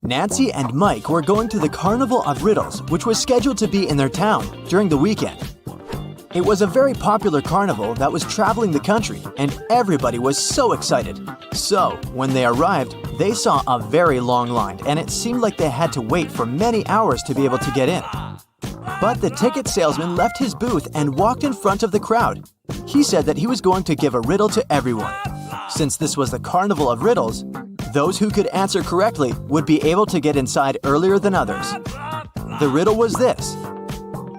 Nancy and Mike were going to the Carnival of Riddles, which was scheduled to be in their town during the weekend. It was a very popular carnival that was traveling the country, and everybody was so excited. So, when they arrived, they saw a very long line, and it seemed like they had to wait for many hours to be able to get in. But the ticket salesman left his booth and walked in front of the crowd. He said that he was going to give a riddle to everyone. Since this was the Carnival of Riddles, those who could answer correctly would be able to get inside earlier than others. The riddle was this: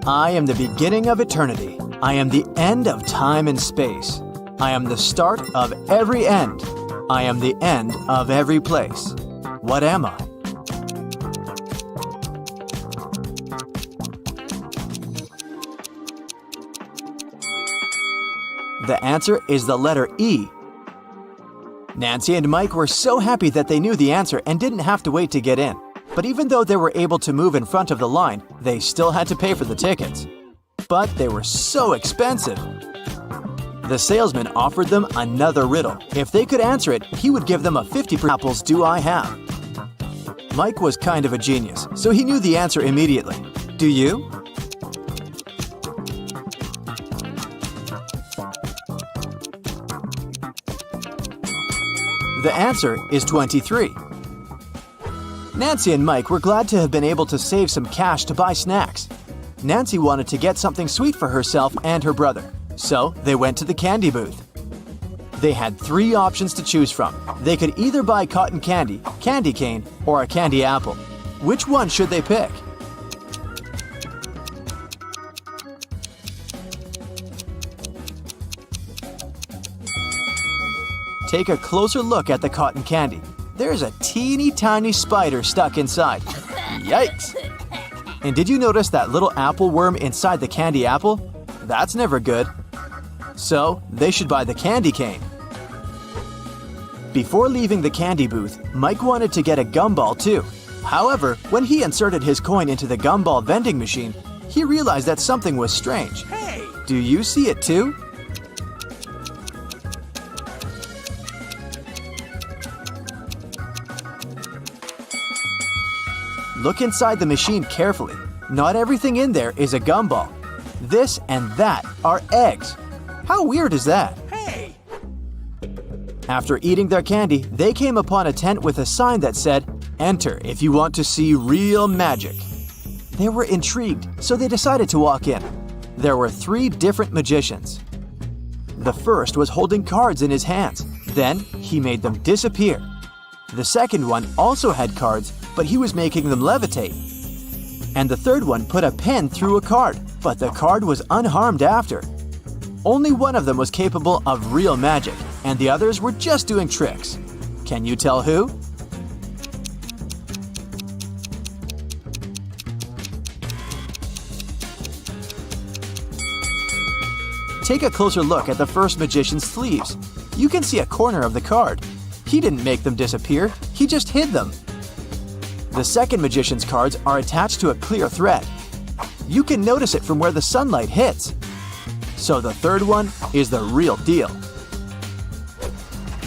I am the beginning of eternity. I am the end of time and space. I am the start of every end. I am the end of every place. What am I? The answer is the letter E. Nancy and Mike were so happy that they knew the answer and didn't have to wait to get in. But even though they were able to move in front of the line, they still had to pay for the tickets. But they were so expensive. The salesman offered them another riddle. If they could answer it, he would give them a 50% apples do I have. Mike was kind of a genius, so he knew the answer immediately. Do you? The answer is 23. Nancy and Mike were glad to have been able to save some cash to buy snacks. Nancy wanted to get something sweet for herself and her brother, so they went to the candy booth. They had 3 options to choose from. They could either buy cotton candy, candy cane, or a candy apple. Which one should they pick? Take a closer look at the cotton candy. There's a teeny tiny spider stuck inside. Yikes! And did you notice that little apple worm inside the candy apple? That's never good. So, they should buy the candy cane. Before leaving the candy booth, Mike wanted to get a gumball too. However, when he inserted his coin into the gumball vending machine, he realized that something was strange. Hey! Do you see it too? Look inside the machine carefully. Not everything in there is a gumball. This and that are eggs. How weird is that? Hey! After eating their candy, they came upon a tent with a sign that said, "Enter if you want to see real magic." They were intrigued, so they decided to walk in. There were 3 different magicians. The first was holding cards in his hands. Then he made them disappear. The second one also had cards, but he was making them levitate. And the third one put a pen through a card, but the card was unharmed after. Only one of them was capable of real magic, and the others were just doing tricks. Can you tell who? Take a closer look at the first magician's sleeves. You can see a corner of the card. He didn't make them disappear, he just hid them. The second magician's cards are attached to a clear thread. You can notice it from where the sunlight hits. So the third one is the real deal.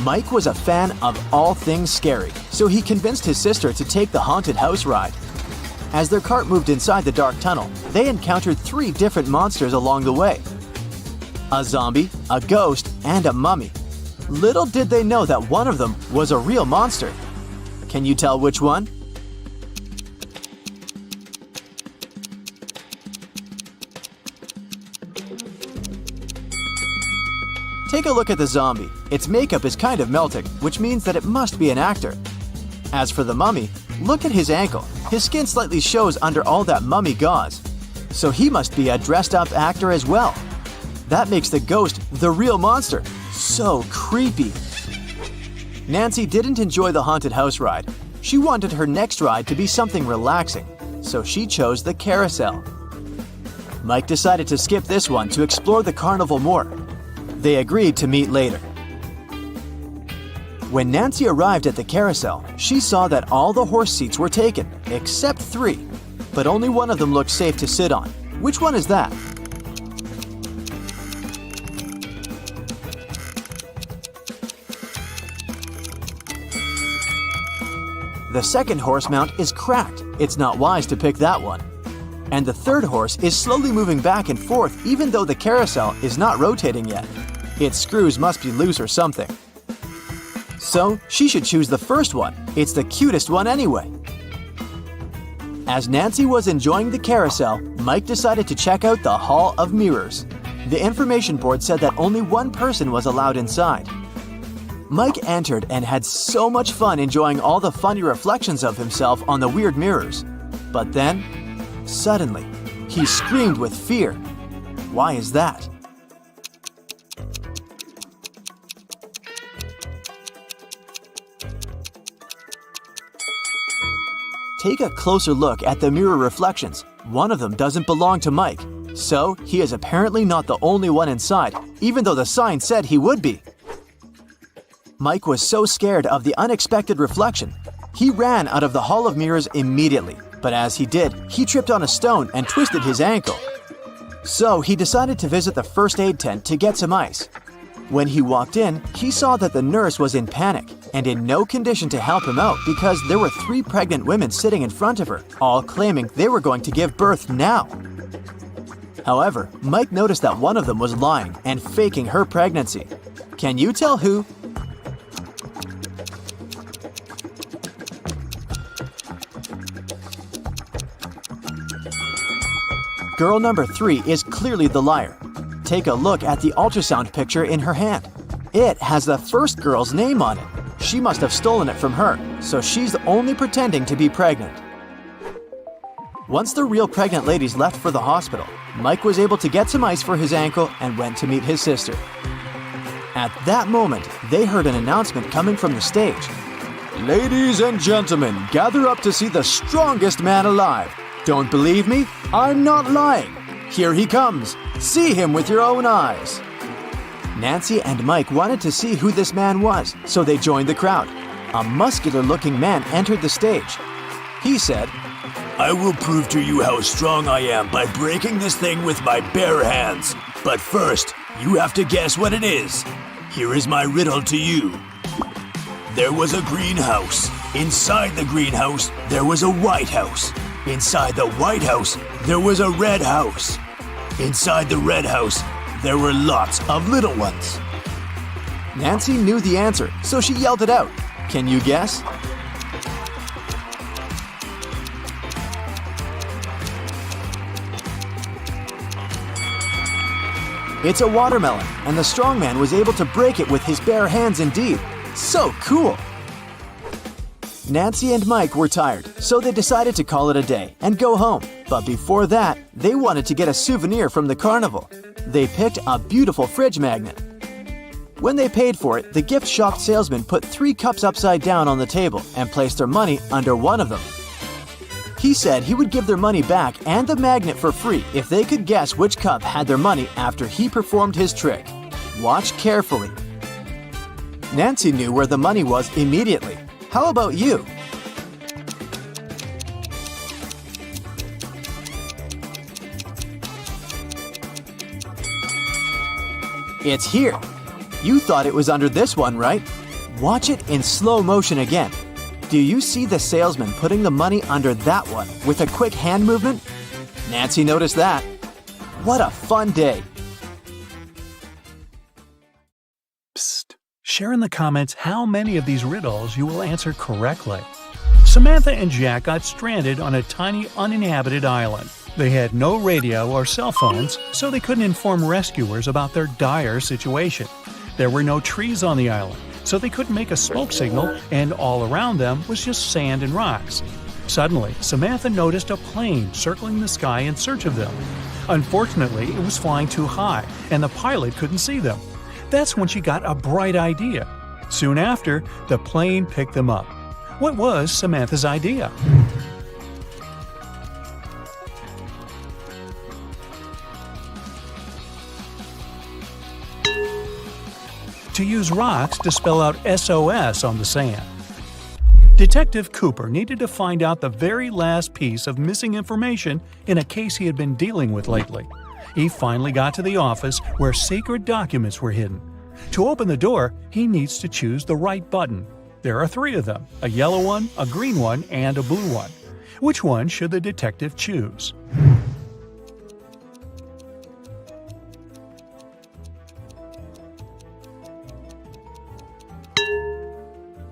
Mike was a fan of all things scary, so he convinced his sister to take the haunted house ride. As their cart moved inside the dark tunnel, they encountered 3 different monsters along the way: a zombie, a ghost, and a mummy. Little did they know that one of them was a real monster. Can you tell which one? Take a look at the zombie. Its makeup is kind of melting, which means that it must be an actor. As for the mummy, look at his ankle. His skin slightly shows under all that mummy gauze. So he must be a dressed-up actor as well. That makes the ghost the real monster. So creepy. Nancy didn't enjoy the haunted house ride. She wanted her next ride to be something relaxing, so she chose the carousel. Mike decided to skip this one to explore the carnival more. They agreed to meet later. When Nancy arrived at the carousel, she saw that all the horse seats were taken, except 3. But only one of them looked safe to sit on. Which one is that? The second horse mount is cracked. It's not wise to pick that one. And the third horse is slowly moving back and forth even though the carousel is not rotating yet. Its screws must be loose or something. So she should choose the first one. It's the cutest one anyway. As Nancy was enjoying the carousel, Mike decided to check out the Hall of Mirrors. The information board said that only one person was allowed inside. Mike entered and had so much fun enjoying all the funny reflections of himself on the weird mirrors. But then, suddenly, he screamed with fear. Why is that? Take a closer look at the mirror reflections. One of them doesn't belong to Mike, so he is apparently not the only one inside, even though the sign said he would be. Mike was so scared of the unexpected reflection. He ran out of the Hall of Mirrors immediately, but as he did, he tripped on a stone and twisted his ankle. So he decided to visit the first aid tent to get some ice. When he walked in, he saw that the nurse was in panic and in no condition to help him out because there were 3 pregnant women sitting in front of her, all claiming they were going to give birth now. However, Mike noticed that one of them was lying and faking her pregnancy. Can you tell who? Girl number 3 is clearly the liar. Take a look at the ultrasound picture in her hand. It has the first girl's name on it. She must have stolen it from her, so she's only pretending to be pregnant. Once the real pregnant ladies left for the hospital, Mike was able to get some ice for his ankle and went to meet his sister. At that moment, they heard an announcement coming from the stage. Ladies and gentlemen, gather up to see the strongest man alive. Don't believe me? I'm not lying. Here he comes. See him with your own eyes. Nancy and Mike wanted to see who this man was, so they joined the crowd. A muscular-looking man entered the stage. He said, I will prove to you how strong I am by breaking this thing with my bare hands. But first, you have to guess what it is. Here is my riddle to you. There was a greenhouse. Inside the greenhouse, there was a White House. Inside the White House, there was a red house. Inside the red house, there were lots of little ones. Nancy knew the answer, so she yelled it out. Can you guess? It's a watermelon, and the strongman was able to break it with his bare hands indeed. So cool! Nancy and Mike were tired, so they decided to call it a day and go home. But before that, they wanted to get a souvenir from the carnival. They picked a beautiful fridge magnet. When they paid for it, the gift-shocked salesman put 3 cups upside down on the table and placed their money under one of them. He said he would give their money back and the magnet for free if they could guess which cup had their money after he performed his trick. Watch carefully. Nancy knew where the money was immediately. How about you? It's here. You thought it was under this one, right? Watch it in slow motion again. Do you see the salesman putting the money under that one with a quick hand movement? Nancy noticed that. What a fun day. Psst. Share in the comments how many of these riddles you will answer correctly. Samantha and Jack got stranded on a tiny uninhabited island. They had no radio or cell phones, so they couldn't inform rescuers about their dire situation. There were no trees on the island, so they couldn't make a smoke signal, and all around them was just sand and rocks. Suddenly, Samantha noticed a plane circling the sky in search of them. Unfortunately, it was flying too high, and the pilot couldn't see them. That's when she got a bright idea. Soon after, the plane picked them up. What was Samantha's idea? To use rocks to spell out SOS on the sand. Detective Cooper needed to find out the very last piece of missing information in a case he had been dealing with lately. He finally got to the office where secret documents were hidden. To open the door, he needs to choose the right button. There are 3 of them, a yellow one, a green one, and a blue one. Which one should the detective choose?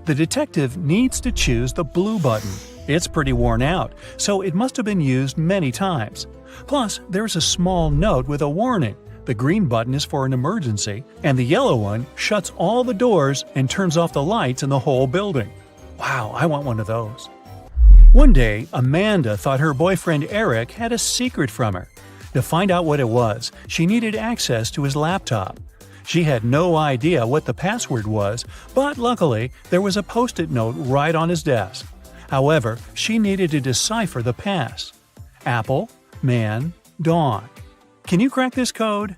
The detective needs to choose the blue button. It's pretty worn out, so it must have been used many times. Plus, there's a small note with a warning. The green button is for an emergency, and the yellow one shuts all the doors and turns off the lights in the whole building. Wow, I want one of those. One day, Amanda thought her boyfriend Eric had a secret from her. To find out what it was, she needed access to his laptop. She had no idea what the password was, but luckily, there was a post-it note right on his desk. However, she needed to decipher the pass. Apple, man, dawn. Can you crack this code?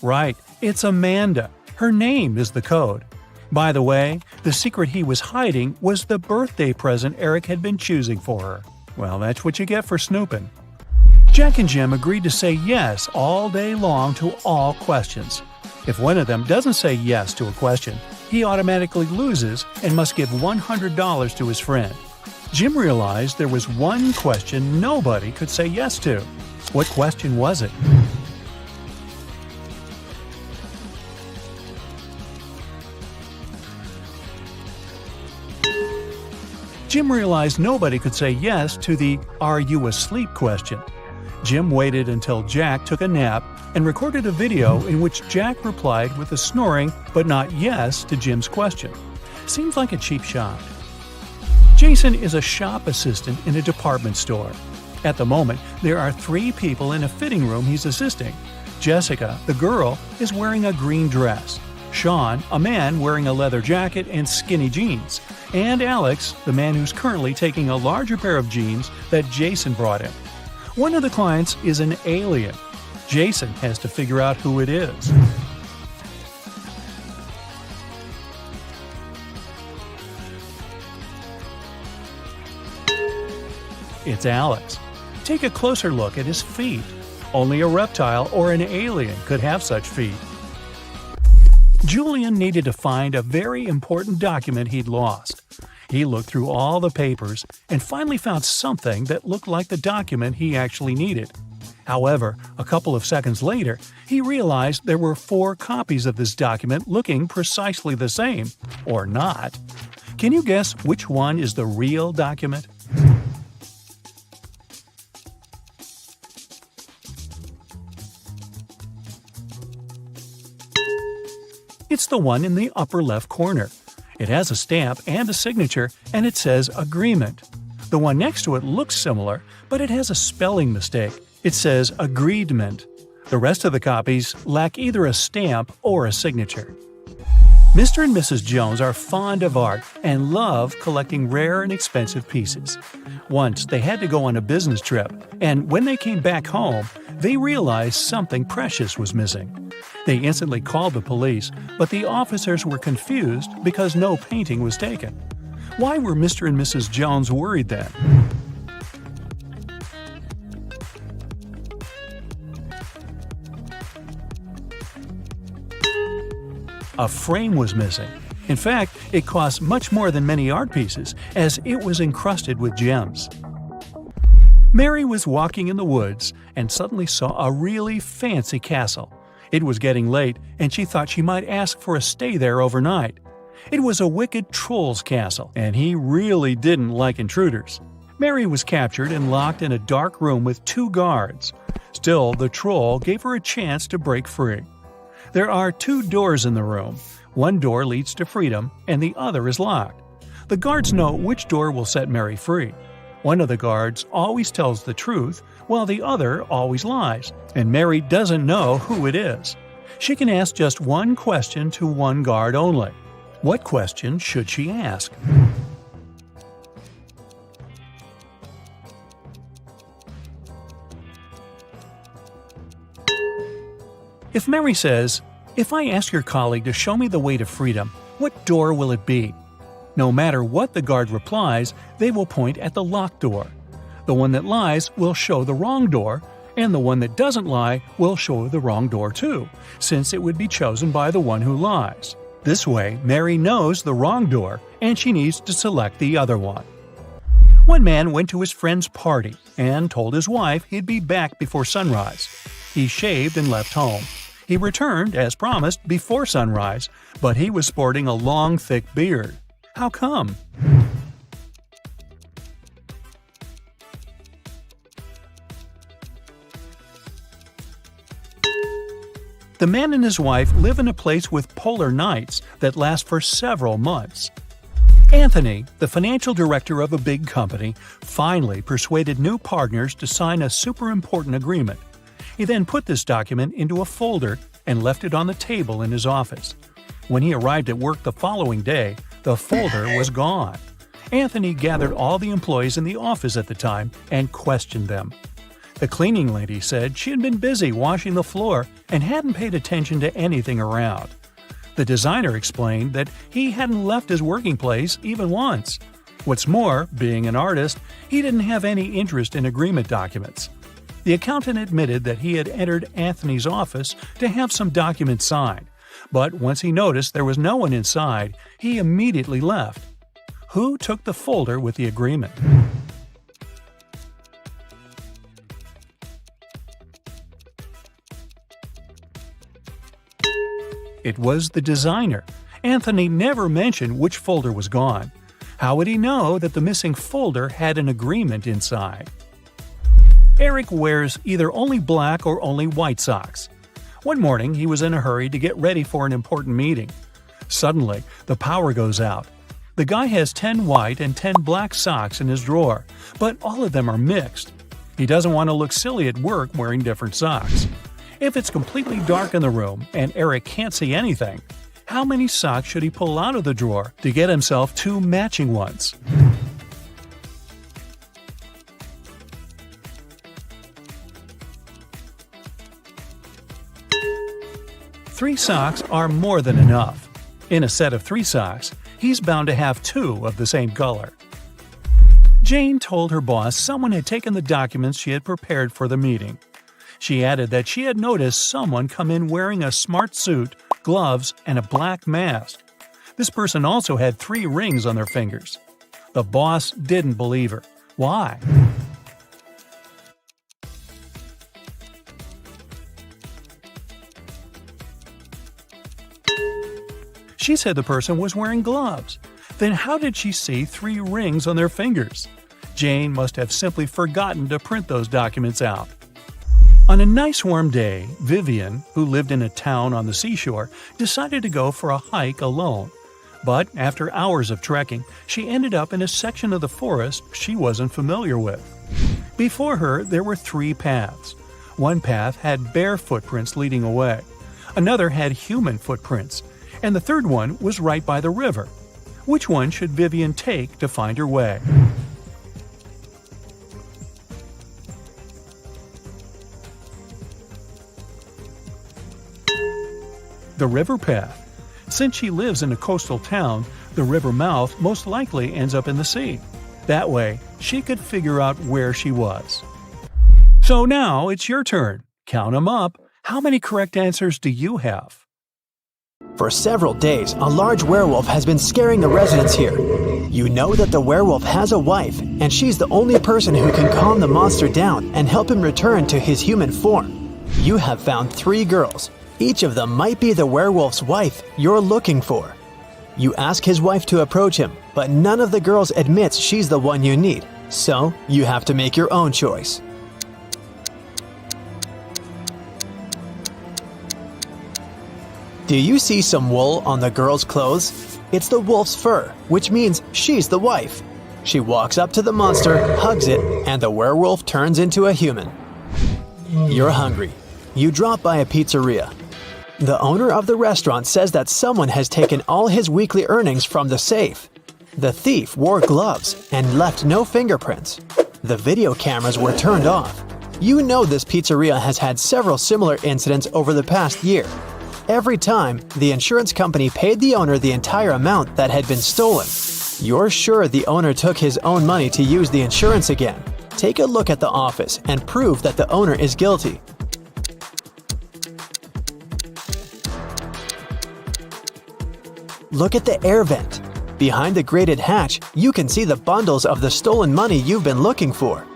Right, it's Amanda. Her name is the code. By the way, the secret he was hiding was the birthday present Eric had been choosing for her. Well, that's what you get for snooping. Jack and Jim agreed to say yes all day long to all questions. If one of them doesn't say yes to a question, he automatically loses and must give $100 to his friend. Jim realized there was one question nobody could say yes to. What question was it? Jim realized nobody could say yes to the "Are you asleep?" question. Jim waited until Jack took a nap and recorded a video in which Jack replied with a snoring but not yes to Jim's question. Seems like a cheap shot. Jason is a shop assistant in a department store. At the moment, there are 3 people in a fitting room he's assisting. Jessica, the girl, is wearing a green dress. Sean, a man wearing a leather jacket and skinny jeans. And Alex, the man who's currently taking a larger pair of jeans that Jason brought him. One of the clients is an alien. Jason has to figure out who it is. It's Alex. Take a closer look at his feet. Only a reptile or an alien could have such feet. Julian needed to find a very important document he'd lost. He looked through all the papers and finally found something that looked like the document he actually needed. However, a couple of seconds later, he realized there were 4 copies of this document looking precisely the same, or not. Can you guess which one is the real document? It's the one in the upper left corner. It has a stamp and a signature, and it says agreement. The one next to it looks similar, but it has a spelling mistake. It says agreedment. The rest of the copies lack either a stamp or a signature. Mr. and Mrs. Jones are fond of art and love collecting rare and expensive pieces. Once they had to go on a business trip, and when they came back home, they realized something precious was missing. They instantly called the police, but the officers were confused because no painting was taken. Why were Mr. and Mrs. Jones worried then? A frame was missing. In fact, it cost much more than many art pieces, as it was encrusted with gems. Mary was walking in the woods and suddenly saw a really fancy castle. It was getting late, and she thought she might ask for a stay there overnight. It was a wicked troll's castle, and he really didn't like intruders. Mary was captured and locked in a dark room with 2 guards. Still, the troll gave her a chance to break free. There are 2 doors in the room. One door leads to freedom, and the other is locked. The guards know which door will set Mary free. One of the guards always tells the truth, while the other always lies, and Mary doesn't know who it is. She can ask just one question to one guard only. What question should she ask? If Mary says, "If I ask your colleague to show me the way to freedom, what door will it be?" No matter what the guard replies, they will point at the locked door. The one that lies will show the wrong door, And the one that doesn't lie will show the wrong door too, since it would be chosen by the one who lies. This way, Mary knows the wrong door and she needs to select the other one. One man went to his friend's party and told his wife he'd be back before sunrise. He shaved and left home. He returned, as promised, before sunrise, but he was sporting a long, thick beard. How come? The man and his wife live in a place with polar nights that last for several months. Anthony, the financial director of a big company, finally persuaded new partners to sign a super important agreement. He then put this document into a folder and left it on the table in his office. When he arrived at work the following day, the folder was gone. Anthony gathered all the employees in the office at the time and questioned them. The cleaning lady said she had been busy washing the floor and hadn't paid attention to anything around. The designer explained that he hadn't left his working place even once. What's more, being an artist, he didn't have any interest in agreement documents. The accountant admitted that he had entered Anthony's office to have some documents signed, but once he noticed there was no one inside, he immediately left. Who took the folder with the agreement? It was the designer. Anthony never mentioned which folder was gone. How would he know that the missing folder had an agreement inside? Eric wears either only black or only white socks. One morning, he was in a hurry to get ready for an important meeting. Suddenly, the power goes out. The guy has 10 white and 10 black socks in his drawer, but all of them are mixed. He doesn't want to look silly at work wearing different socks. If it's completely dark in the room and Eric can't see anything, how many socks should he pull out of the drawer to get himself 2 matching ones? Three socks are more than enough. In a set of 3 socks, he's bound to have 2 of the same color. Jane told her boss someone had taken the documents she had prepared for the meeting. She added that she had noticed someone come in wearing a smart suit, gloves, and a black mask. This person also had 3 rings on their fingers. The boss didn't believe her. Why? She said the person was wearing gloves. Then how did she see 3 rings on their fingers? Jane must have simply forgotten to print those documents out. On a nice warm day, Vivian, who lived in a town on the seashore, decided to go for a hike alone. But after hours of trekking, she ended up in a section of the forest she wasn't familiar with. Before her, there were 3 paths. One path had bare footprints leading away. Another had human footprints. And the third one was right by the river. Which one should Vivian take to find her way? The river path. Since she lives in a coastal town, the river mouth most likely ends up in the sea. That way, she could figure out where she was. So now it's your turn. Count them up. How many correct answers do you have? For several days, a large werewolf has been scaring the residents here. You know that the werewolf has a wife, and she's the only person who can calm the monster down and help him return to his human form. You have found 3 girls. Each of them might be the werewolf's wife you're looking for. You ask his wife to approach him, but none of the girls admits she's the one you need, so you have to make your own choice. Do you see some wool on the girl's clothes? It's the wolf's fur, which means she's the wife. She walks up to the monster, hugs it, and the werewolf turns into a human. You're hungry. You drop by a pizzeria. The owner of the restaurant says that someone has taken all his weekly earnings from the safe. The thief wore gloves and left no fingerprints. The video cameras were turned off. You know this pizzeria has had several similar incidents over the past year. Every time, the insurance company paid the owner the entire amount that had been stolen. You're sure the owner took his own money to use the insurance again. Take a look at the office and prove that the owner is guilty. Look at the air vent. Behind the grated hatch, you can see the bundles of the stolen money you've been looking for.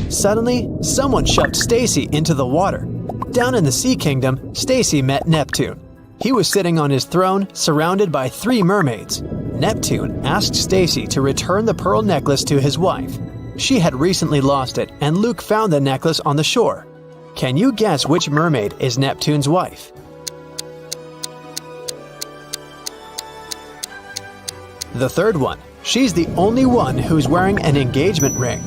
Suddenly, someone shoved Stacy into the water. Down in the Sea Kingdom, Stacy met Neptune. He was sitting on his throne, surrounded by 3 mermaids. Neptune asked Stacy to return the pearl necklace to his wife. She had recently lost it, and Luke found the necklace on the shore. Can you guess which mermaid is Neptune's wife? The third one. She's the only one who's wearing an engagement ring.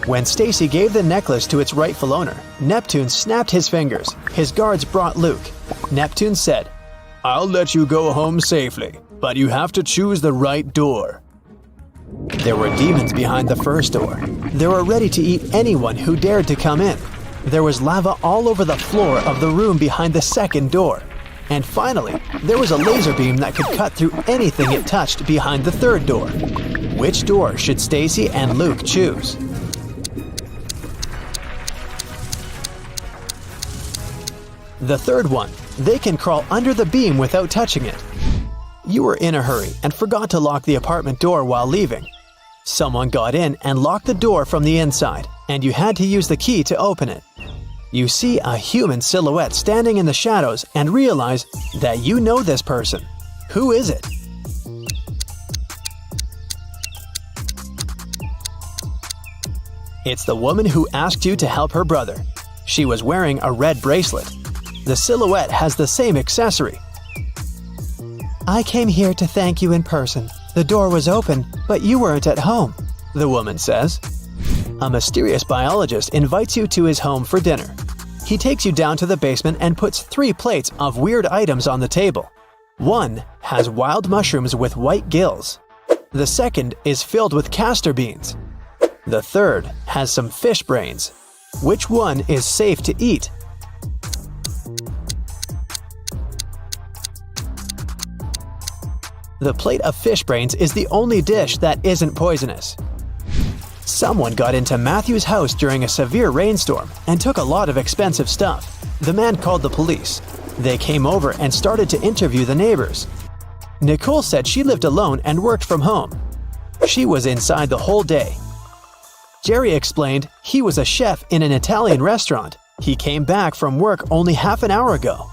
When Stacy gave the necklace to its rightful owner, Neptune snapped his fingers. His guards brought Luke. Neptune said, "I'll let you go home safely, but you have to choose the right door." There were demons behind the first door. They were ready to eat anyone who dared to come in. There was lava all over the floor of the room behind the second door. And finally, there was a laser beam that could cut through anything it touched behind the third door. Which door should Stacy and Luke choose? The third one. They can crawl under the beam without touching it. You were in a hurry and forgot to lock the apartment door while leaving. Someone got in and locked the door from the inside, and you had to use the key to open it. You see a human silhouette standing in the shadows and realize that you know this person. Who is it? It's the woman who asked you to help her brother. She was wearing a red bracelet. The silhouette has the same accessory. "I came here to thank you in person. The door was open, but you weren't at home," the woman says. A mysterious biologist invites you to his home for dinner. He takes you down to the basement and puts 3 plates of weird items on the table. One has wild mushrooms with white gills. The second is filled with castor beans. The third has some fish brains. Which one is safe to eat? The plate of fish brains is the only dish that isn't poisonous. Someone got into Matthew's house during a severe rainstorm and took a lot of expensive stuff. The man called the police. They came over and started to interview the neighbors. Nicole said she lived alone and worked from home. She was inside the whole day. Jerry explained he was a chef in an Italian restaurant. He came back from work only half an hour ago.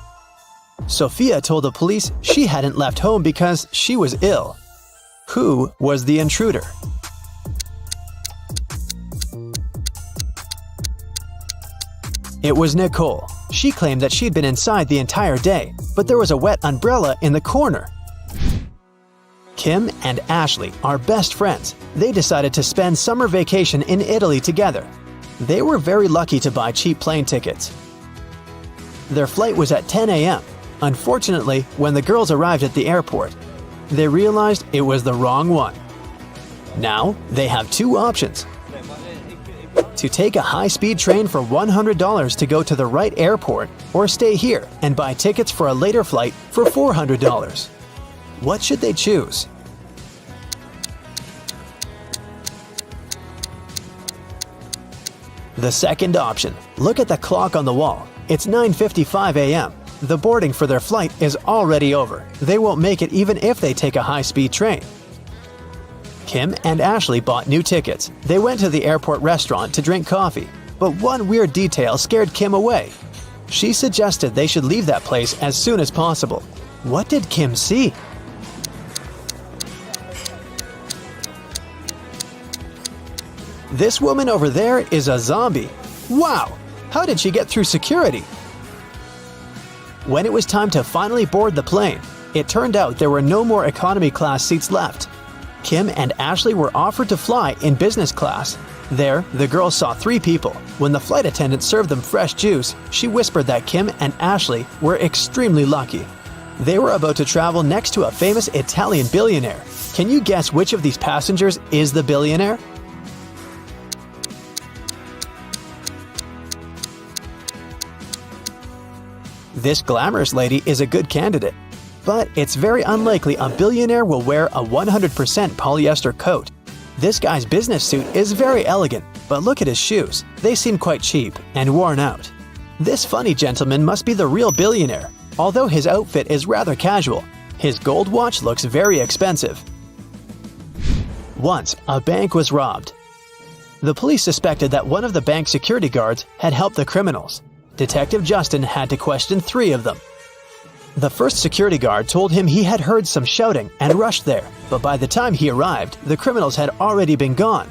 Sophia told the police she hadn't left home because she was ill. Who was the intruder? It was Nicole. She claimed that she'd been inside the entire day, but there was a wet umbrella in the corner. Kim and Ashley are best friends. They decided to spend summer vacation in Italy together. They were very lucky to buy cheap plane tickets. Their flight was at 10 a.m. Unfortunately, when the girls arrived at the airport, they realized it was the wrong one. Now, they have 2 options. To take a high-speed train for $100 to go to the right airport, or stay here and buy tickets for a later flight for $400. What should they choose? The second option. Look at the clock on the wall. It's 9:55 a.m. The boarding for their flight is already over. They won't make it even if they take a high-speed train. Kim and Ashley bought new tickets. They went to the airport restaurant to drink coffee. But one weird detail scared Kim away. She suggested they should leave that place as soon as possible. What did Kim see? This woman over there is a zombie. Wow! How did she get through security? When it was time to finally board the plane, it turned out there were no more economy class seats left. Kim and Ashley were offered to fly in business class. There, the girls saw 3 people. When the flight attendant served them fresh juice, she whispered that Kim and Ashley were extremely lucky. They were about to travel next to a famous Italian billionaire. Can you guess which of these passengers is the billionaire? This glamorous lady is a good candidate, but it's very unlikely a billionaire will wear a 100% polyester coat. This guy's business suit is very elegant, but look at his shoes. They seem quite cheap and worn out. This funny gentleman must be the real billionaire. Although his outfit is rather casual, his gold watch looks very expensive. Once, a bank was robbed. The police suspected that one of the bank security guards had helped the criminals. Detective Justin had to question 3 of them. The first security guard told him he had heard some shouting and rushed there, but by the time he arrived, the criminals had already been gone.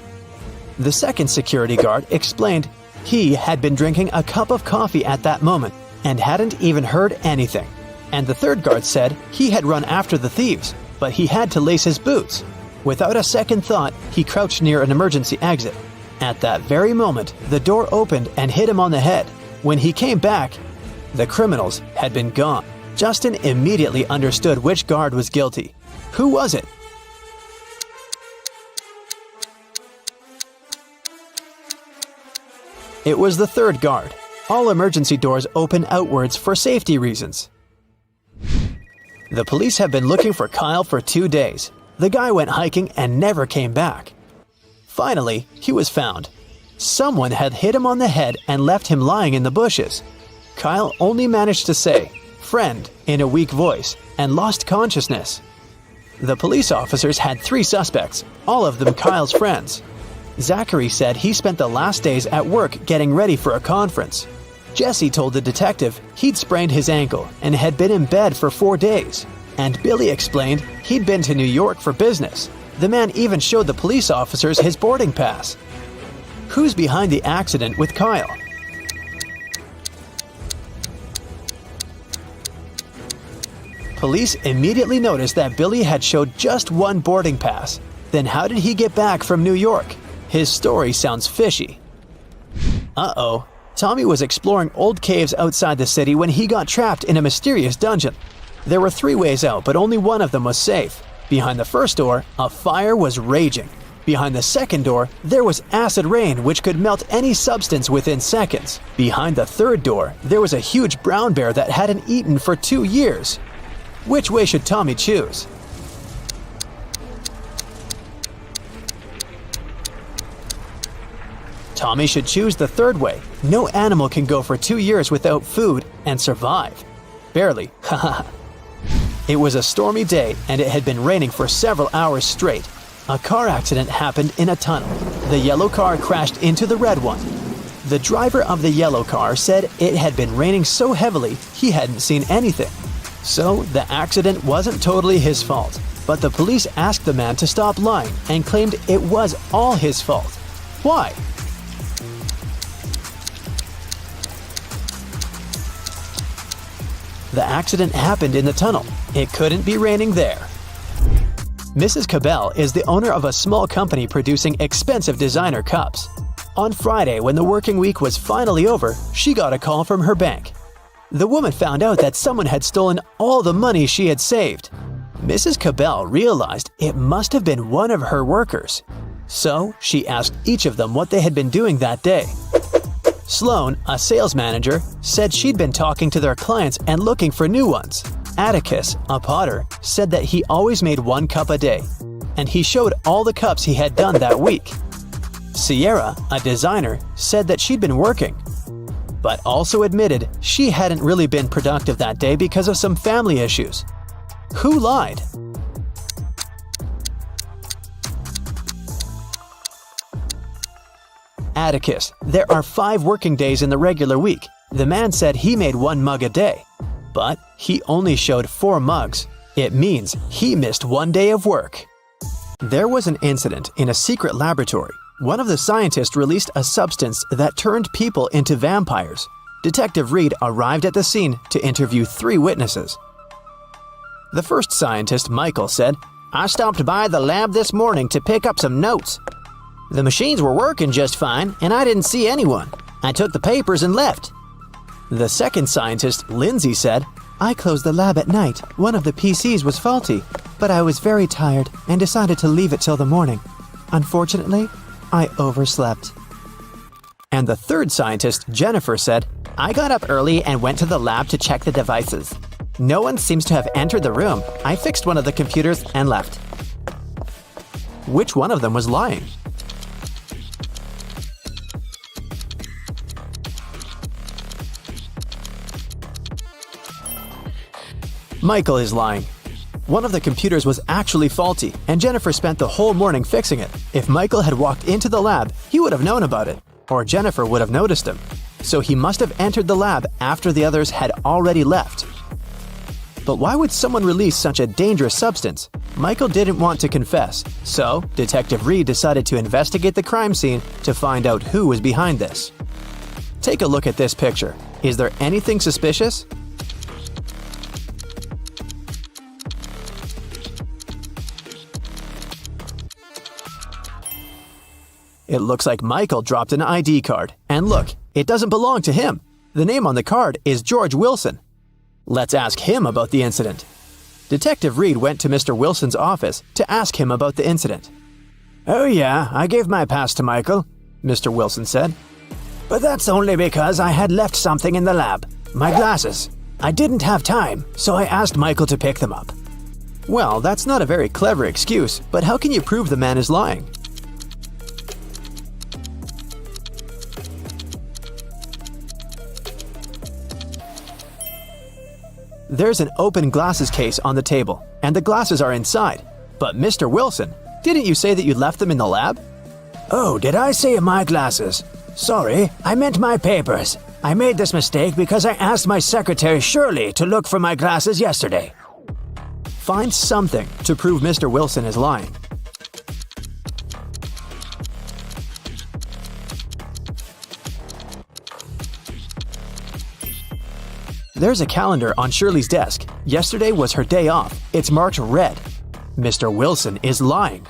The second security guard explained he had been drinking a cup of coffee at that moment and hadn't even heard anything. And the third guard said he had run after the thieves, but he had to lace his boots. Without a second thought, he crouched near an emergency exit. At that very moment, the door opened and hit him on the head. When he came back, the criminals had been gone. Justin immediately understood which guard was guilty. Who was it? It was the third guard. All emergency doors open outwards for safety reasons. The police have been looking for Kyle for 2 days. The guy went hiking and never came back. Finally, he was found. Someone had hit him on the head and left him lying in the bushes. Kyle only managed to say, "Friend," in a weak voice, and lost consciousness. The police officers had 3 suspects, all of them Kyle's friends. Zachary said he spent the last days at work getting ready for a conference. Jesse told the detective he'd sprained his ankle and had been in bed for 4 days. And Billy explained he'd been to New York for business. The man even showed the police officers his boarding pass. Who's behind the accident with Kyle? Police immediately noticed that Billy had showed just 1 boarding pass. Then how did he get back from New York? His story sounds fishy. Uh-oh. Tommy was exploring old caves outside the city when he got trapped in a mysterious dungeon. There were 3 ways out, but only one of them was safe. Behind the first door, a fire was raging. Behind the second door, there was acid rain which could melt any substance within seconds. Behind the third door, there was a huge brown bear that hadn't eaten for 2 years. Which way should Tommy choose? Tommy should choose the third way. No animal can go for 2 years without food and survive. Barely, haha. It was a stormy day and it had been raining for several hours straight. A car accident happened in a tunnel. The yellow car crashed into the red one. The driver of the yellow car said it had been raining so heavily he hadn't seen anything. So the accident wasn't totally his fault. But the police asked the man to stop lying and claimed it was all his fault. Why? The accident happened in the tunnel. It couldn't be raining there. Mrs. Cabell is the owner of a small company producing expensive designer cups. On Friday, when the working week was finally over, she got a call from her bank. The woman found out that someone had stolen all the money she had saved. Mrs. Cabell realized it must have been one of her workers. So she asked each of them what they had been doing that day. Sloan, a sales manager, said she'd been talking to their clients and looking for new ones. Atticus, a potter, said that he always made 1 cup a day, and he showed all the cups he had done that week. Sierra, a designer, said that she'd been working, but also admitted she hadn't really been productive that day because of some family issues. Who lied? Atticus, there are 5 working days in the regular week. The man said he made 1 mug a day, but he only showed 4 mugs. It means he missed 1 day of work. There was an incident in a secret laboratory. One of the scientists released a substance that turned people into vampires. Detective Reed arrived at the scene to interview 3 witnesses. The first scientist, Michael, said, "I stopped by the lab this morning to pick up some notes. The machines were working just fine, and I didn't see anyone. I took the papers and left." The second scientist, Lindsay, said, "I closed the lab at night. One of the PCs was faulty, but I was very tired and decided to leave it till the morning. Unfortunately, I overslept." And the third scientist, Jennifer, said, "I got up early and went to the lab to check the devices. No one seems to have entered the room. I fixed one of the computers and left." Which one of them was lying? Michael is lying. One of the computers was actually faulty, and Jennifer spent the whole morning fixing it. If Michael had walked into the lab, he would have known about it, or Jennifer would have noticed him. So he must have entered the lab after the others had already left. But why would someone release such a dangerous substance? Michael didn't want to confess, so Detective Reed decided to investigate the crime scene to find out who was behind this. Take a look at this picture. Is there anything suspicious? It looks like Michael dropped an ID card. And look, it doesn't belong to him. The name on the card is George Wilson. Let's ask him about the incident. Detective Reed went to Mr. Wilson's office to ask him about the incident. "Oh yeah, I gave my pass to Michael," Mr. Wilson said. "But that's only because I had left something in the lab. My glasses. I didn't have time, so I asked Michael to pick them up." Well, that's not a very clever excuse, but how can you prove the man is lying? There's an open glasses case on the table, and the glasses are inside. But Mr. Wilson, didn't you say that you left them in the lab? "Oh, did I say my glasses? Sorry, I meant my papers. I made this mistake because I asked my secretary Shirley to look for my glasses yesterday." Find something to prove Mr. Wilson is lying. There's a calendar on Shirley's desk. Yesterday was her day off. It's marked red. Mr. Wilson is lying.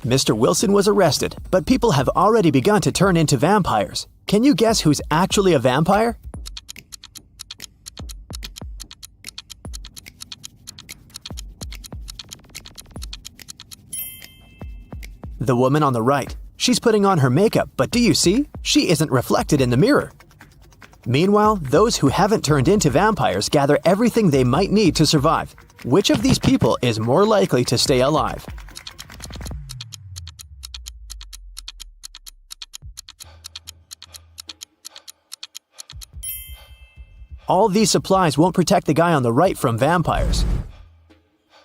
Mr. Wilson was arrested, but people have already begun to turn into vampires. Can you guess who's actually a vampire? The woman on the right. She's putting on her makeup, but do you see? She isn't reflected in the mirror. Meanwhile, those who haven't turned into vampires gather everything they might need to survive. Which of these people is more likely to stay alive? All these supplies won't protect the guy on the right from vampires.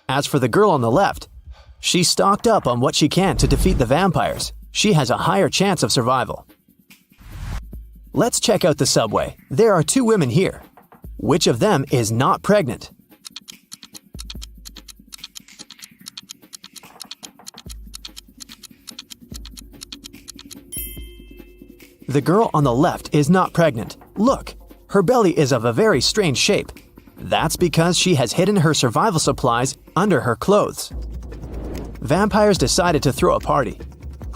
As for the girl on the left, she's stocked up on what she can to defeat the vampires. She has a higher chance of survival. Let's check out the subway. There are two women here. Which of them is not pregnant? The girl on the left is not pregnant. Look, her belly is of a very strange shape. That's because she has hidden her survival supplies under her clothes. Vampires decided to throw a party.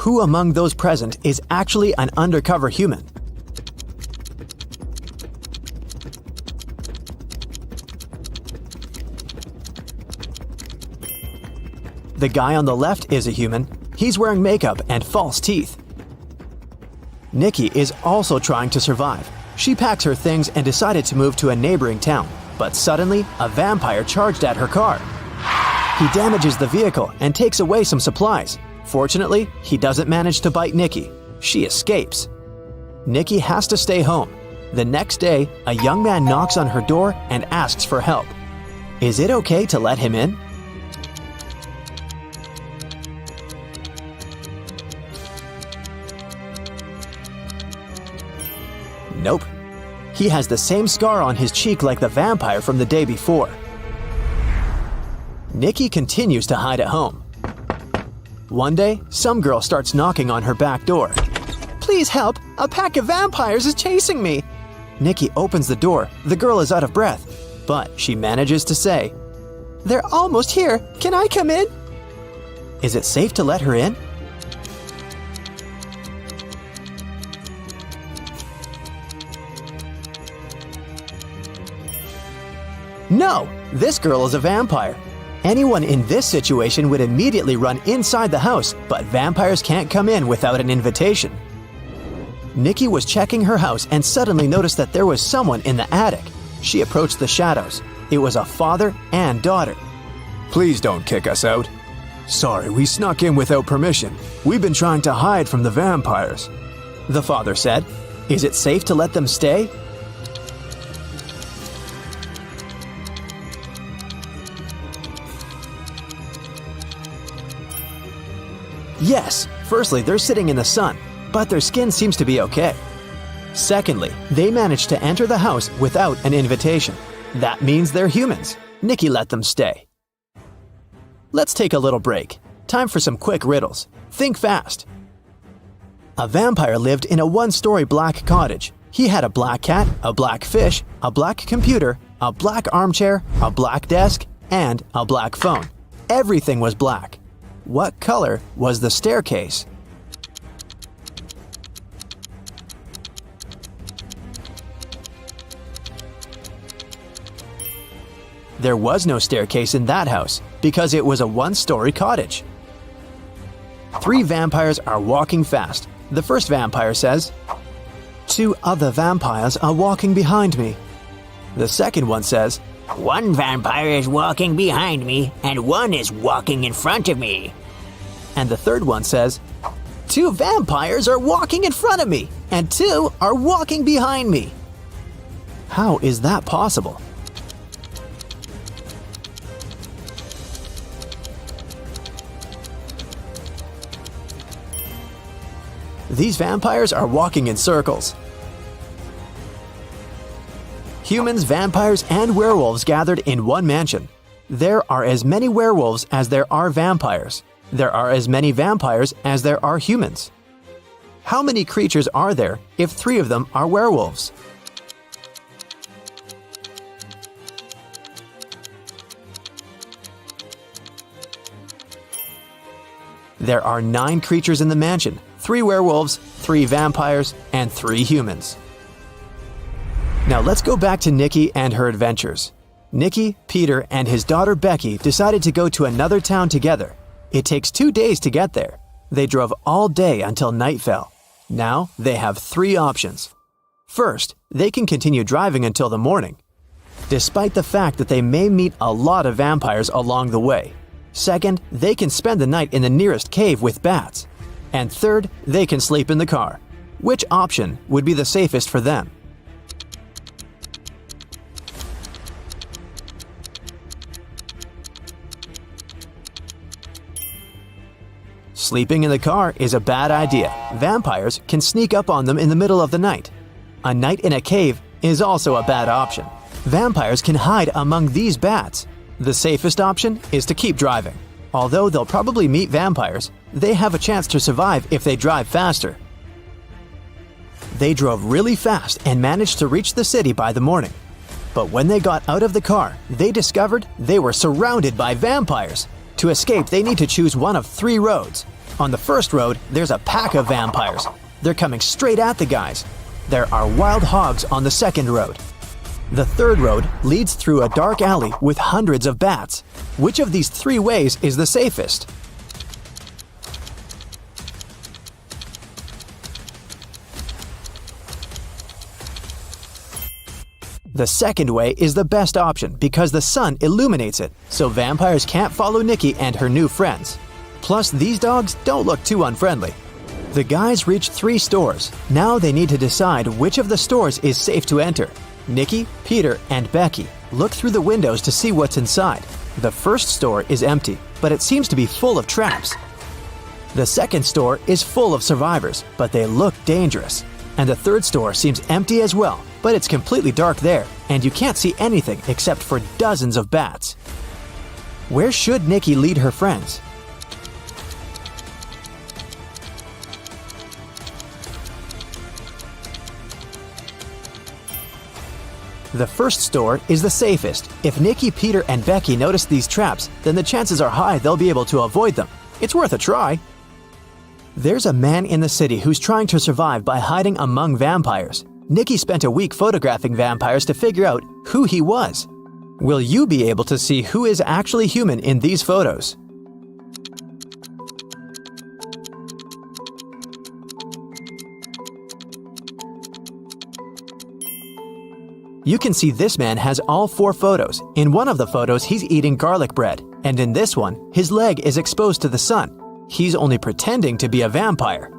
Who among those present is actually an undercover human? The guy on the left is a human. He's wearing makeup and false teeth. Nikki is also trying to survive. She packs her things and decided to move to a neighboring town. But suddenly, a vampire charged at her car. He damages the vehicle and takes away some supplies. Fortunately, he doesn't manage to bite Nikki. She escapes. Nikki has to stay home. The next day, a young man knocks on her door and asks for help. Is it okay to let him in? Nope. He has the same scar on his cheek like the vampire from the day before. Nikki continues to hide at home. One day, some girl starts knocking on her back door. "Please help! A pack of vampires is chasing me!" Nikki opens the door. The girl is out of breath, but she manages to say, "They're almost here. Can I come in?" Is it safe to let her in? No! This girl is a vampire. Anyone in this situation would immediately run inside the house, but vampires can't come in without an invitation. Nikki was checking her house and suddenly noticed that there was someone in the attic. She approached the shadows. It was a father and daughter. "Please don't kick us out." Sorry, we snuck in without permission. We've been trying to hide from the vampires. The father said. Is it safe to let them stay? Yes, firstly, they're sitting in the sun, but their skin seems to be okay. Secondly, they managed to enter the house without an invitation. That means they're humans. Nikki let them stay. Let's take a little break. Time for some quick riddles. Think fast. A vampire lived in a one-story black cottage. He had a black cat, a black fish, a black computer, a black armchair, a black desk, and a black phone. Everything was black. What color was the staircase? There was no staircase in that house because it was a one-story cottage. 3 vampires are walking fast. The first vampire says, 2 other vampires are walking behind me. The second one says, 1 vampire is walking behind me, and 1 is walking in front of me. And the third one says, 2 vampires are walking in front of me, and 2 are walking behind me. How is that possible? These vampires are walking in circles. Humans, vampires, and werewolves gathered in one mansion. There are as many werewolves as there are vampires. There are as many vampires as there are humans. How many creatures are there if 3 of them are werewolves? There are 9 creatures in the mansion, 3 werewolves, 3 vampires, and 3 humans. Now let's go back to Nikki and her adventures. Nikki, Peter, and his daughter Becky decided to go to another town together. It takes 2 days to get there. They drove all day until night fell. Now they have 3 options. First, they can continue driving until the morning, despite the fact that they may meet a lot of vampires along the way. Second, they can spend the night in the nearest cave with bats. And third, they can sleep in the car. Which option would be the safest for them? Sleeping in the car is a bad idea. Vampires can sneak up on them in the middle of the night. A night in a cave is also a bad option. Vampires can hide among these bats. The safest option is to keep driving. Although they'll probably meet vampires, they have a chance to survive if they drive faster. They drove really fast and managed to reach the city by the morning. But when they got out of the car, they discovered they were surrounded by vampires. To escape, they need to choose one of 3 roads. On the first road, there's a pack of vampires. They're coming straight at the guys. There are wild hogs on the second road. The third road leads through a dark alley with hundreds of bats. Which of these 3 ways is the safest? The second way is the best option because the sun illuminates it, so vampires can't follow Nikki and her new friends. Plus, these dogs don't look too unfriendly. The guys reached 3 stores. Now they need to decide which of the stores is safe to enter. Nikki, Peter, and Becky look through the windows to see what's inside. The first store is empty, but it seems to be full of traps. The second store is full of survivors, but they look dangerous. And the third store seems empty as well, but it's completely dark there, and you can't see anything except for dozens of bats. Where should Nikki lead her friends? The first store is the safest. If Nikki, Peter, and Becky notice these traps, then the chances are high they'll be able to avoid them. It's worth a try. There's a man in the city who's trying to survive by hiding among vampires. Nikki spent a week photographing vampires to figure out who he was. Will you be able to see who is actually human in these photos? You can see this man has all 4 photos. In one of the photos, he's eating garlic bread. And in this one, his leg is exposed to the sun. He's only pretending to be a vampire.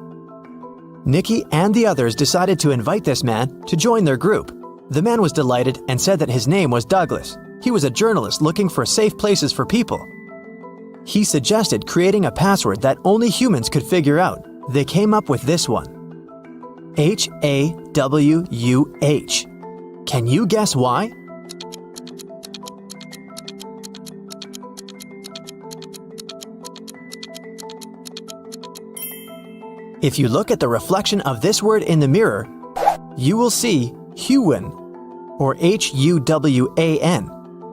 Nikki and the others decided to invite this man to join their group. The man was delighted and said that his name was Douglas. He was a journalist looking for safe places for people. He suggested creating a password that only humans could figure out. They came up with this one: HAWUH. Can you guess why? If you look at the reflection of this word in the mirror, you will see Huwan, or Huwan.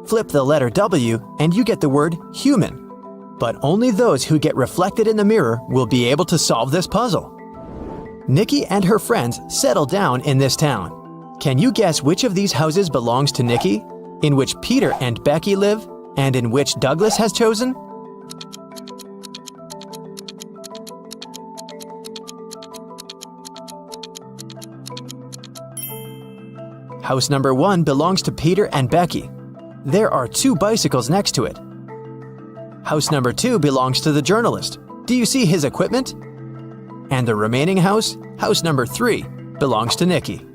Flip the letter W and you get the word human. But only those who get reflected in the mirror will be able to solve this puzzle. Nikki and her friends settle down in this town. Can you guess which of these houses belongs to Nikki, in which Peter and Becky live, and in which Douglas has chosen? House number 1 belongs to Peter and Becky. There are 2 bicycles next to it. House number 2 belongs to the journalist. Do you see his equipment? And the remaining house, house number 3, belongs to Nikki.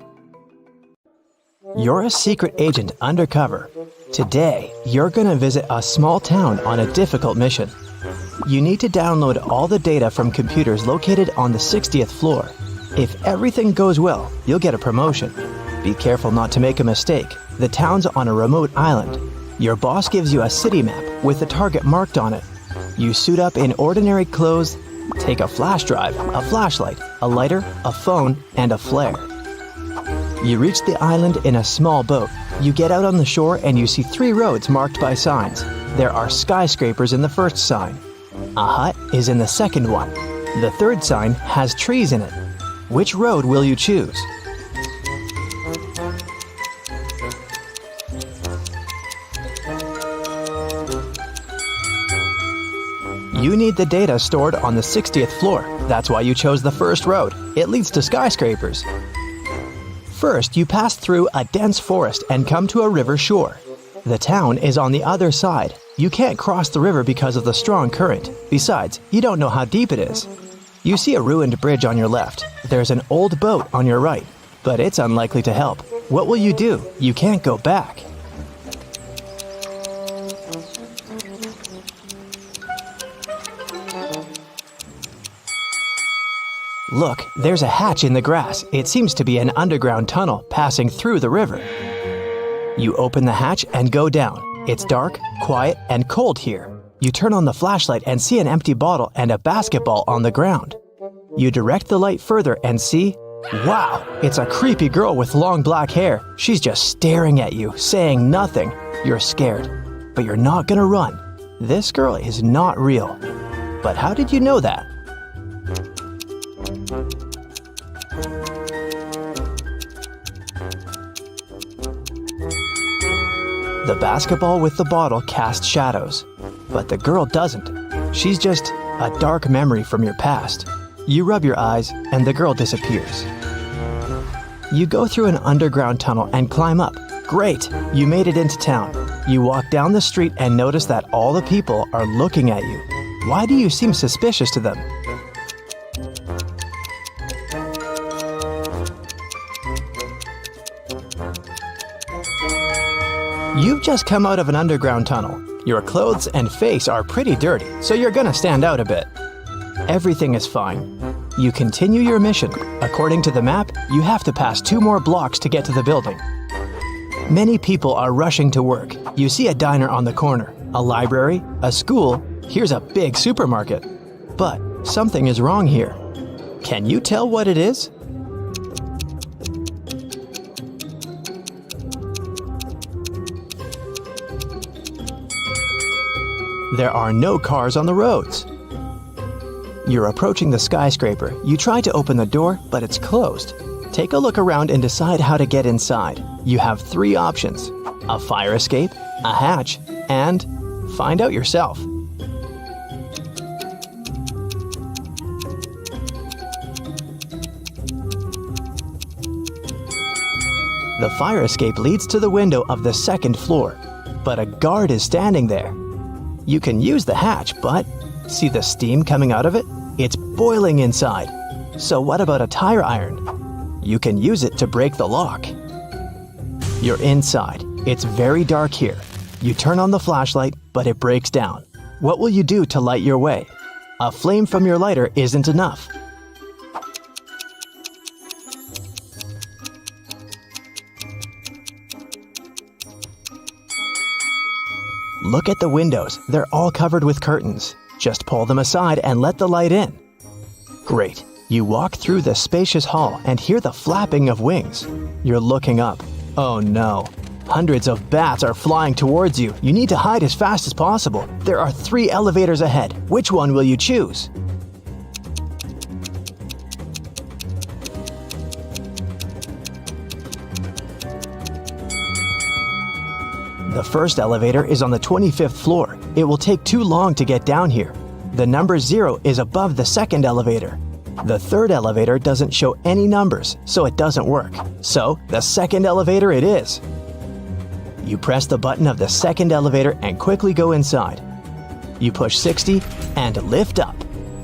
You're a secret agent undercover. Today, you're going to visit a small town on a difficult mission. You need to download all the data from computers located on the 60th floor. If everything goes well, you'll get a promotion. Be careful not to make a mistake. The town's on a remote island. Your boss gives you a city map with the target marked on it. You suit up in ordinary clothes, take a flash drive, a flashlight, a lighter, a phone, and a flare. You reach the island in a small boat. You get out on the shore and you see 3 roads marked by signs. There are skyscrapers in the first sign. A hut is in the second one. The third sign has trees in it. Which road will you choose? You need the data stored on the 60th floor. That's why you chose the first road. It leads to skyscrapers. First, you pass through a dense forest and come to a river shore. The town is on the other side. You can't cross the river because of the strong current. Besides, you don't know how deep it is. You see a ruined bridge on your left. There's an old boat on your right, but it's unlikely to help. What will you do? You can't go back. Look, there's a hatch in the grass. It seems to be an underground tunnel passing through the river. You open the hatch and go down. It's dark, quiet, and cold here. You turn on the flashlight and see an empty bottle and a basketball on the ground. You direct the light further and see, wow, it's a creepy girl with long black hair. She's just staring at you, saying nothing. You're scared, but you're not gonna run. This girl is not real. But how did you know that? The basketball with the bottle casts shadows, but the girl doesn't. She's just a dark memory from your past. You rub your eyes and the girl disappears. You go through an underground tunnel and climb up. Great, you made it into town. You walk down the street and notice that all the people are looking at you. Why do you seem suspicious to them? You've just come out of an underground tunnel. Your clothes and face are pretty dirty, so you're gonna stand out a bit. Everything is fine. You continue your mission. According to the map, you have to pass 2 more blocks to get to the building. Many people are rushing to work. You see a diner on the corner, a library, a school. Here's a big supermarket. But something is wrong here. Can you tell what it is? There are no cars on the roads. You're approaching the skyscraper. You try to open the door, but it's closed. Take a look around and decide how to get inside. You have 3 options: a fire escape, a hatch, and find out yourself. The fire escape leads to the window of the 2nd floor, but a guard is standing there. You can use the hatch, but see the steam coming out of it? It's boiling inside. So what about a tire iron? You can use it to break the lock. You're inside. It's very dark here. You turn on the flashlight, but it breaks down. What will you do to light your way? A flame from your lighter isn't enough. Look at the windows. They're all covered with curtains. Just pull them aside and let the light in. Great. You walk through the spacious hall and hear the flapping of wings. You're looking up. Oh no. Hundreds of bats are flying towards you. You need to hide as fast as possible. There are 3 elevators ahead. Which one will you choose? The first elevator is on the 25th floor. It will take too long to get down here. The number 0 is above the second elevator. The third elevator doesn't show any numbers, so it doesn't work. So, the second elevator it is. You press the button of the second elevator and quickly go inside. You push 60 and lift up.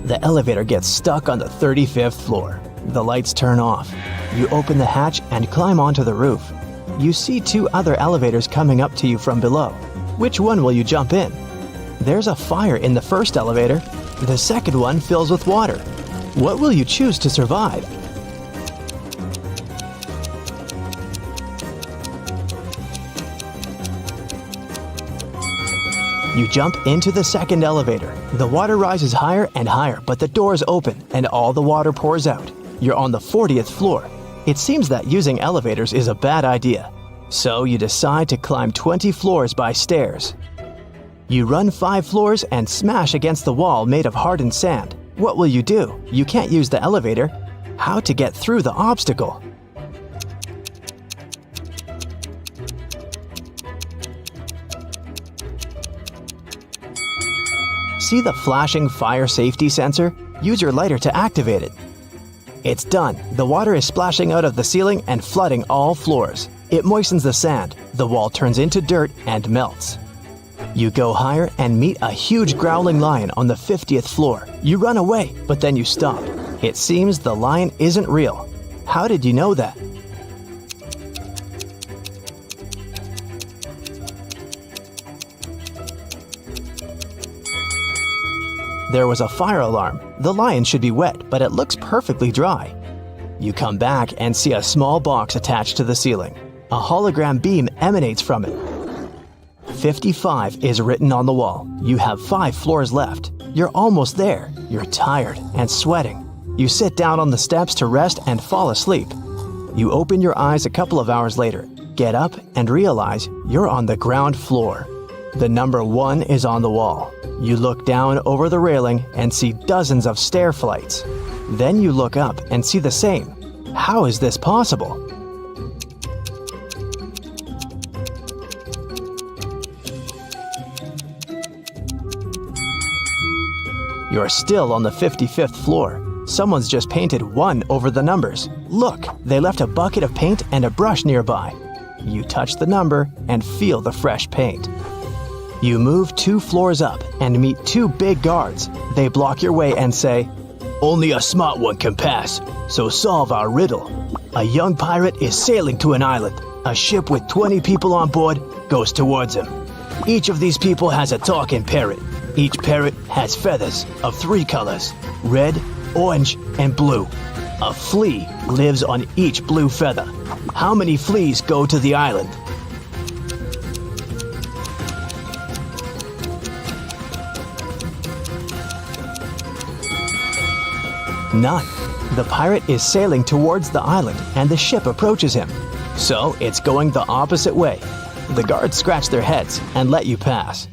The elevator gets stuck on the 35th floor. The lights turn off. You open the hatch and climb onto the roof. You see 2 other elevators coming up to you from below. Which one will you jump in? There's a fire in the first elevator. The second one fills with water. What will you choose to survive? You jump into the second elevator. The water rises higher and higher, but the doors open and all the water pours out. You're on the 40th floor. It seems that using elevators is a bad idea. So you decide to climb 20 floors by stairs. You run 5 floors and smash against the wall made of hardened sand. What will you do? You can't use the elevator. How to get through the obstacle? See the flashing fire safety sensor? Use your lighter to activate it. It's done. The water is splashing out of the ceiling and flooding all floors. It moistens the sand. The wall turns into dirt and melts. You go higher and meet a huge growling lion on the 50th floor. You run away, but then you stop. It seems the lion isn't real. How did you know that? There was a fire alarm. The lion should be wet, but it looks perfectly dry. You come back and see a small box attached to the ceiling. A hologram beam emanates from it. 55 is written on the wall. You have 5 floors left. You're almost there. You're tired and sweating. You sit down on the steps to rest and fall asleep. You open your eyes a couple of hours later, get up and realize you're on the ground floor. The number 1 is on the wall. You look down over the railing and see dozens of stair flights. Then you look up and see the same. How is this possible? You're still on the 55th floor. Someone's just painted 1 over the numbers. Look, they left a bucket of paint and a brush nearby. You touch the number and feel the fresh paint. You move 2 floors up and meet 2 big guards. They block your way and say, "Only a smart one can pass, so solve our riddle." A young pirate is sailing to an island. A ship with 20 people on board goes towards him. Each of these people has a talking parrot. Each parrot has feathers of 3 colors, red, orange, and blue. A flea lives on each blue feather. How many fleas go to the island? None. The pirate is sailing towards the island and the ship approaches him. So it's going the opposite way. The guards scratch their heads and let you pass.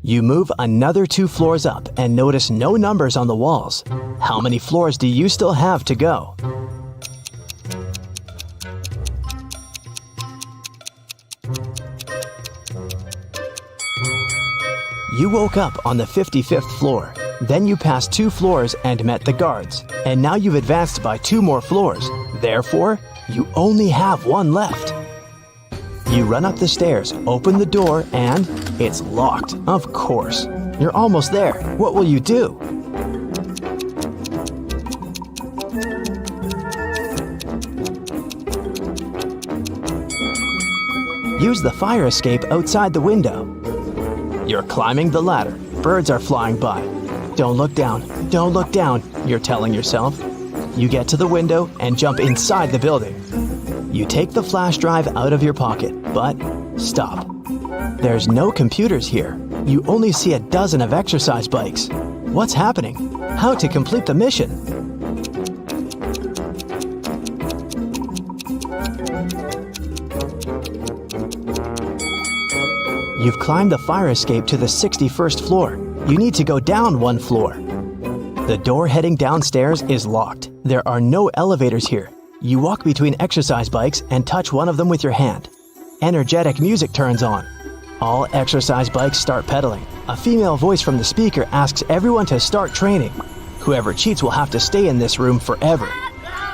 You move another 2 floors up and notice no numbers on the walls. How many floors do you still have to go? You woke up on the 55th floor. Then you passed 2 floors and met the guards. And now you've advanced by 2 more floors. Therefore, you only have 1 left. You run up the stairs, open the door, and it's locked, of course. You're almost there. What will you do? Use the fire escape outside the window. You're climbing the ladder. Birds are flying by. Don't look down. Don't look down, you're telling yourself. You get to the window and jump inside the building. You take the flash drive out of your pocket, but stop. There's no computers here. You only see a dozen of exercise bikes. What's happening? How to complete the mission? You've climbed the fire escape to the 61st floor. You need to go down one floor. The door heading downstairs is locked. There are no elevators here. You walk between exercise bikes and touch one of them with your hand. Energetic music turns on. All exercise bikes start pedaling. A female voice from the speaker asks everyone to start training. Whoever cheats will have to stay in this room forever.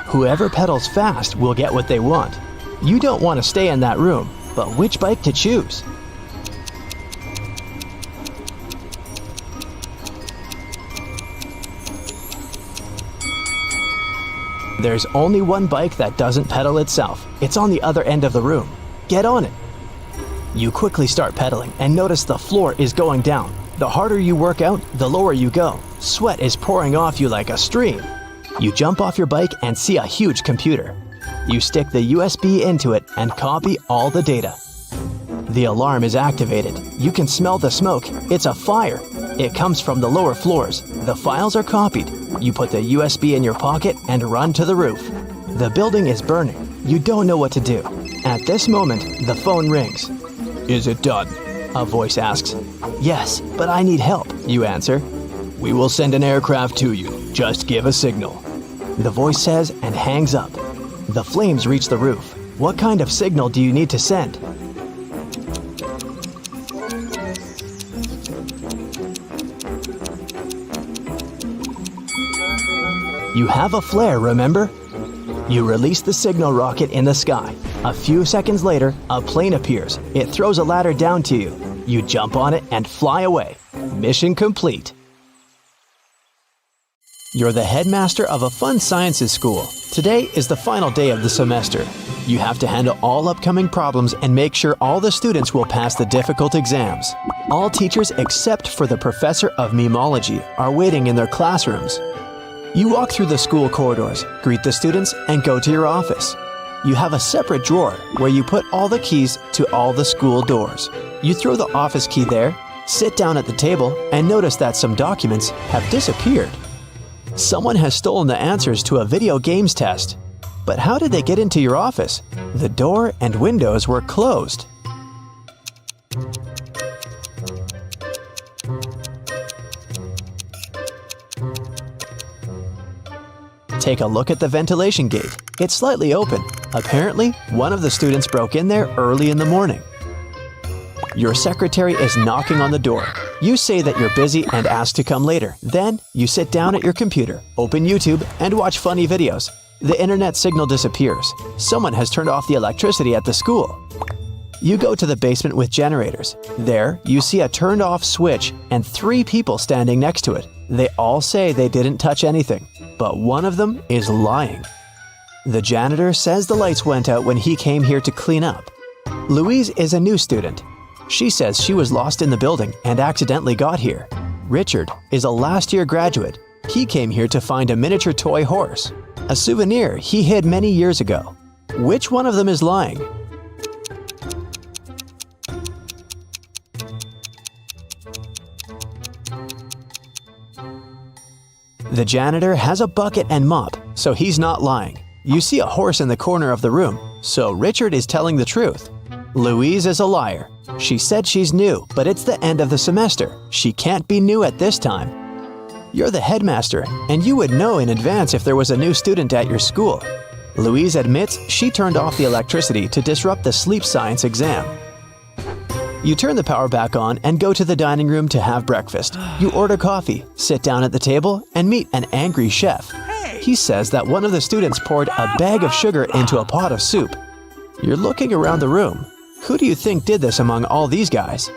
Whoever pedals fast will get what they want. You don't want to stay in that room, but which bike to choose? There's only one bike that doesn't pedal itself. It's on the other end of the room. Get on it. You quickly start pedaling and notice the floor is going down. The harder you work out, the lower you go. Sweat is pouring off you like a stream. You jump off your bike and see a huge computer. You stick the USB into it and copy all the data. The alarm is activated. You can smell the smoke. It's a fire. It comes from the lower floors. The files are copied. You put the USB in your pocket and run to the roof. The building is burning. You don't know what to do. At this moment, the phone rings. "Is it done?" a voice asks. "Yes, but I need help," you answer. "We will send an aircraft to you. Just give a signal," the voice says and hangs up. The flames reach the roof. What kind of signal do you need to send? You have a flare, remember? You release the signal rocket in the sky. A few seconds later, a plane appears. It throws a ladder down to you. You jump on it and fly away. Mission complete. You're the headmaster of a fun sciences school. Today is the final day of the semester. You have to handle all upcoming problems and make sure all the students will pass the difficult exams. All teachers except for the professor of memology are waiting in their classrooms. You walk through the school corridors, greet the students, and go to your office. You have a separate drawer where you put all the keys to all the school doors. You throw the office key there, sit down at the table, and notice that some documents have disappeared. Someone has stolen the answers to a video games test. But how did they get into your office? The door and windows were closed. Take a look at the ventilation gate. It's slightly open. Apparently, one of the students broke in there early in the morning. Your secretary is knocking on the door. You say that you're busy and ask to come later. Then, you sit down at your computer, open YouTube, and watch funny videos. The internet signal disappears. Someone has turned off the electricity at the school. You go to the basement with generators. There, you see a turned-off switch and 3 people standing next to it. They all say they didn't touch anything, but one of them is lying. The janitor says the lights went out when he came here to clean up. Louise is a new student. She says she was lost in the building and accidentally got here. Richard is a last-year graduate. He came here to find a miniature toy horse, a souvenir he hid many years ago. Which one of them is lying? The janitor has a bucket and mop, so he's not lying. You see a horse in the corner of the room, so Richard is telling the truth. Louise is a liar. She said she's new, but it's the end of the semester. She can't be new at this time. You're the headmaster, and you would know in advance if there was a new student at your school. Louise admits she turned off the electricity to disrupt the sleep science exam. You turn the power back on and go to the dining room to have breakfast. You order coffee, sit down at the table, and meet an angry chef. He says that one of the students poured a bag of sugar into a pot of soup. You're looking around the room. Who do you think did this among all these guys?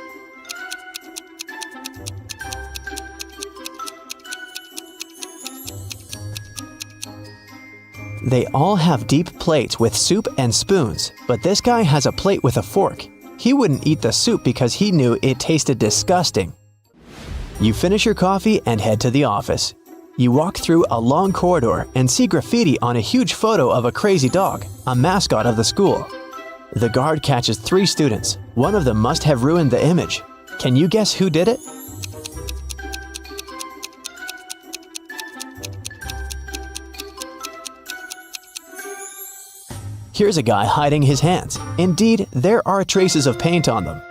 They all have deep plates with soup and spoons, but this guy has a plate with a fork. He wouldn't eat the soup because he knew it tasted disgusting. You finish your coffee and head to the office. You walk through a long corridor and see graffiti on a huge photo of a crazy dog, a mascot of the school. The guard catches 3 students. One of them must have ruined the image. Can you guess who did it? Here's a guy hiding his hands. Indeed, there are traces of paint on them.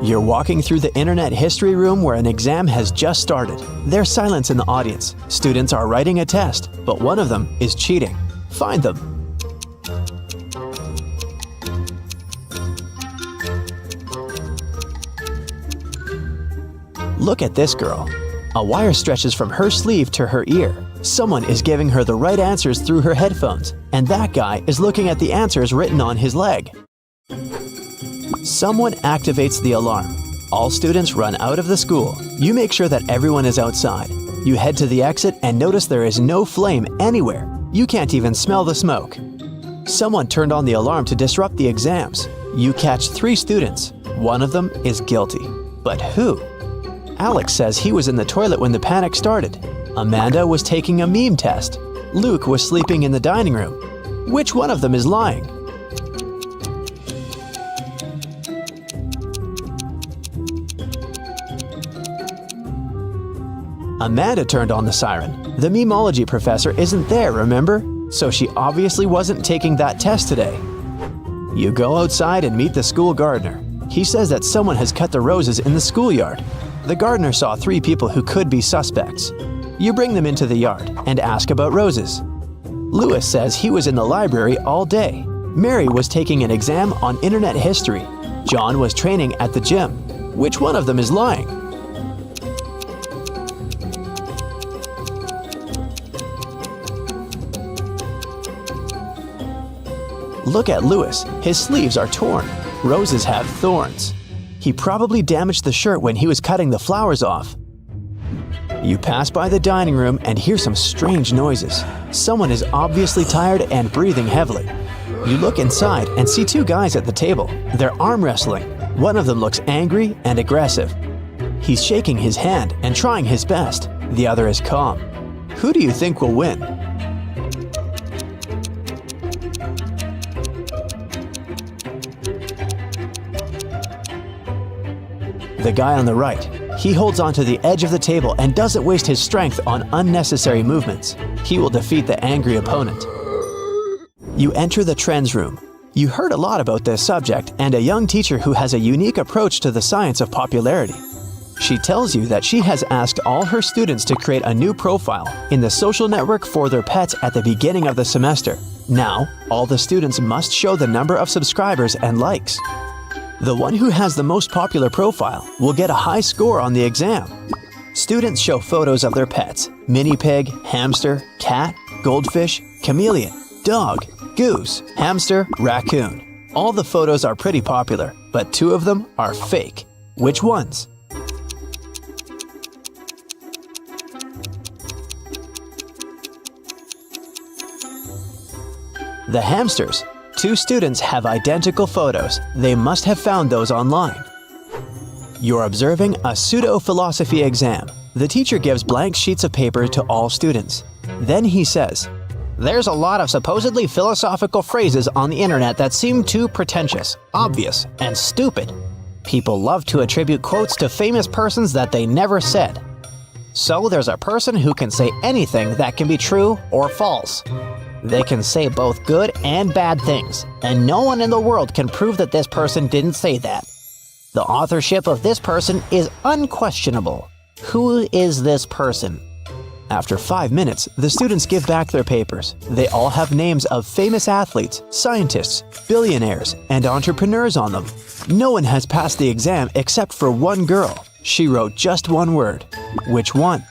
You're walking through the internet history room where an exam has just started. There's silence in the audience. Students are writing a test, but one of them is cheating. Find them. Look at this girl. A wire stretches from her sleeve to her ear. Someone is giving her the right answers through her headphones, and that guy is looking at the answers written on his leg. Someone activates the alarm. All students run out of the school. You make sure that everyone is outside. You head to the exit and notice there is no flame anywhere. You can't even smell the smoke. Someone turned on the alarm to disrupt the exams. You catch 3 students. One of them is guilty. But who? Alex says he was in the toilet when the panic started. Amanda was taking a meme test. Luke was sleeping in the dining room. Which one of them is lying? Amanda turned on the siren. The memology professor isn't there, remember? So she obviously wasn't taking that test today. You go outside and meet the school gardener. He says that someone has cut the roses in the schoolyard. The gardener saw 3 people who could be suspects. You bring them into the yard and ask about roses. Lewis says he was in the library all day. Mary was taking an exam on internet history. John was training at the gym. Which one of them is lying? Look at Lewis. His sleeves are torn. Roses have thorns. He probably damaged the shirt when he was cutting the flowers off. You pass by the dining room and hear some strange noises. Someone is obviously tired and breathing heavily. You look inside and see 2 guys at the table. They're arm wrestling. One of them looks angry and aggressive. He's shaking his hand and trying his best. The other is calm. Who do you think will win? The guy on the right. He holds onto the edge of the table and doesn't waste his strength on unnecessary movements. He will defeat the angry opponent. You enter the trends room. You heard a lot about this subject and a young teacher who has a unique approach to the science of popularity. She tells you that she has asked all her students to create a new profile in the social network for their pets at the beginning of the semester. Now, all the students must show the number of subscribers and likes. The one who has the most popular profile will get a high score on the exam. Students show photos of their pets: mini pig, hamster, cat, goldfish, chameleon, dog, goose, hamster, raccoon. All the photos are pretty popular, but 2 of them are fake. Which ones? The hamsters. 2 students have identical photos. They must have found those online. You're observing a pseudo-philosophy exam. The teacher gives blank sheets of paper to all students. Then he says, There's a lot of supposedly philosophical phrases on the internet that seem too pretentious, obvious, and stupid. People love to attribute quotes to famous persons that they never said. So there's a person who can say anything that can be true or false. They can say both good and bad things, and no one in the world can prove that this person didn't say that. The authorship of this person is unquestionable. Who is this person? After 5 minutes, the students give back their papers. They all have names of famous athletes, scientists, billionaires, and entrepreneurs on them. No one has passed the exam except for one girl. She wrote just one word. Which one?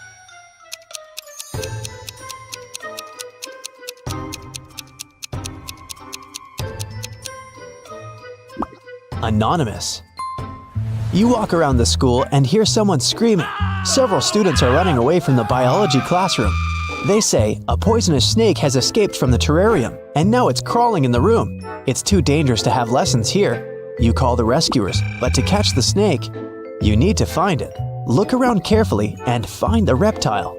Anonymous. You walk around the school and hear someone screaming. Several students are running away from the biology classroom. They say a poisonous snake has escaped from the terrarium, and now it's crawling in the room. It's too dangerous to have lessons here. You call the rescuers, but to catch the snake, you need to find it. Look around carefully and find the reptile.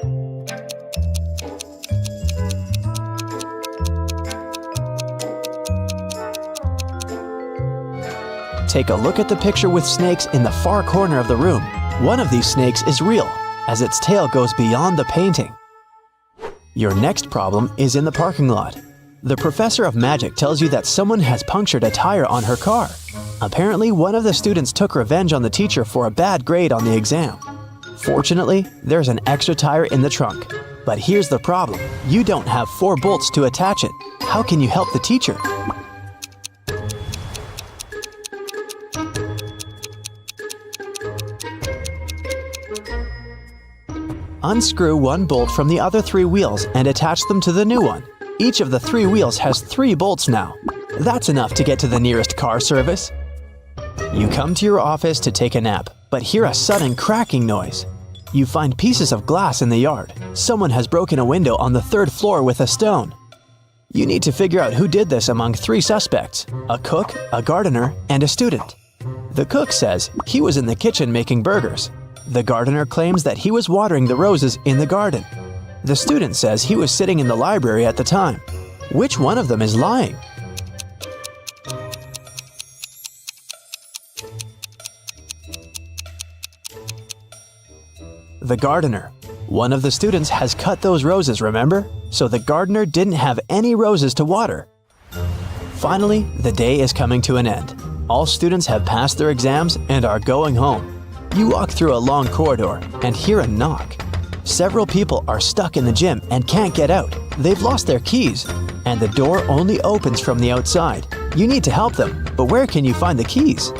Take a look at the picture with snakes in the far corner of the room. One of these snakes is real, as its tail goes beyond the painting. Your next problem is in the parking lot. The professor of magic tells you that someone has punctured a tire on her car. Apparently, one of the students took revenge on the teacher for a bad grade on the exam. Fortunately, there's an extra tire in the trunk. But here's the problem. You don't have 4 bolts to attach it. How can you help the teacher? Unscrew 1 bolt from the other 3 wheels and attach them to the new one. Each of the 3 wheels has 3 bolts now. That's enough to get to the nearest car service. You come to your office to take a nap, but hear a sudden cracking noise. You find pieces of glass in the yard. Someone has broken a window on the 3rd floor with a stone. You need to figure out who did this among 3 suspects: a cook, a gardener, and a student. The cook says he was in the kitchen making burgers. The gardener claims that he was watering the roses in the garden. The student says he was sitting in the library at the time. Which one of them is lying? The gardener. One of the students has cut those roses, remember? So the gardener didn't have any roses to water. Finally, the day is coming to an end. All students have passed their exams and are going home. You walk through a long corridor and hear a knock. Several people are stuck in the gym and can't get out. They've lost their keys, and the door only opens from the outside. You need to help them, but where can you find the keys?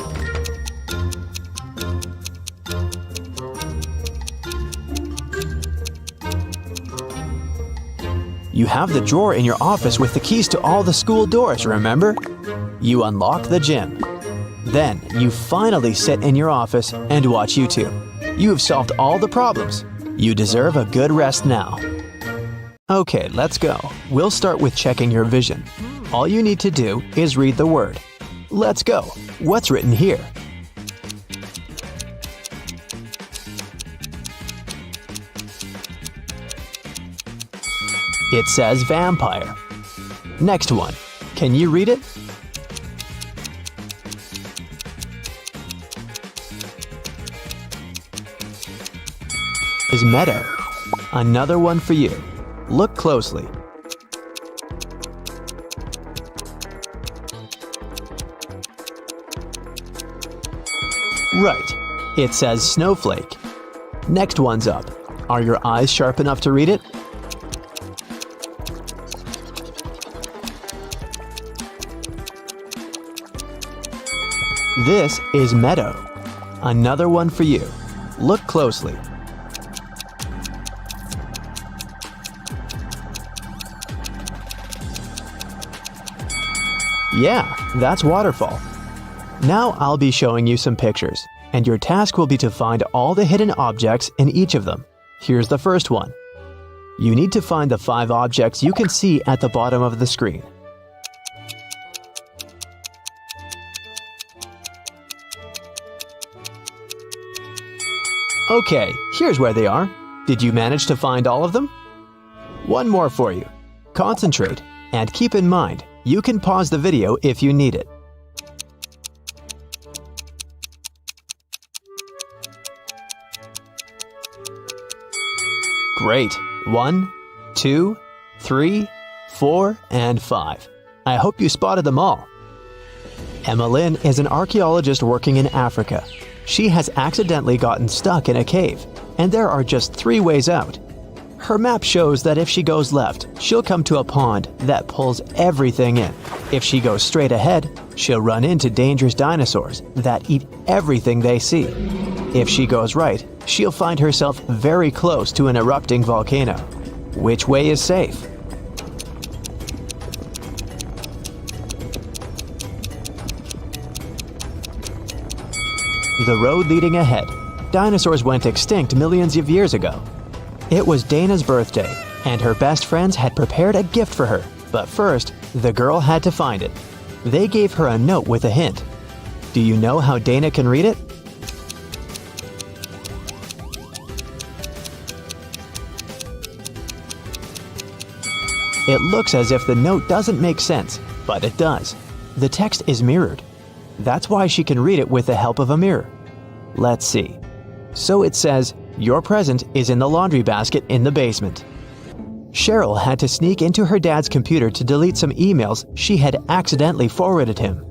You have the drawer in your office with the keys to all the school doors, remember? You unlock the gym. Then, you finally sit in your office and watch YouTube. You have solved all the problems. You deserve a good rest now. Okay, let's go. We'll start with checking your vision. All you need to do is read the word. Let's go. What's written here? It says vampire. Next one. Can you read it? Is meadow. Another one for you. Look closely. Right. It says snowflake. Next one's up. Are your eyes sharp enough to read it? This is meadow. Another one for you. Look closely. Yeah, that's waterfall. Now I'll be showing you some pictures, and your task will be to find all the hidden objects in each of them. Here's the first one. You need to find the 5 objects you can see at the bottom of the screen. Okay, here's where they are. Did you manage to find all of them? One more for you. Concentrate, and keep in mind, you can pause the video if you need it. Great. 1, 2, 3, 4, and 5. I hope you spotted them all. Emma Lynn is an archaeologist working in Africa. She has accidentally gotten stuck in a cave, and there are just 3 ways out. Her map shows that if she goes left, she'll come to a pond that pulls everything in. If she goes straight ahead, she'll run into dangerous dinosaurs that eat everything they see. If she goes right, she'll find herself very close to an erupting volcano. Which way is safe? The road leading ahead. Dinosaurs went extinct millions of years ago. It was Dana's birthday, and her best friends had prepared a gift for her. But first, the girl had to find it. They gave her a note with a hint. Do you know how Dana can read it? It looks as if the note doesn't make sense, but it does. The text is mirrored. That's why she can read it with the help of a mirror. Let's see. So it says, "Your present is in the laundry basket in the basement." Cheryl had to sneak into her dad's computer to delete some emails she had accidentally forwarded him.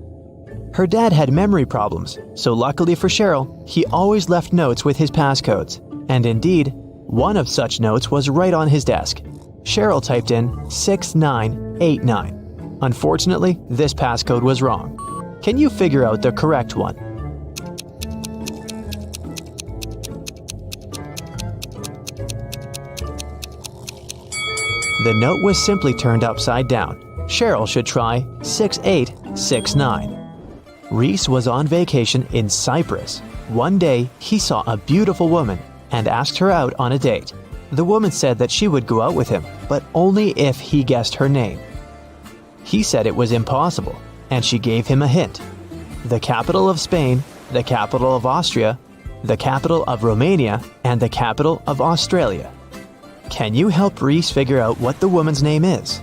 Her dad had memory problems, so luckily for Cheryl, he always left notes with his passcodes. And indeed, one of such notes was right on his desk. Cheryl typed in 6989. Unfortunately, this passcode was wrong. Can you figure out the correct one? The note was simply turned upside down. Cheryl should try 6869. Reese was on vacation in Cyprus. One day, he saw a beautiful woman and asked her out on a date. The woman said that she would go out with him, but only if he guessed her name. He said it was impossible, and she gave him a hint. The capital of Spain, the capital of Austria, the capital of Romania, and the capital of Australia. Can you help Reese figure out what the woman's name is?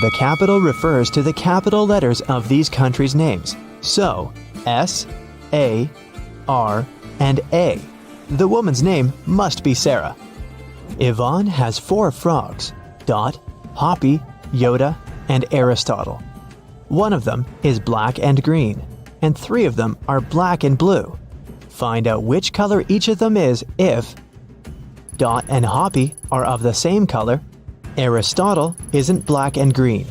The capital refers to the capital letters of these countries' names. So, S, A, R, and A. The woman's name must be Sarah. Yvonne has 4 frogs: Dot, Hoppy, Yoda, and Aristotle. One of them is black and green, and 3 of them are black and blue. Find out which color each of them is if Dot and Hoppy are of the same color, Aristotle isn't black and green.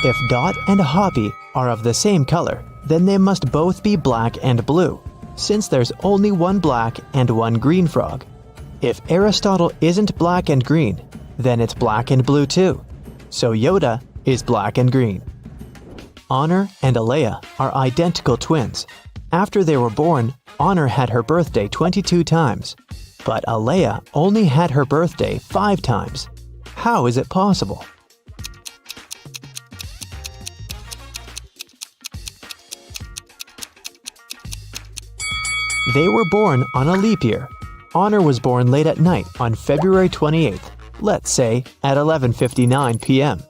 If Dot and Hoppy are of the same color, then they must both be black and blue, since there's only one black and one green frog. If Aristotle isn't black and green, then it's black and blue too. So Yoda is black and green. Honor and Alea are identical twins. After they were born, Honor had her birthday 22 times, but Alea only had her birthday 5 times. How is it possible? They were born on a leap year. Honor was born late at night on February 28th, let's say at 11:59 p.m.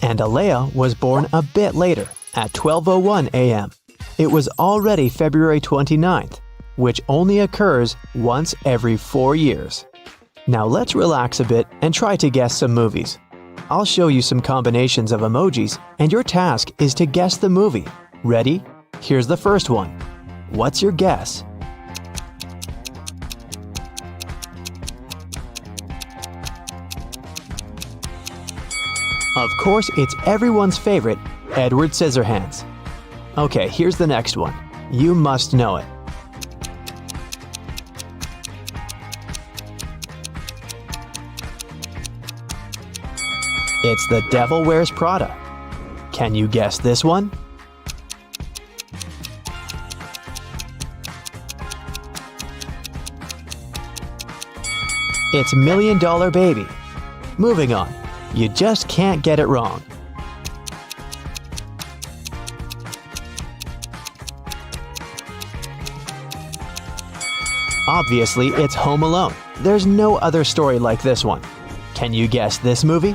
And Alea was born a bit later, at 12:01 a.m. It was already February 29th, which only occurs once every 4 years. Now let's relax a bit and try to guess some movies. I'll show you some combinations of emojis, and your task is to guess the movie. Ready? Here's the first one. What's your guess? Of course, it's everyone's favorite, Edward Scissorhands. Okay, here's the next one. You must know it. It's The Devil Wears Prada. Can you guess this one? It's $1 Million Baby. Moving on. You just can't get it wrong. Obviously, it's Home Alone. There's no other story like this one. Can you guess this movie?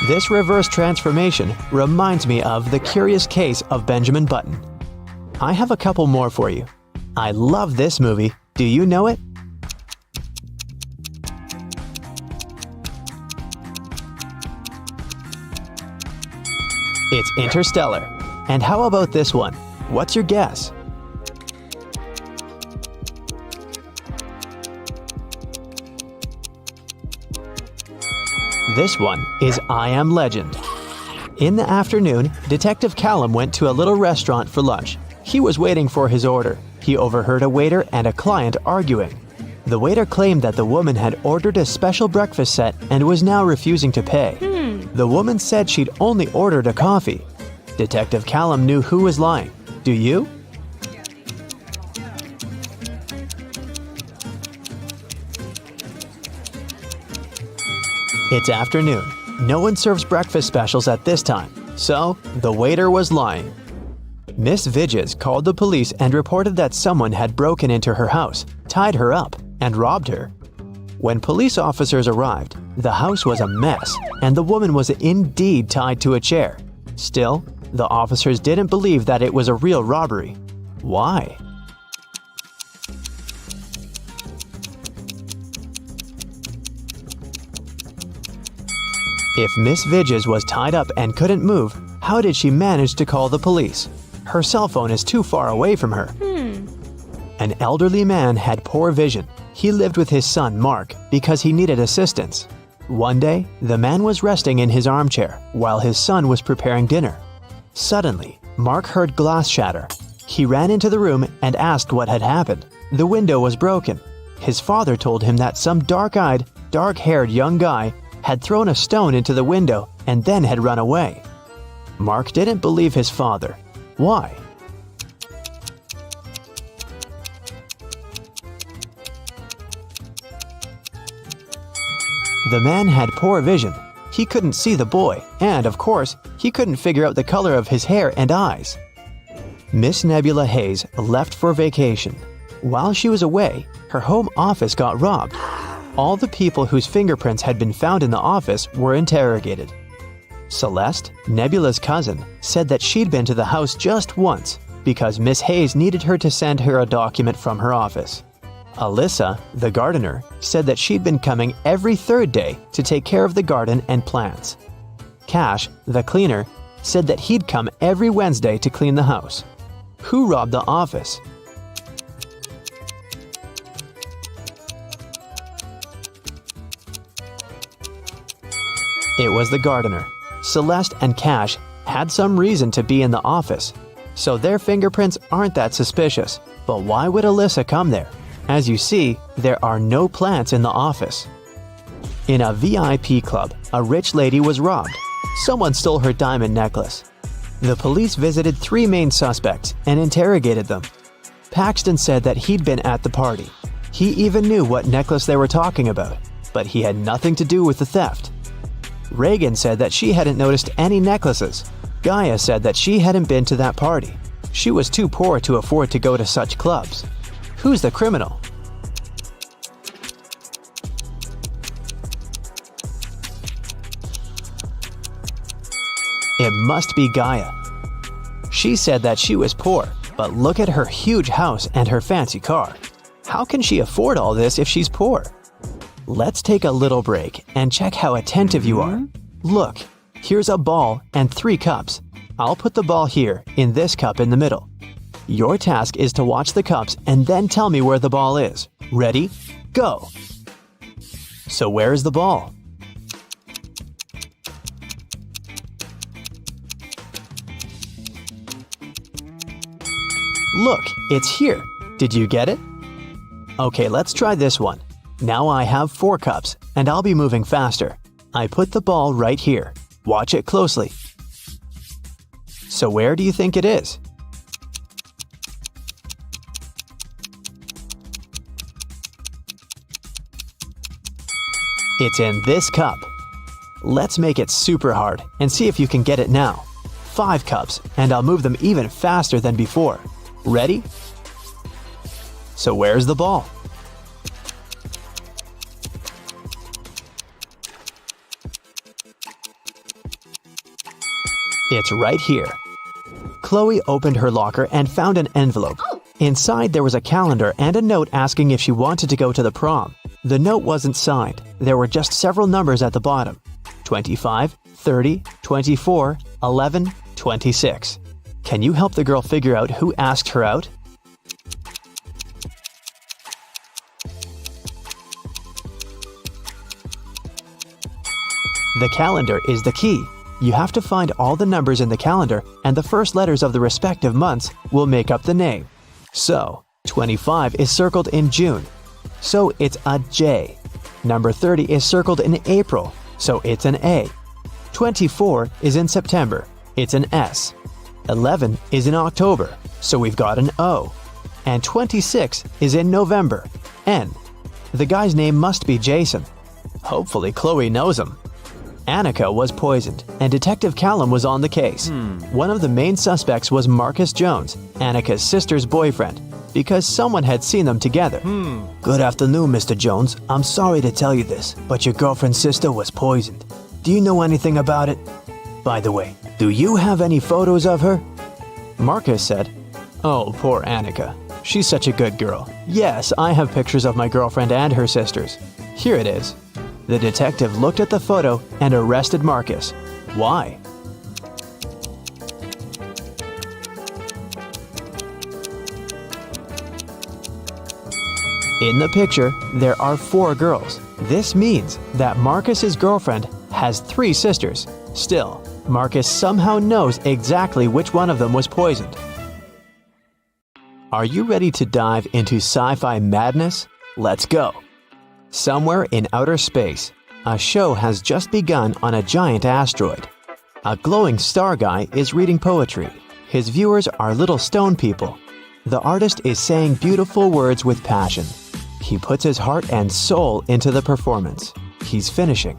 This reverse transformation reminds me of The Curious Case of Benjamin Button. I have a couple more for you. I love this movie. Do you know it? It's Interstellar. And how about this one? What's your guess? This one is I Am Legend. In the afternoon, Detective Callum went to a little restaurant for lunch. He was waiting for his order. He overheard a waiter and a client arguing. The waiter claimed that the woman had ordered a special breakfast set and was now refusing to pay. The woman said she'd only ordered a coffee. Detective Callum knew who was lying. Do you? It's afternoon. No one serves breakfast specials at this time, so the waiter was lying. Miss Vidges called the police and reported that someone had broken into her house, tied her up, and robbed her. When police officers arrived, the house was a mess, and the woman was indeed tied to a chair. Still, the officers didn't believe that it was a real robbery. Why? If Miss Vidges was tied up and couldn't move, how did she manage to call the police? Her cell phone is too far away from her. An elderly man had poor vision. He lived with his son, Mark, because he needed assistance. One day, the man was resting in his armchair while his son was preparing dinner. Suddenly, Mark heard glass shatter. He ran into the room and asked what had happened. The window was broken. His father told him that some dark-eyed, dark-haired young guy had thrown a stone into the window and then had run away. Mark didn't believe his father. Why? The man had poor vision. He couldn't see the boy, and of course, he couldn't figure out the color of his hair and eyes. Miss Nebula Hayes left for vacation. While she was away, her home office got robbed. All the people whose fingerprints had been found in the office were interrogated. Celeste, Nebula's cousin, said that she'd been to the house just once because Miss Hayes needed her to send her a document from her office. Alyssa, the gardener, said that she'd been coming every third day to take care of the garden and plants. Cash, the cleaner, said that he'd come every Wednesday to clean the house. Who robbed the office? It was the gardener. Celeste and Cash had some reason to be in the office, so their fingerprints aren't that suspicious. But why would Alyssa come there? As you see, there are no plants in the office. In a VIP club, a rich lady was robbed. Someone stole her diamond necklace. The police visited 3 main suspects and interrogated them. Paxton said that he'd been at the party. He even knew what necklace they were talking about, but he had nothing to do with the theft. Reagan said that she hadn't noticed any necklaces. Gaia said that she hadn't been to that party. She was too poor to afford to go to such clubs. Who's the criminal? It must be Gaia. She said that she was poor, but look at her huge house and her fancy car. How can she afford all this if she's poor? Let's take a little break and check how attentive you are. Look, here's a ball and 3 cups. I'll put the ball here, in this cup in the middle. Your task is to watch the cups and then tell me where the ball is. Ready? Go! So where is the ball? Look, it's here. Did you get it? Okay, let's try this one. Now I have 4 cups, and I'll be moving faster. I put the ball right here. Watch it closely. So where do you think it is? It's in this cup. Let's make it super hard and see if you can get it now. 5 cups, and I'll move them even faster than before. Ready? So where's the ball? It's right here. Chloe opened her locker and found an envelope. Inside there was a calendar and a note asking if she wanted to go to the prom. The note wasn't signed. There were just several numbers at the bottom. 25, 30, 24, 11, 26. Can you help the girl figure out who asked her out? The calendar is the key. You have to find all the numbers in the calendar, and the first letters of the respective months will make up the name. So, 25 is circled in June, so it's a J. Number 30 is circled in April, so it's an A. 24 is in September, it's an S. 11 is in October, so we've got an O. And 26 is in November, N. The guy's name must be Jason. Hopefully Chloe knows him. Annika was poisoned, and Detective Callum was on the case. One of the main suspects was Marcus Jones, Annika's sister's boyfriend, because someone had seen them together. Good afternoon, Mr. Jones. I'm sorry to tell you this, but your girlfriend's sister was poisoned. Do you know anything about it? By the way, do you have any photos of her? Marcus said, Oh, poor Annika. She's such a good girl. Yes, I have pictures of my girlfriend and her sisters. Here it is. The detective looked at the photo and arrested Marcus. Why? In the picture, there are 4 girls. This means that Marcus's girlfriend has 3 sisters. Still, Marcus somehow knows exactly which one of them was poisoned. Are you ready to dive into sci-fi madness? Let's go! Somewhere in outer space, a show has just begun on a giant asteroid. A glowing star guy is reading poetry. His viewers are little stone people. The artist is saying beautiful words with passion. He puts his heart and soul into the performance. He's finishing.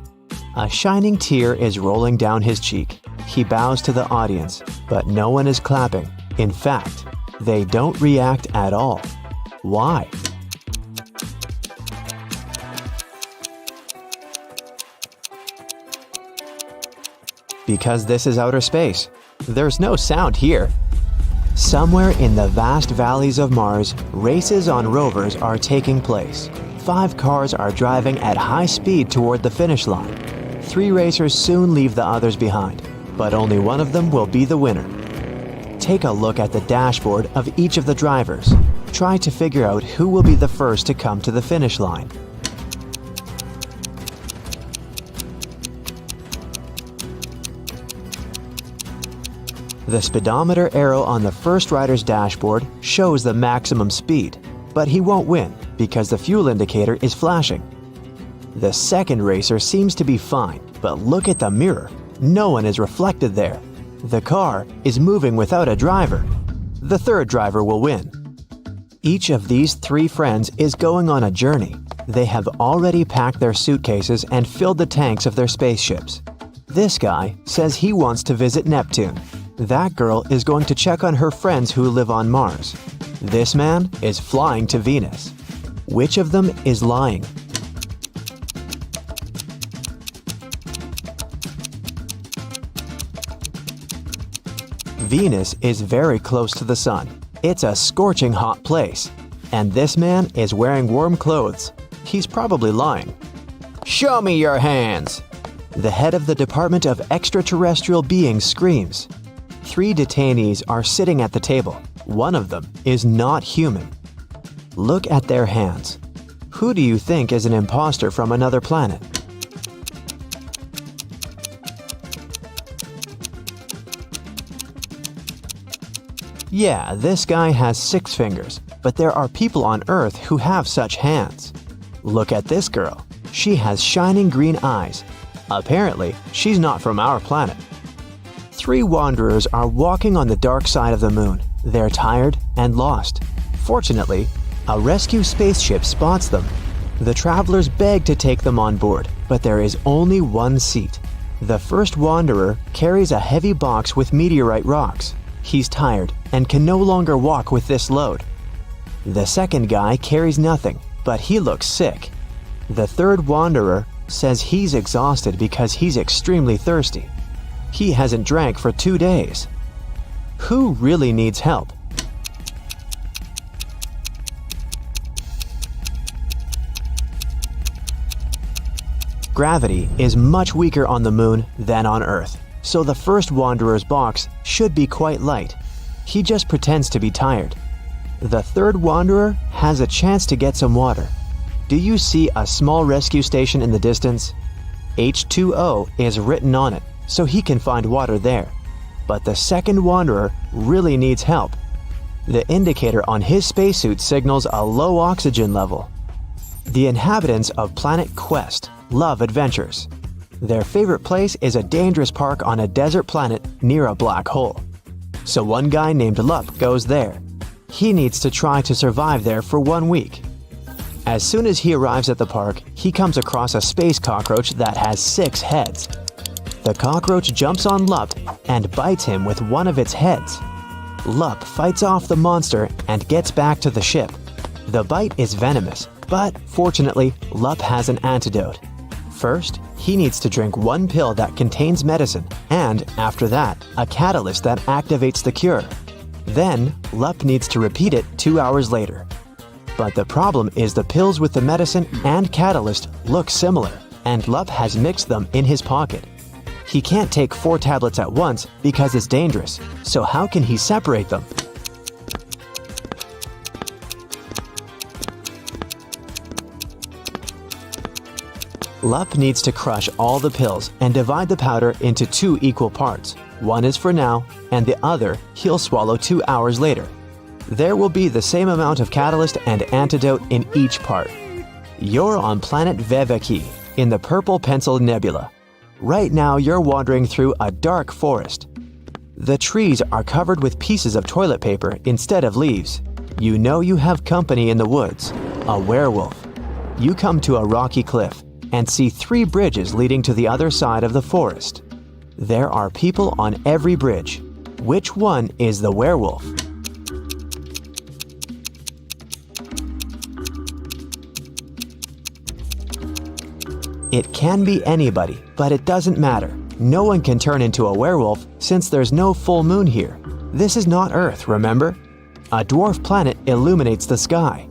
A shining tear is rolling down his cheek. He bows to the audience, but no one is clapping. In fact, they don't react at all. Why? Because this is outer space. There's no sound here. Somewhere in the vast valleys of Mars, races on rovers are taking place. 5 cars are driving at high speed toward the finish line. 3 racers soon leave the others behind, but only one of them will be the winner. Take a look at the dashboard of each of the drivers. Try to figure out who will be the first to come to the finish line. The speedometer arrow on the first rider's dashboard shows the maximum speed, but he won't win because the fuel indicator is flashing. The second racer seems to be fine, but look at the mirror. No one is reflected there. The car is moving without a driver. The third driver will win. Each of these 3 friends is going on a journey. They have already packed their suitcases and filled the tanks of their spaceships. This guy says he wants to visit Neptune. That girl is going to check on her friends who live on Mars. This man is flying to Venus. Which of them is lying? Venus is very close to the sun. It's a scorching hot place. And this man is wearing warm clothes. He's probably lying. Show me your hands! The head of the Department of Extraterrestrial Beings screams. 3 detainees are sitting at the table. One of them is not human. Look at their hands. Who do you think is an imposter from another planet? Yeah, this guy has 6 fingers, but there are people on Earth who have such hands. Look at this girl. She has shining green eyes. Apparently, she's not from our planet. 3 wanderers are walking on the dark side of the moon. They're tired and lost. Fortunately, a rescue spaceship spots them. The travelers beg to take them on board, but there is only one seat. The first wanderer carries a heavy box with meteorite rocks. He's tired and can no longer walk with this load. The second guy carries nothing, but he looks sick. The third wanderer says he's exhausted because he's extremely thirsty. He hasn't drank for 2 days. Who really needs help? Gravity is much weaker on the moon than on Earth, so the first wanderer's box should be quite light. He just pretends to be tired. The third wanderer has a chance to get some water. Do you see a small rescue station in the distance? H2O is written on it, so he can find water there. But the second wanderer really needs help. The indicator on his spacesuit signals a low oxygen level. The inhabitants of planet Quest love adventures. Their favorite place is a dangerous park on a desert planet near a black hole. So one guy named Lup goes there. He needs to try to survive there for 1 week. As soon as he arrives at the park, he comes across a space cockroach that has 6 heads. The cockroach jumps on Lup and bites him with one of its heads. Lup fights off the monster and gets back to the ship. The bite is venomous, but fortunately, Lup has an antidote. First, he needs to drink 1 pill that contains medicine, and after that, a catalyst that activates the cure. Then, Lup needs to repeat it 2 hours later. But the problem is the pills with the medicine and catalyst look similar, and Lup has mixed them in his pocket. He can't take 4 tablets at once because it's dangerous, so how can he separate them? Lup needs to crush all the pills and divide the powder into 2 equal parts. One is for now, and the other he'll swallow 2 hours later. There will be the same amount of catalyst and antidote in each part. You're on planet Veveki, in the Purple Pencil Nebula. Right now you're wandering through a dark forest. The trees are covered with pieces of toilet paper instead of leaves. You know you have company in the woods, a werewolf. You come to a rocky cliff and see 3 bridges leading to the other side of the forest. There are people on every bridge. Which one is the werewolf? It can be anybody, but it doesn't matter. No one can turn into a werewolf since there's no full moon here. This is not Earth, remember? A dwarf planet illuminates the sky.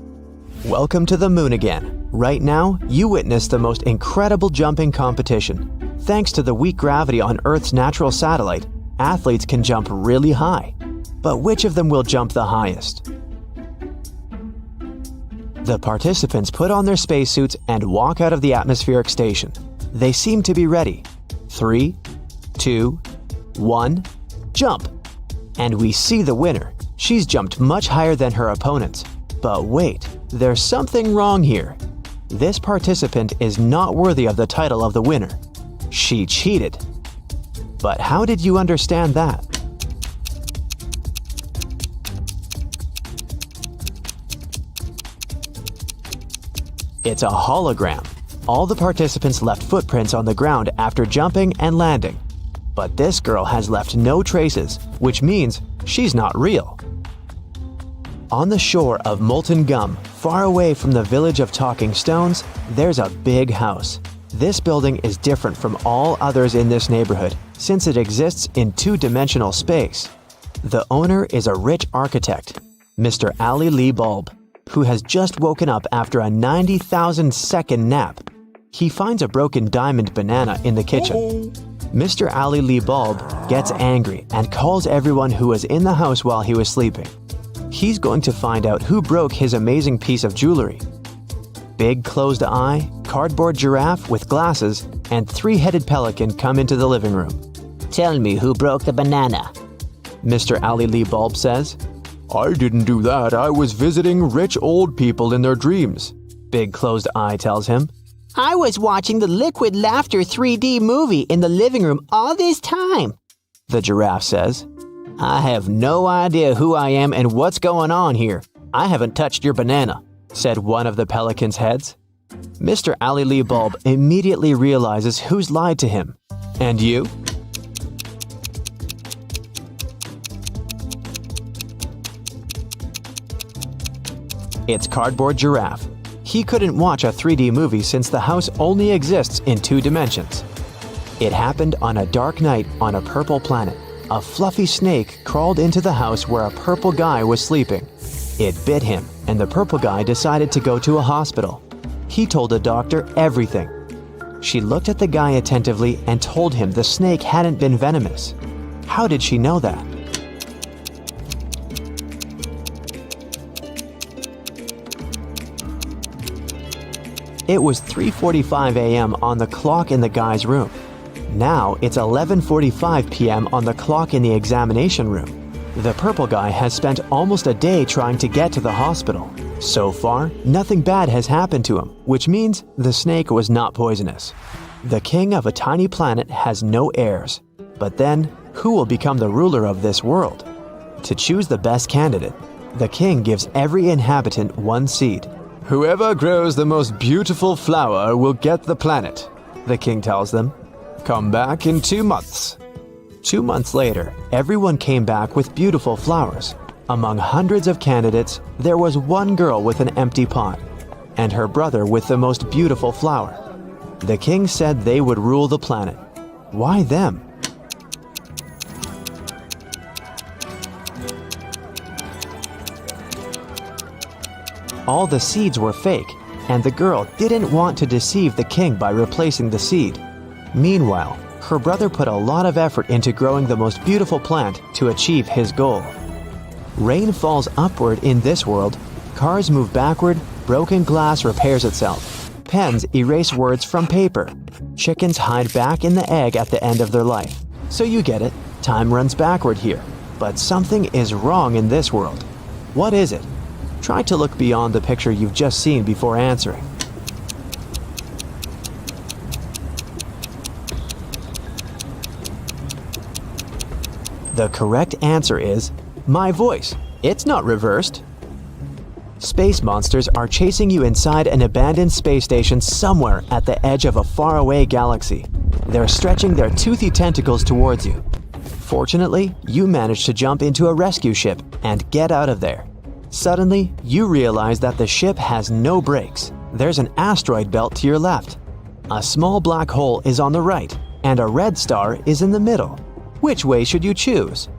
Welcome to the moon again. Right now, you witness the most incredible jumping competition. Thanks to the weak gravity on Earth's natural satellite, athletes can jump really high. But which of them will jump the highest? The participants put on their spacesuits and walk out of the atmospheric station. They seem to be ready. 3, 2, 1, jump! And we see the winner. She's jumped much higher than her opponents. But wait, there's something wrong here. This participant is not worthy of the title of the winner. She cheated. But how did you understand that? It's a hologram. All the participants left footprints on the ground after jumping and landing. But this girl has left no traces, which means she's not real. On the shore of Molten Gum, far away from the village of Talking Stones, there's a big house. This building is different from all others in this neighborhood, since it exists in 2-dimensional space. The owner is a rich architect, Mr. Ali Lee Bulb, who has just woken up after a 90,000-second nap. He finds a broken diamond banana in the kitchen. Mr. Ali Lee Bulb gets angry and calls everyone who was in the house while he was sleeping. He's going to find out who broke his amazing piece of jewelry. Big closed eye, cardboard giraffe with glasses, and 3-headed pelican come into the living room. Tell me who broke the banana. Mr. Ali Lee Bulb says. I didn't do that. I was visiting rich old people in their dreams, Big closed eye tells him. I was watching the Liquid Laughter 3D movie in the living room all this time, the giraffe says. I have no idea who I am and what's going on here. I haven't touched your banana, said one of the pelican's heads. Mr. Ali Lee Bulb immediately realizes who's lied to him. And you? It's Cardboard Giraffe. He couldn't watch a 3D movie since the house only exists in 2 dimensions. It happened on a dark night on a purple planet. A fluffy snake crawled into the house where a purple guy was sleeping. It bit him, and the purple guy decided to go to a hospital. He told the doctor everything. She looked at the guy attentively and told him the snake hadn't been venomous. How did she know that? It was 3:45 a.m. on the clock in the guy's room. Now it's 11:45 p.m. on the clock in the examination room. The purple guy has spent almost a day trying to get to the hospital. So far, nothing bad has happened to him, which means the snake was not poisonous. The king of a tiny planet has no heirs. But then, who will become the ruler of this world? To choose the best candidate, the king gives every inhabitant one seed. Whoever grows the most beautiful flower will get the planet, the king tells them. Come back in 2 months. 2 months later, everyone came back with beautiful flowers. Among hundreds of candidates, there was one girl with an empty pot, and her brother with the most beautiful flower. The king said they would rule the planet. Why them? All the seeds were fake, and the girl didn't want to deceive the king by replacing the seed. Meanwhile, her brother put a lot of effort into growing the most beautiful plant to achieve his goal. Rain falls upward in this world, cars move backward, broken glass repairs itself, pens erase words from paper, chickens hide back in the egg at the end of their life. So you get it, time runs backward here. But something is wrong in this world. What is it? Try to look beyond the picture you've just seen before answering. The correct answer is my voice. It's not reversed. Space monsters are chasing you inside an abandoned space station somewhere at the edge of a faraway galaxy. They're stretching their toothy tentacles towards you. Fortunately, you manage to jump into a rescue ship and get out of there. Suddenly, you realize that the ship has no brakes. There's an asteroid belt to your left. A small black hole is on the right, and a red star is in the middle. Which way should you choose?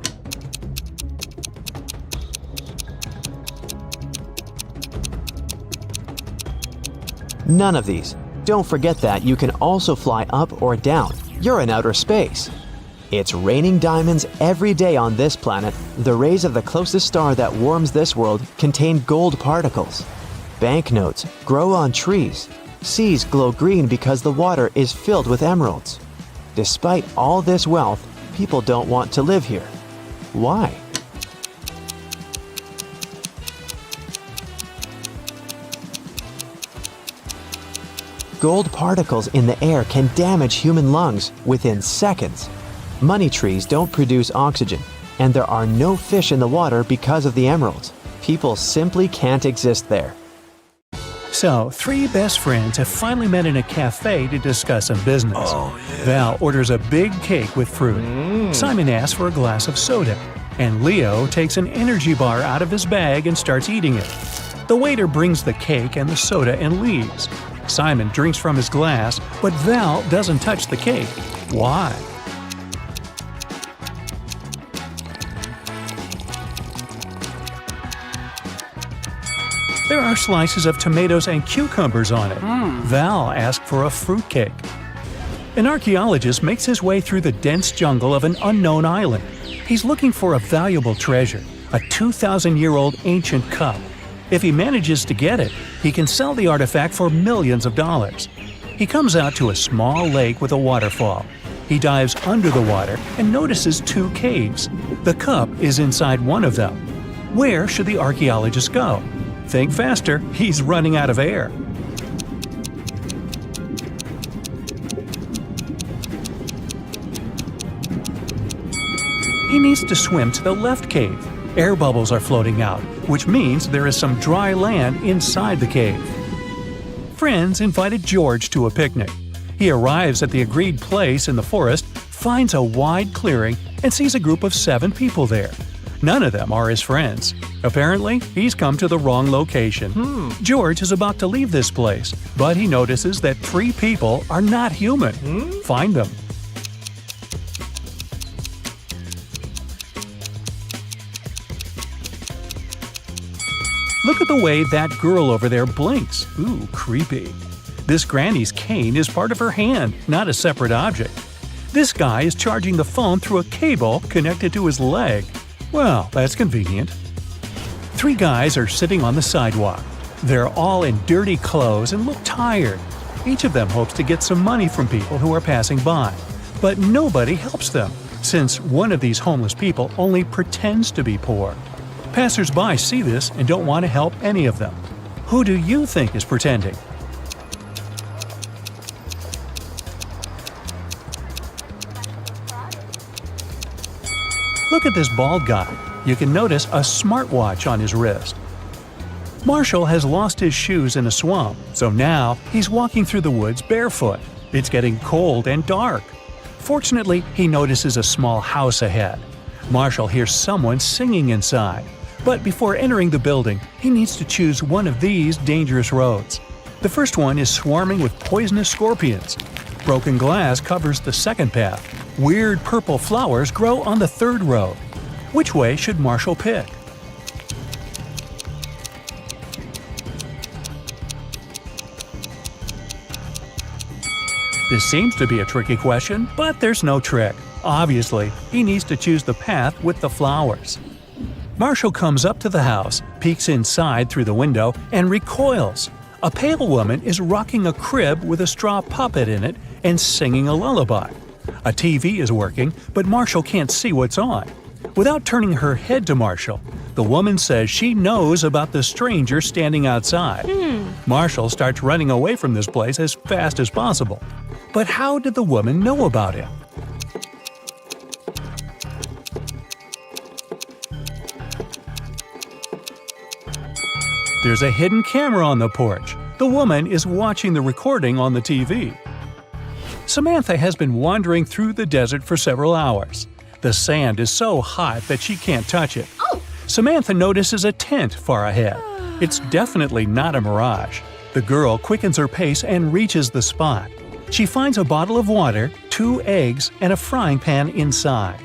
None of these. Don't forget that you can also fly up or down. You're in outer space. It's raining diamonds every day on this planet. The rays of the closest star that warms this world contain gold particles. Banknotes grow on trees. Seas glow green because the water is filled with emeralds. Despite all this wealth, people don't want to live here. Why? Gold particles in the air can damage human lungs within seconds. Money trees don't produce oxygen, and there are no fish in the water because of the emeralds. People simply can't exist there. So, three best friends have finally met in a cafe to discuss some business. Val orders a big cake with fruit. Simon asks for a glass of soda, and Leo takes an energy bar out of his bag and starts eating it. The waiter brings the cake and the soda and leaves. Simon drinks from his glass, but Val doesn't touch the cake. Why? There are slices of tomatoes and cucumbers on it. Val asked for a fruitcake. An archaeologist makes his way through the dense jungle of an unknown island. He's looking for a valuable treasure, a 2,000-year-old ancient cup. If he manages to get it, he can sell the artifact for millions of dollars. He comes out to a small lake with a waterfall. He dives under the water and notices two caves. The cup is inside one of them. Where should the archaeologist go? Think faster, he's running out of air. He needs to swim to the left cave. Air bubbles are floating out, which means there is some dry land inside the cave. Friends invited George to a picnic. He arrives at the agreed place in the forest, finds a wide clearing, and sees a group of 7 people there. None of them are his friends. Apparently, he's come to the wrong location. George is about to leave this place, but he notices that 3 people are not human. Find them. Look at the way that girl over there blinks. Ooh, creepy. This granny's cane is part of her hand, not a separate object. This guy is charging the phone through a cable connected to his leg. Well, that's convenient. 3 guys are sitting on the sidewalk. They're all in dirty clothes and look tired. Each of them hopes to get some money from people who are passing by. But nobody helps them, since one of these homeless people only pretends to be poor. Passers-by see this and don't want to help any of them. Who do you think is pretending? Look at this bald guy. You can notice a smartwatch on his wrist. Marshall has lost his shoes in a swamp, so now he's walking through the woods barefoot. It's getting cold and dark. Fortunately, he notices a small house ahead. Marshall hears someone singing inside. But before entering the building, he needs to choose one of these dangerous roads. The first one is swarming with poisonous scorpions. Broken glass covers the second path. Weird purple flowers grow on the third road. Which way should Marshall pick? This seems to be a tricky question, but there's no trick. Obviously, he needs to choose the path with the flowers. Marshall comes up to the house, peeks inside through the window, and recoils. A pale woman is rocking a crib with a straw puppet in it and singing a lullaby. A TV is working, but Marshall can't see what's on. Without turning her head to Marshall, the woman says she knows about the stranger standing outside. Marshall starts running away from this place as fast as possible. But how did the woman know about him? There's a hidden camera on the porch. The woman is watching the recording on the TV. Samantha has been wandering through the desert for several hours. The sand is so hot that she can't touch it. Samantha notices a tent far ahead. It's definitely not a mirage. The girl quickens her pace and reaches the spot. She finds a bottle of water, 2 eggs, and a frying pan inside.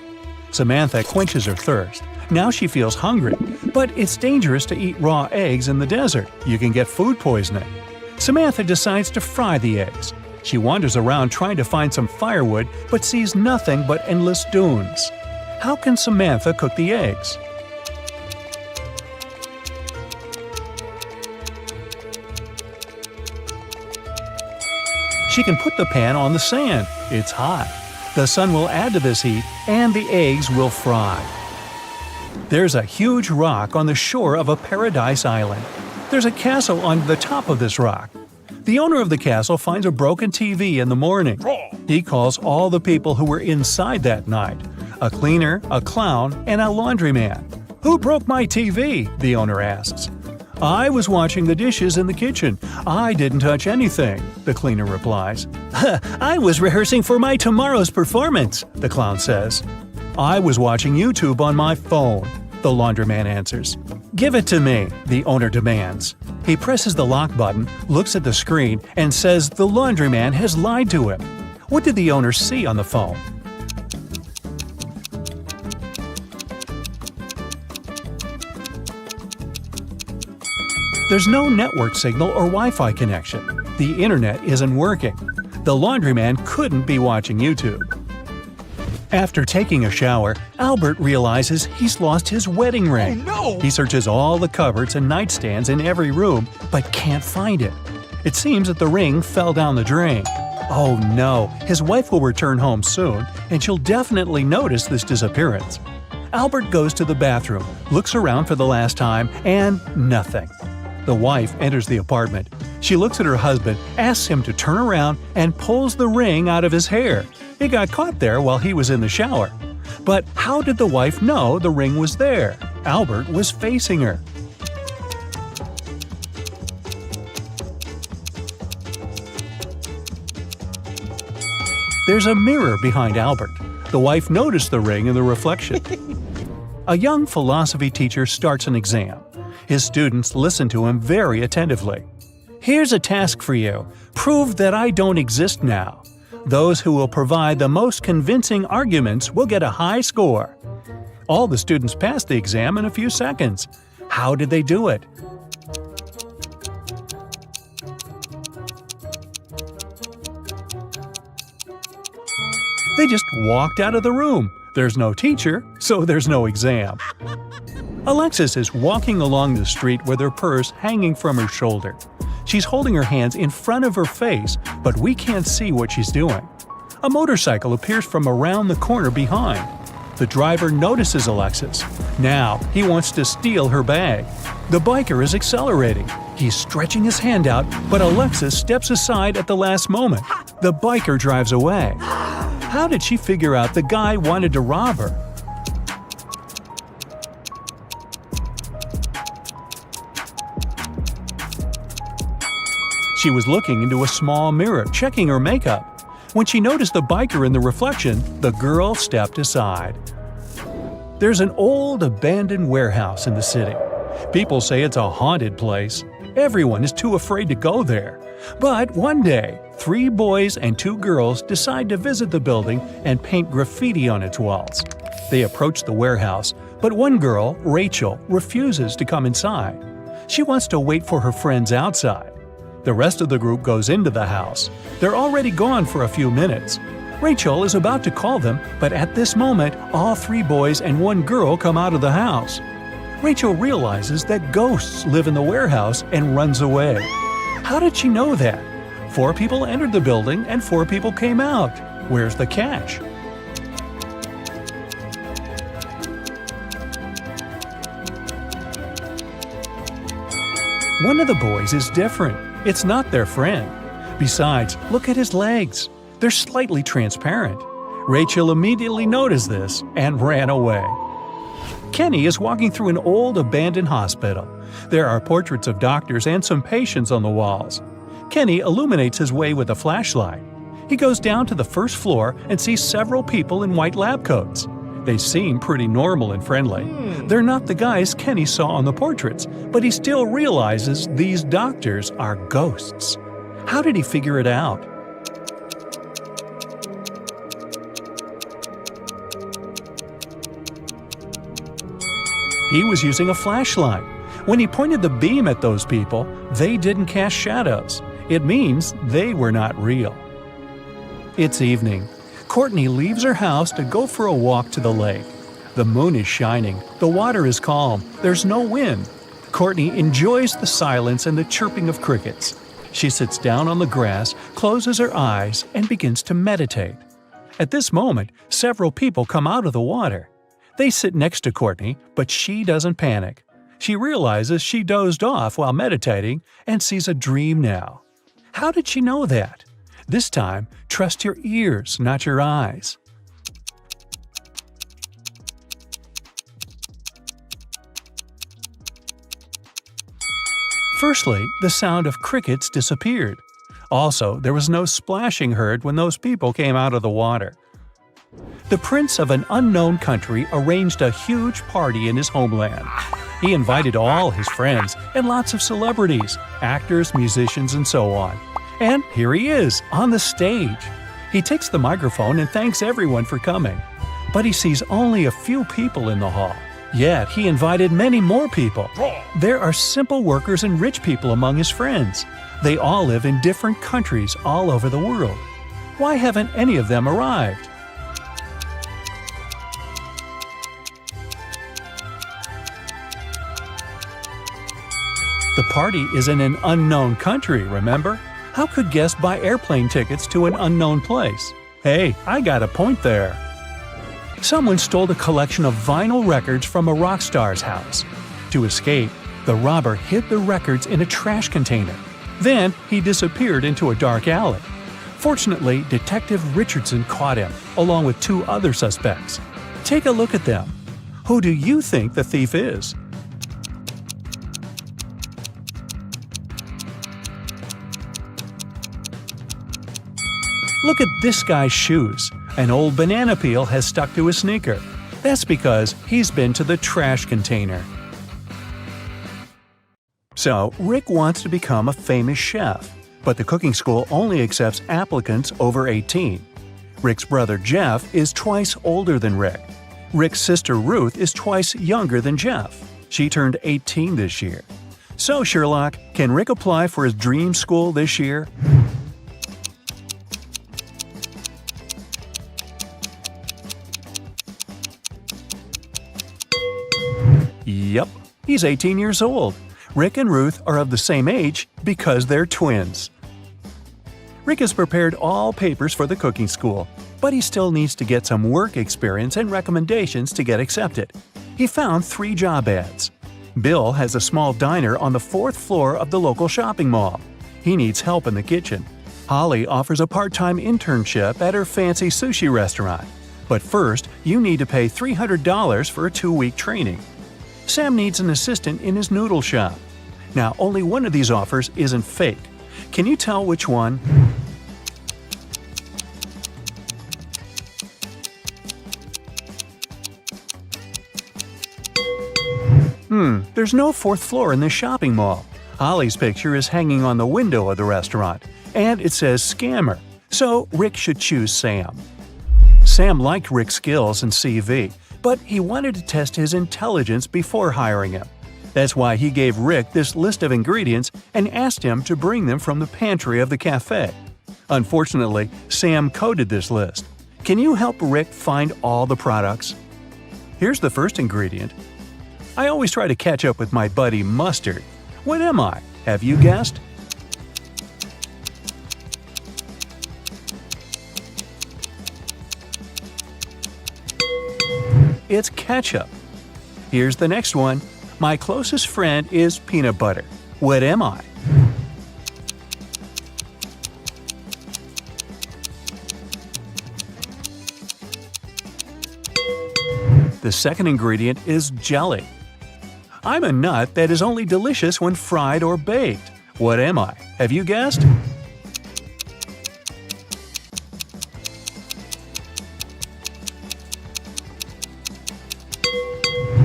Samantha quenches her thirst. Now she feels hungry, but it's dangerous to eat raw eggs in the desert. You can get food poisoning. Samantha decides to fry the eggs. She wanders around trying to find some firewood, but sees nothing but endless dunes. How can Samantha cook the eggs? She can put the pan on the sand. It's hot. The sun will add to this heat, and the eggs will fry. There's a huge rock on the shore of a paradise island. There's a castle on the top of this rock. The owner of the castle finds a broken TV in the morning. He calls all the people who were inside that night: a cleaner, a clown, and a laundryman. "Who broke my TV?" the owner asks. "I was washing the dishes in the kitchen. I didn't touch anything," the cleaner replies. "I was rehearsing for my tomorrow's performance," the clown says. "I was watching YouTube on my phone," the laundryman answers. "Give it to me," the owner demands. He presses the lock button, looks at the screen, and says the laundryman has lied to him. What did the owner see on the phone? There's no network signal or Wi-Fi connection. The internet isn't working. The laundryman couldn't be watching YouTube. After taking a shower, Albert realizes he's lost his wedding ring. Oh, no! He searches all the cupboards and nightstands in every room, but can't find it. It seems that the ring fell down the drain. Oh no, his wife will return home soon, and she'll definitely notice this disappearance. Albert goes to the bathroom, looks around for the last time, and nothing. The wife enters the apartment. She looks at her husband, asks him to turn around, and pulls the ring out of his hair. It got caught there while he was in the shower. But how did the wife know the ring was there? Albert was facing her. There's a mirror behind Albert. The wife noticed the ring in the reflection. A young philosophy teacher starts an exam. His students listen to him very attentively. "Here's a task for you. Prove that I don't exist now. Those who will provide the most convincing arguments will get a high score." All the students passed the exam in a few seconds. How did they do it? They just walked out of the room. There's no teacher, so there's no exam. Alexis is walking along the street with her purse hanging from her shoulder. She's holding her hands in front of her face, but we can't see what she's doing. A motorcycle appears from around the corner behind. The driver notices Alexis. Now, he wants to steal her bag. The biker is accelerating. He's stretching his hand out, but Alexis steps aside at the last moment. The biker drives away. How did she figure out the guy wanted to rob her? She was looking into a small mirror, checking her makeup. When she noticed the biker in the reflection, the girl stepped aside. There's an old abandoned warehouse in the city. People say it's a haunted place. Everyone is too afraid to go there. But one day, 3 boys and 2 girls decide to visit the building and paint graffiti on its walls. They approach the warehouse, but one girl, Rachel, refuses to come inside. She wants to wait for her friends outside. The rest of the group goes into the house. They're already gone for a few minutes. Rachel is about to call them, but at this moment, all 3 boys and 1 girl come out of the house. Rachel realizes that ghosts live in the warehouse and runs away. How did she know that? 4 people entered the building and 4 people came out. Where's the catch? One of the boys is different. It's not their friend. Besides, look at his legs. They're slightly transparent. Rachel immediately noticed this and ran away. Kenny is walking through an old abandoned hospital. There are portraits of doctors and some patients on the walls. Kenny illuminates his way with a flashlight. He goes down to the first floor and sees several people in white lab coats. They seem pretty normal and friendly. They're not the guys Kenny saw on the portraits, but he still realizes these doctors are ghosts. How did he figure it out? He was using a flashlight. When he pointed the beam at those people, they didn't cast shadows. It means they were not real. It's evening. Courtney leaves her house to go for a walk to the lake. The moon is shining, the water is calm, there's no wind. Courtney enjoys the silence and the chirping of crickets. She sits down on the grass, closes her eyes, and begins to meditate. At this moment, several people come out of the water. They sit next to Courtney, but she doesn't panic. She realizes she dozed off while meditating and sees a dream now. How did she know that? This time, trust your ears, not your eyes. Firstly, the sound of crickets disappeared. Also, there was no splashing heard when those people came out of the water. The prince of an unknown country arranged a huge party in his homeland. He invited all his friends and lots of celebrities, actors, musicians, and so on. And here he is, on the stage. He takes the microphone and thanks everyone for coming. But he sees only a few people in the hall. Yet he invited many more people. There are simple workers and rich people among his friends. They all live in different countries all over the world. Why haven't any of them arrived? The party is in an unknown country, remember? How could guests buy airplane tickets to an unknown place? Hey, I got a point there. Someone stole a collection of vinyl records from a rock star's house. To escape, the robber hid the records in a trash container. Then he disappeared into a dark alley. Fortunately, Detective Richardson caught him, along with 2 other suspects. Take a look at them. Who do you think the thief is? Look at this guy's shoes. An old banana peel has stuck to his sneaker. That's because he's been to the trash container. So, Rick wants to become a famous chef, but the cooking school only accepts applicants over 18. Rick's brother Jeff is twice older than Rick. Rick's sister Ruth is twice younger than Jeff. She turned 18 this year. So, Sherlock, can Rick apply for his dream school this year? Yup, he's 18 years old. Rick and Ruth are of the same age because they're twins. Rick has prepared all papers for the cooking school, but he still needs to get some work experience and recommendations to get accepted. He found 3 job ads. Bill has a small diner on the 4th floor of the local shopping mall. He needs help in the kitchen. Holly offers a part-time internship at her fancy sushi restaurant. But first, you need to pay $300 for a 2-week training. Sam needs an assistant in his noodle shop. Now, only one of these offers isn't fake. Can you tell which one? There's no 4th floor in this shopping mall. Holly's picture is hanging on the window of the restaurant, and it says scammer, so Rick should choose Sam. Sam liked Rick's skills and CV, but he wanted to test his intelligence before hiring him. That's why he gave Rick this list of ingredients and asked him to bring them from the pantry of the cafe. Unfortunately, Sam coded this list. Can you help Rick find all the products? Here's the first ingredient. I always try to catch up with my buddy Mustard. What am I? Have you guessed? It's ketchup. Here's the next one. My closest friend is peanut butter. What am I? The second ingredient is jelly. I'm a nut that is only delicious when fried or baked. What am I? Have you guessed?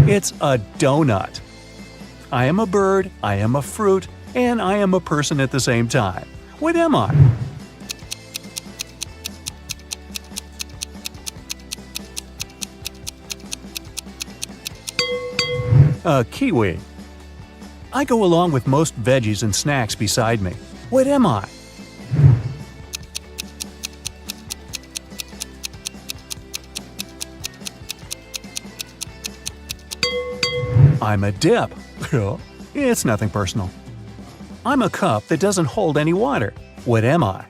It's a donut. I am a bird, I am a fruit, and I am a person at the same time. What am I? A kiwi. I go along with most veggies and snacks beside me. What am I? I'm a dip. It's nothing personal. I'm a cup that doesn't hold any water. What am I?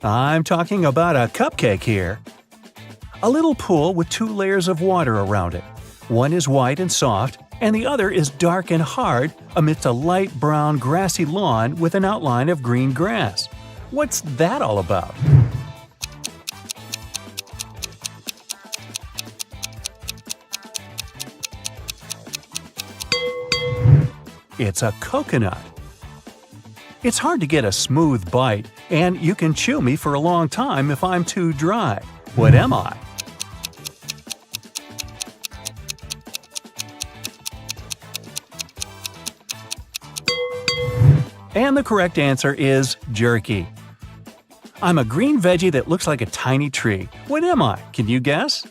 I'm talking about a cupcake here. A little pool with 2 layers of water around it. One is white and soft, and the other is dark and hard amidst a light brown grassy lawn with an outline of green grass. What's that all about? It's a coconut. It's hard to get a smooth bite, and you can chew me for a long time if I'm too dry. What am I? And the correct answer is jerky. I'm a green veggie that looks like a tiny tree. What am I? Can you guess?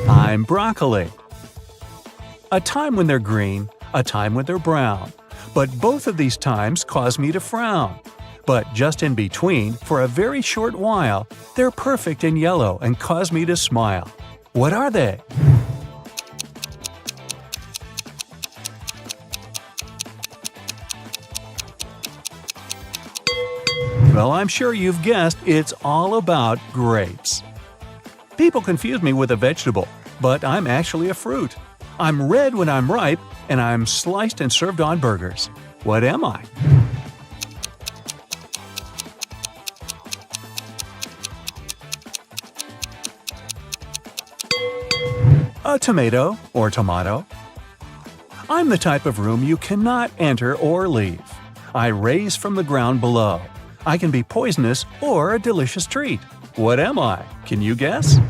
I'm broccoli. A time when they're green, a time when they're brown. But both of these times cause me to frown. But just in between, for a very short while, they're perfect and yellow and cause me to smile. What are they? Well, I'm sure you've guessed it's all about grapes. People confuse me with a vegetable, but I'm actually a fruit. I'm red when I'm ripe, and I'm sliced and served on burgers. What am I? A tomato or tomato. I'm the type of room you cannot enter or leave. I raise from the ground below. I can be poisonous or a delicious treat. What am I? Can you guess?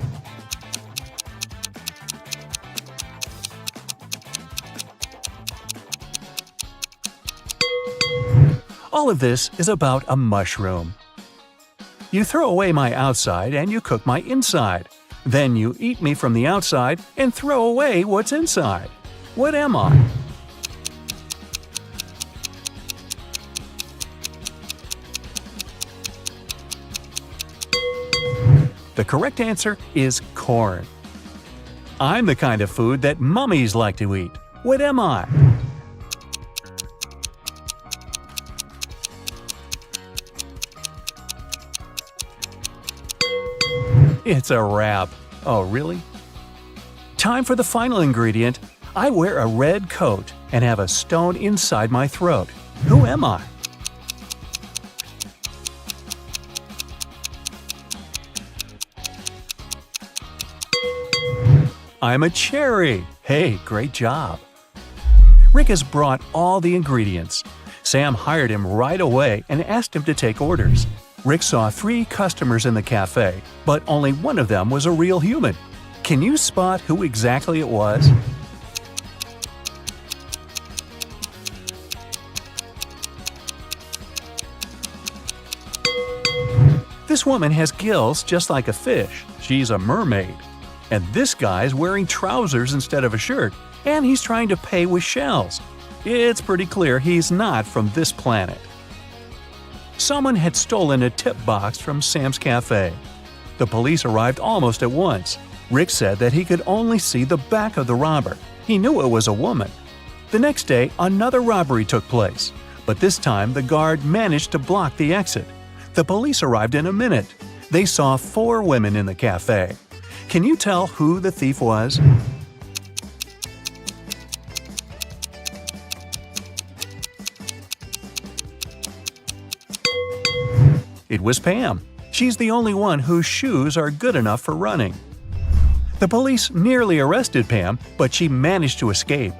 All of this is about a mushroom. You throw away my outside and you cook my inside. Then you eat me from the outside and throw away what's inside. What am I? The correct answer is corn. I'm the kind of food that mummies like to eat. What am I? It's a wrap. Oh, really? Time for the final ingredient. I wear a red coat and have a stone inside my throat. Who am I? I'm a cherry. Hey, great job. Rick has brought all the ingredients. Sam hired him right away and asked him to take orders. Rick saw 3 customers in the cafe, but only one of them was a real human. Can you spot who exactly it was? This woman has gills just like a fish. She's a mermaid. And this guy's wearing trousers instead of a shirt, and he's trying to pay with shells. It's pretty clear he's not from this planet. Someone had stolen a tip box from Sam's cafe. The police arrived almost at once. Rick said that he could only see the back of the robber. He knew it was a woman. The next day, another robbery took place, but this time the guard managed to block the exit. The police arrived in a minute. They saw 4 women in the cafe. Can you tell who the thief was? It was Pam. She's the only one whose shoes are good enough for running. The police nearly arrested Pam, but she managed to escape.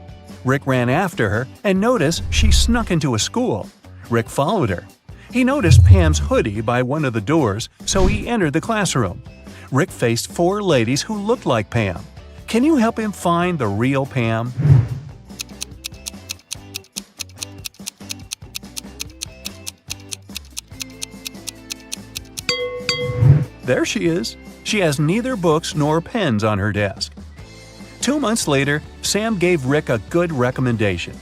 Rick ran after her and noticed she snuck into a school. Rick followed her. He noticed Pam's hoodie by one of the doors, so he entered the classroom. Rick faced 4 ladies who looked like Pam. Can you help him find the real Pam? There she is. She has neither books nor pens on her desk. 2 months later, Sam gave Rick a good recommendation.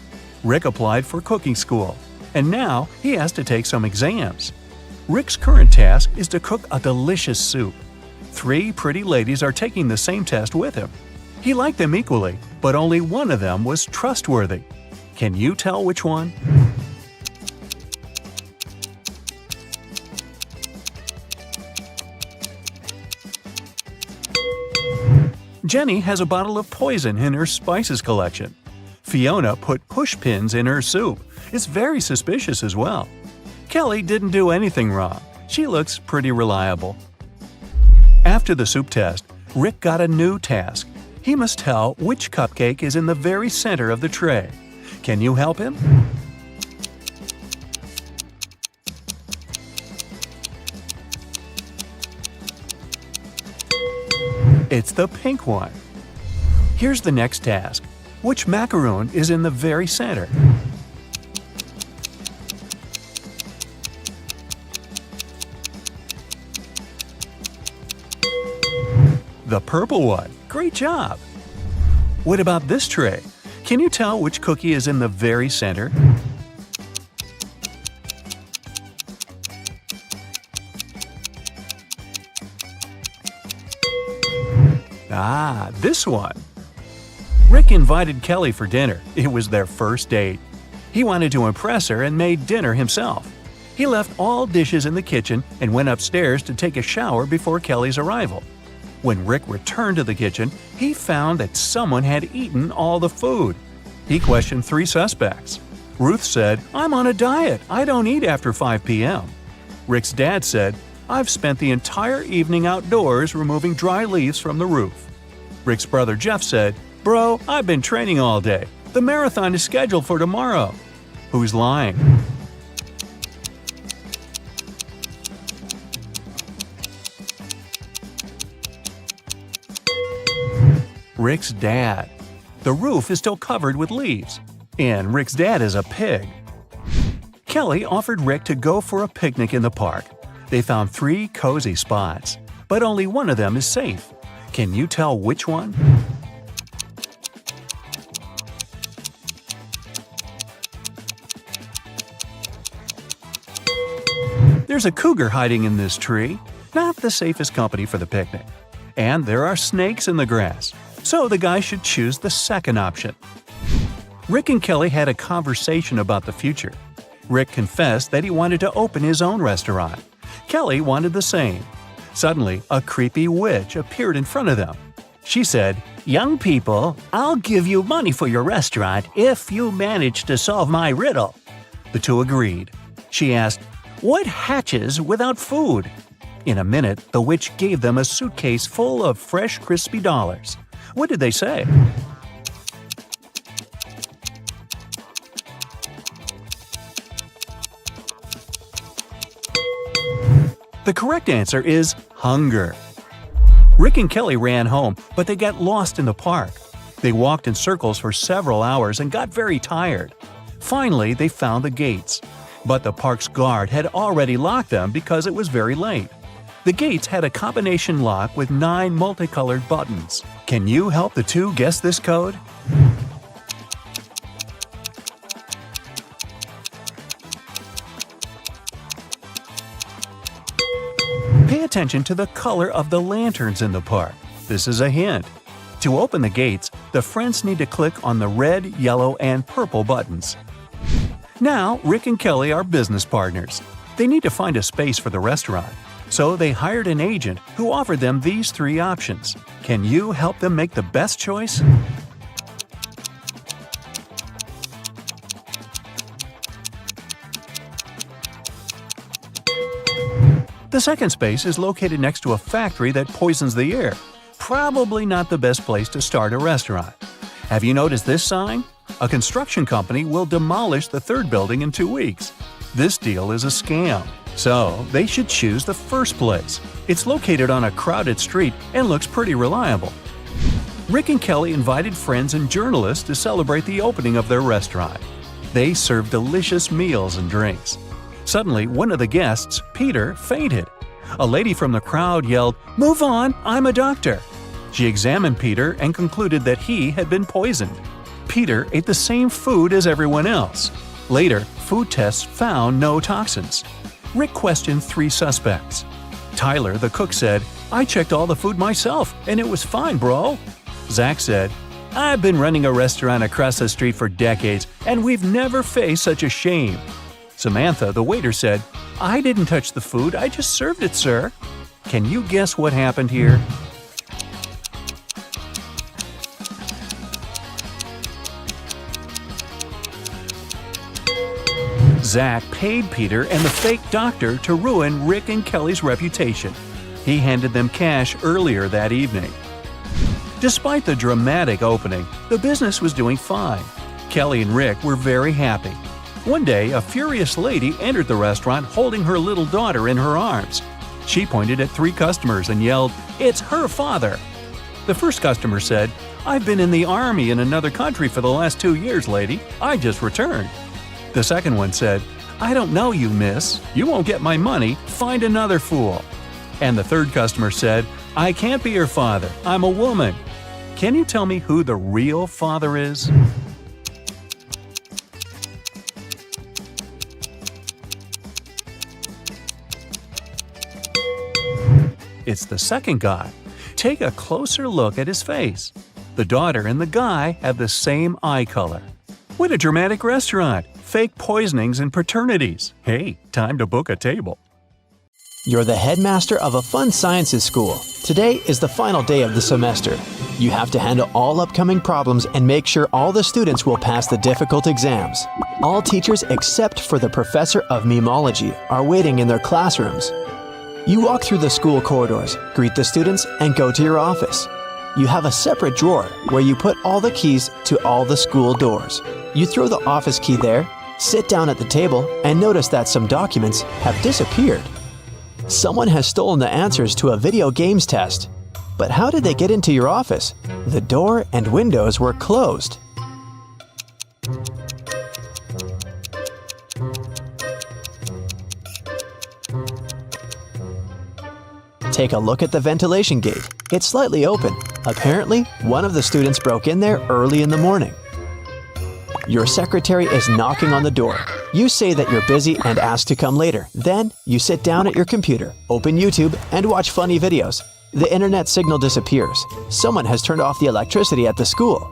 Rick applied for cooking school, and now he has to take some exams. Rick's current task is to cook a delicious soup. 3 pretty ladies are taking the same test with him. He liked them equally, but only one of them was trustworthy. Can you tell which one? Jenny has a bottle of poison in her spices collection. Fiona put push pins in her soup. It's very suspicious as well. Kelly didn't do anything wrong. She looks pretty reliable. After the soup test, Rick got a new task. He must tell which cupcake is in the very center of the tray. Can you help him? It's the pink one. Here's the next task. Which macaroon is in the very center? The purple one. Great job! What about this tray? Can you tell which cookie is in the very center? Ah, this one. Rick invited Kelly for dinner. It was their first date. He wanted to impress her and made dinner himself. He left all dishes in the kitchen and went upstairs to take a shower before Kelly's arrival. When Rick returned to the kitchen, he found that someone had eaten all the food. He questioned 3 suspects. Ruth said, "I'm on a diet. I don't eat after 5 p.m." Rick's dad said, "I've spent the entire evening outdoors removing dry leaves from the roof." Rick's brother Jeff said, "Bro, I've been training all day. The marathon is scheduled for tomorrow." Who's lying? Rick's dad. The roof is still covered with leaves. And Rick's dad is a pig. Kelly offered Rick to go for a picnic in the park. They found 3 cozy spots, but only one of them is safe. Can you tell which one? There's a cougar hiding in this tree. Not the safest company for the picnic. And there are snakes in the grass. So the guy should choose the second option. Rick and Kelly had a conversation about the future. Rick confessed that he wanted to open his own restaurant. Kelly wanted the same. Suddenly, a creepy witch appeared in front of them. She said, "Young people, I'll give you money for your restaurant if you manage to solve my riddle." The two agreed. She asked, "What hatches without food?" In a minute, the witch gave them a suitcase full of fresh, crispy dollars. What did they say? The correct answer is hunger. Rick and Kelly ran home, but they got lost in the park. They walked in circles for several hours and got very tired. Finally, they found the gates. But the park's guard had already locked them because it was very late. The gates had a combination lock with 9 multicolored buttons. Can you help the two guess this code? Pay attention to the color of the lanterns in the park. This is a hint. To open the gates, the friends need to click on the red, yellow, and purple buttons. Now, Rick and Kelly are business partners. They need to find a space for the restaurant. So they hired an agent who offered them these 3 options. Can you help them make the best choice? The second space is located next to a factory that poisons the air. Probably not the best place to start a restaurant. Have you noticed this sign? A construction company will demolish the 3rd building in 2 weeks. This deal is a scam. So, they should choose the first place. It's located on a crowded street and looks pretty reliable. Rick and Kelly invited friends and journalists to celebrate the opening of their restaurant. They served delicious meals and drinks. Suddenly, one of the guests, Peter, fainted. A lady from the crowd yelled, "Move on, I'm a doctor." She examined Peter and concluded that he had been poisoned. Peter ate the same food as everyone else. Later, food tests found no toxins. Rick questioned 3 suspects. Tyler, the cook, said, "I checked all the food myself, and it was fine, bro." Zach said, "I've been running a restaurant across the street for decades, and we've never faced such a shame." Samantha, the waiter, said, "I didn't touch the food, I just served it, sir." Can you guess what happened here? Zach paid Peter and the fake doctor to ruin Rick and Kelly's reputation. He handed them cash earlier that evening. Despite the dramatic opening, the business was doing fine. Kelly and Rick were very happy. One day, a furious lady entered the restaurant holding her little daughter in her arms. She pointed at 3 customers and yelled, "It's her father!" The first customer said, "I've been in the army in another country for the last 2 years, lady. I just returned." The second one said, "I don't know you, miss. You won't get my money. Find another fool." And the third customer said, "I can't be your father. I'm a woman." Can you tell me who the real father is? It's the second guy. Take a closer look at his face. The daughter and the guy have the same eye color. What a dramatic restaurant! Fake poisonings and paternities. Hey, time to book a table. You're the headmaster of a fun sciences school. Today is the final day of the semester. You have to handle all upcoming problems and make sure all the students will pass the difficult exams. All teachers except for the professor of memology are waiting in their classrooms. You walk through the school corridors, greet the students, and go to your office. You have a separate drawer where you put all the keys to all the school doors. You throw the office key there, sit down at the table, and notice that some documents have disappeared. Someone has stolen the answers to a video games test. But how did they get into your office? The door and windows were closed. Take a look at the ventilation gate. It's slightly open. Apparently, one of the students broke in there early in the morning. Your secretary is knocking on the door. You say that you're busy and ask to come later. Then, you sit down at your computer, open YouTube, and watch funny videos. The internet signal disappears. Someone has turned off the electricity at the school.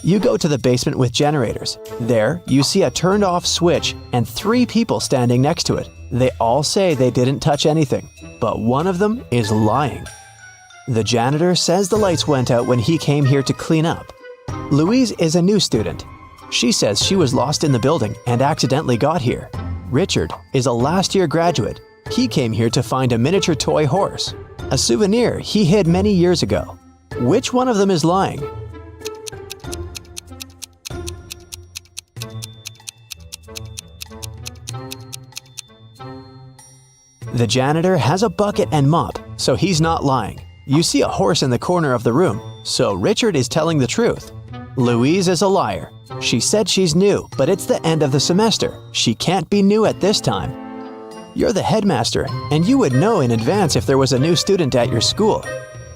You go to the basement with generators. There, you see a turned-off switch and 3 people standing next to it. They all say they didn't touch anything, but one of them is lying. The janitor says the lights went out when he came here to clean up. Louise is a new student. She says she was lost in the building and accidentally got here. Richard is a last-year graduate. He came here to find a miniature toy horse, a souvenir he hid many years ago. Which one of them is lying? The janitor has a bucket and mop, so he's not lying. You see a horse in the corner of the room, so Richard is telling the truth. Louise is a liar. She said she's new, but it's the end of the semester. She can't be new at this time. You're the headmaster, and you would know in advance if there was a new student at your school.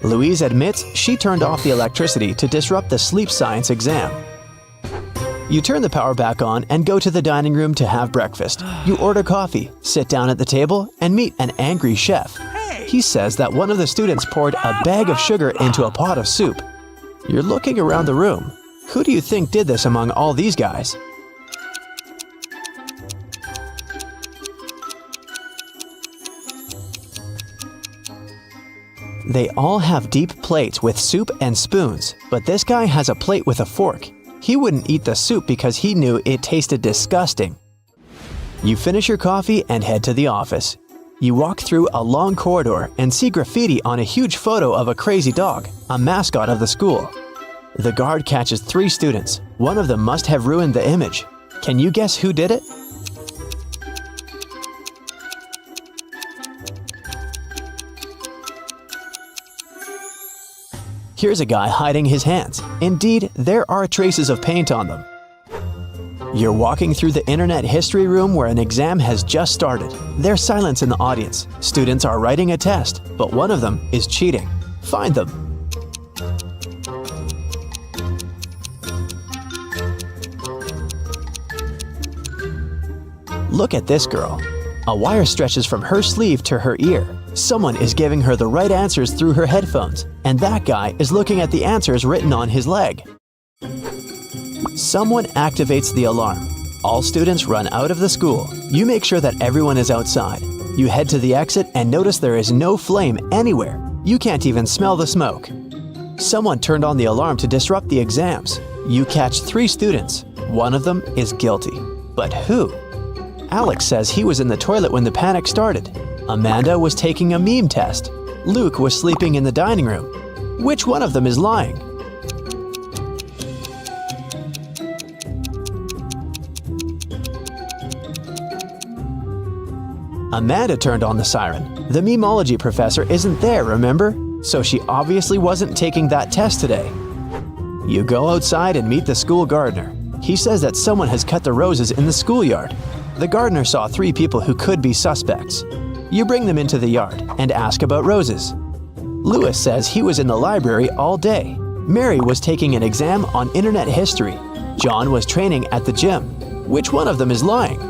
Louise admits she turned off the electricity to disrupt the sleep science exam. You turn the power back on and go to the dining room to have breakfast. You order coffee, sit down at the table, and meet an angry chef. He says that one of the students poured a bag of sugar into a pot of soup. You're looking around the room. Who do you think did this among all these guys? They all have deep plates with soup and spoons, but this guy has a plate with a fork. He wouldn't eat the soup because he knew it tasted disgusting. You finish your coffee and head to the office. You walk through a long corridor and see graffiti on a huge photo of a crazy dog, a mascot of the school. The guard catches 3 students. One of them must have ruined the image. Can you guess who did it? Here's a guy hiding his hands. Indeed, there are traces of paint on them. You're walking through the internet history room where an exam has just started. There's silence in the audience. Students are writing a test, but one of them is cheating. Find them. Look at this girl. A wire stretches from her sleeve to her ear. Someone is giving her the right answers through her headphones, and that guy is looking at the answers written on his leg. Someone activates the alarm. All students run out of the school. You make sure that everyone is outside. You head to the exit and notice there is no flame anywhere. You can't even smell the smoke. Someone turned on the alarm to disrupt the exams. You catch 3 students. One of them is guilty. But who? Alex says he was in the toilet when the panic started. Amanda was taking a meme test. Luke was sleeping in the dining room. Which one of them is lying? Amanda turned on the siren. The memology professor isn't there, remember? So she obviously wasn't taking that test today. You go outside and meet the school gardener. He says that someone has cut the roses in the schoolyard. The gardener saw 3 people who could be suspects. You bring them into the yard and ask about roses. Lewis says he was in the library all day. Mary was taking an exam on internet history. John was training at the gym. Which one of them is lying?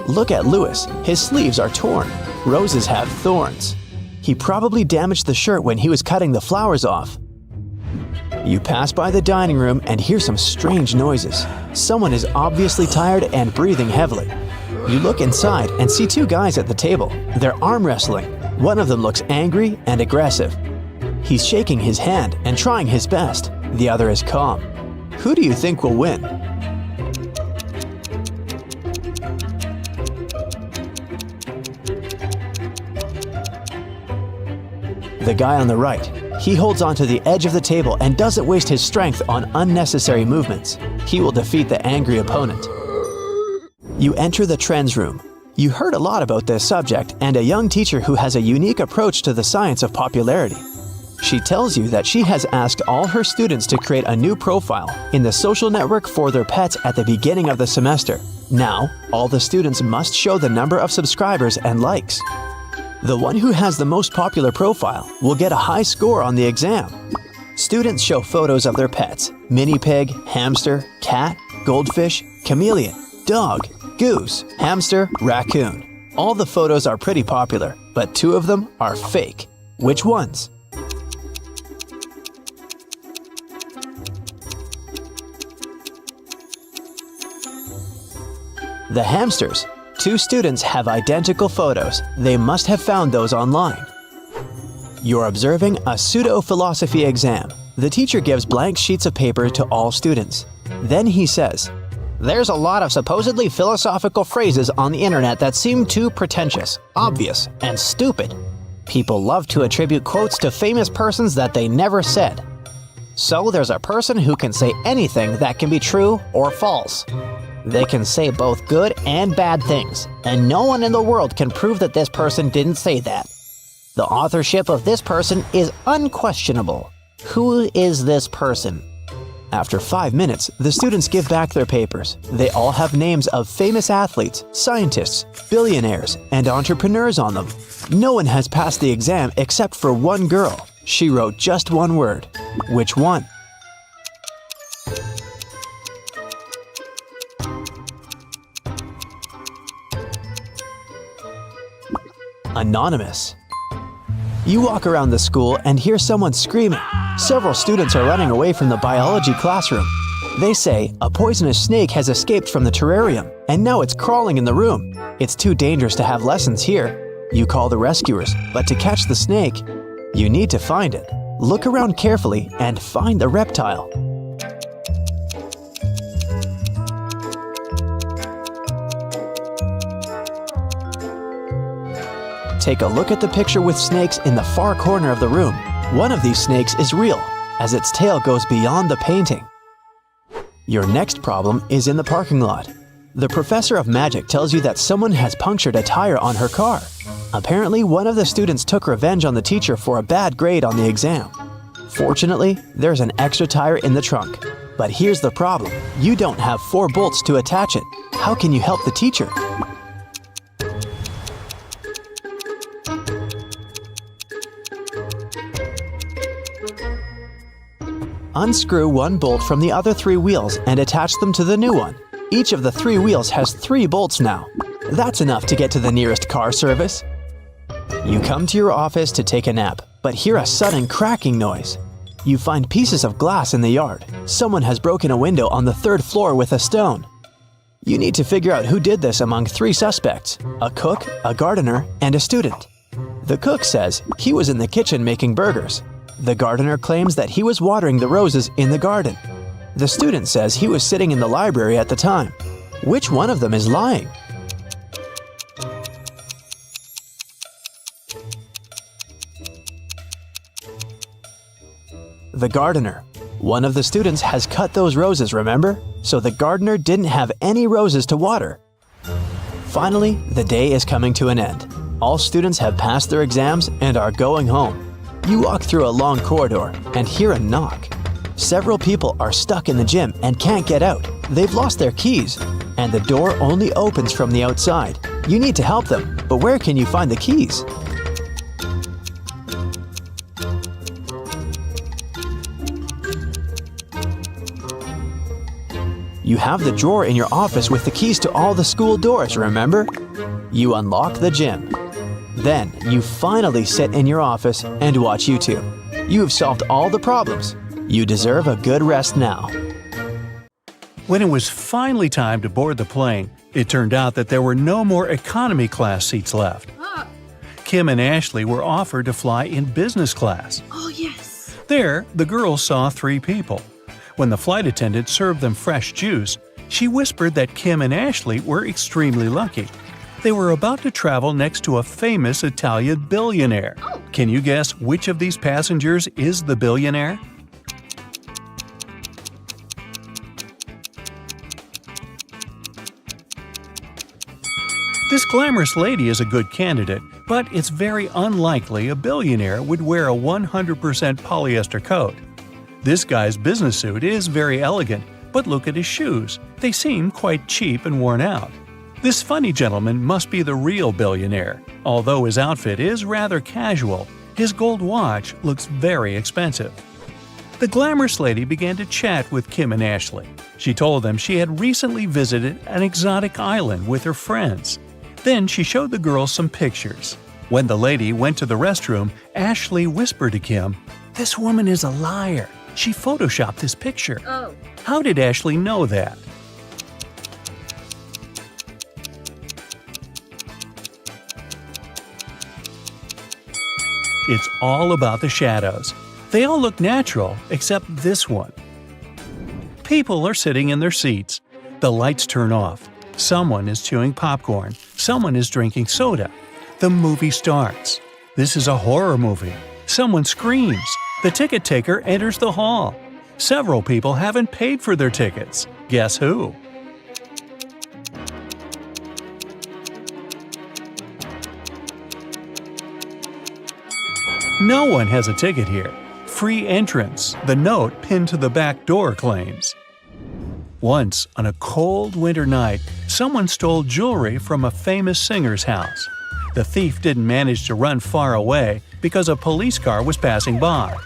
Look at Lewis. His sleeves are torn. Roses have thorns. He probably damaged the shirt when he was cutting the flowers off. You pass by the dining room and hear some strange noises. Someone is obviously tired and breathing heavily. You look inside and see 2 guys at the table. They're arm wrestling. One of them looks angry and aggressive. He's shaking his hand and trying his best. The other is calm. Who do you think will win? The guy on the right. He holds onto the edge of the table and doesn't waste his strength on unnecessary movements. He will defeat the angry opponent. You enter the trends room. You heard a lot about this subject and a young teacher who has a unique approach to the science of popularity. She tells you that she has asked all her students to create a new profile in the social network for their pets at the beginning of the semester. Now, all the students must show the number of subscribers and likes. The one who has the most popular profile will get a high score on the exam. Students show photos of their pets: mini pig, hamster, cat, goldfish, chameleon, dog, goose, hamster, raccoon. All the photos are pretty popular, but 2 of them are fake. Which ones? The hamsters. 2 students have identical photos. They must have found those online. You're observing a pseudo-philosophy exam. The teacher gives blank sheets of paper to all students. Then he says, There's a lot of supposedly philosophical phrases on the internet that seem too pretentious, obvious, and stupid. People love to attribute quotes to famous persons that they never said. So there's a person who can say anything that can be true or false. They can say both good and bad things, and no one in the world can prove that this person didn't say that. The authorship of this person is unquestionable. Who is this person? After 5 minutes, the students give back their papers. They all have names of famous athletes, scientists, billionaires, and entrepreneurs on them. No one has passed the exam except for one girl. She wrote just one word. Which one? Anonymous. You walk around the school and hear someone screaming. Several students are running away from the biology classroom. They say a poisonous snake has escaped from the terrarium, and now it's crawling in the room. It's too dangerous to have lessons here. You call the rescuers, but to catch the snake, you need to find it. Look around carefully and find the reptile. Take a look at the picture with snakes in the far corner of the room. One of these snakes is real, as its tail goes beyond the painting. Your next problem is in the parking lot. The professor of magic tells you that someone has punctured a tire on her car. Apparently, one of the students took revenge on the teacher for a bad grade on the exam. Fortunately, there's an extra tire in the trunk. But here's the problem. You don't have 4 bolts to attach it. How can you help the teacher? Unscrew 1 bolt from the other 3 wheels and attach them to the new one. Each of the 3 wheels has 3 bolts now. That's enough to get to the nearest car service. You come to your office to take a nap, but hear a sudden cracking noise. You find pieces of glass in the yard. Someone has broken a window on the 3rd floor with a stone. You need to figure out who did this among 3 suspects: a cook, a gardener, and a student. The cook says he was in the kitchen making burgers. The gardener claims that he was watering the roses in the garden. The student says he was sitting in the library at the time. Which one of them is lying? The gardener. One of the students has cut those roses, remember? So the gardener didn't have any roses to water. Finally, the day is coming to an end. All students have passed their exams and are going home. You walk through a long corridor and hear a knock. Several people are stuck in the gym and can't get out. They've lost their keys, and the door only opens from the outside. You need to help them, but where can you find the keys? You have the drawer in your office with the keys to all the school doors, remember? You unlock the gym. Then, you finally sit in your office and watch YouTube. You've solved all the problems. You deserve a good rest now. When it was finally time to board the plane, it turned out that there were no more economy class seats left. Kim and Ashley were offered to fly in business class. Oh, yes. There, the girls saw 3 people. When the flight attendant served them fresh juice, she whispered that Kim and Ashley were extremely lucky. They were about to travel next to a famous Italian billionaire. Can you guess which of these passengers is the billionaire? This glamorous lady is a good candidate, But it's very unlikely a billionaire would wear a 100% polyester coat. This guy's business suit is very elegant, but look at his shoes. They seem quite cheap and worn out. This funny gentleman must be the real billionaire. Although his outfit is rather casual, his gold watch looks very expensive. The glamorous lady began to chat with Kim and Ashley. She told them she had recently visited an exotic island with her friends. Then she showed the girls some pictures. When the lady went to the restroom, Ashley whispered to Kim, "This woman is a liar. She photoshopped this picture." Oh. How did Ashley know that? It's all about the shadows. They all look natural, except this one. People are sitting in their seats. The lights turn off. Someone is chewing popcorn. Someone is drinking soda. The movie starts. This is a horror movie. Someone screams. The ticket taker enters the hall. Several people haven't paid for their tickets. Guess who? No one has a ticket here. Free entrance, the note pinned to the back door claims. Once, on a cold winter night, someone stole jewelry from a famous singer's house. The thief didn't manage to run far away because a police car was passing by.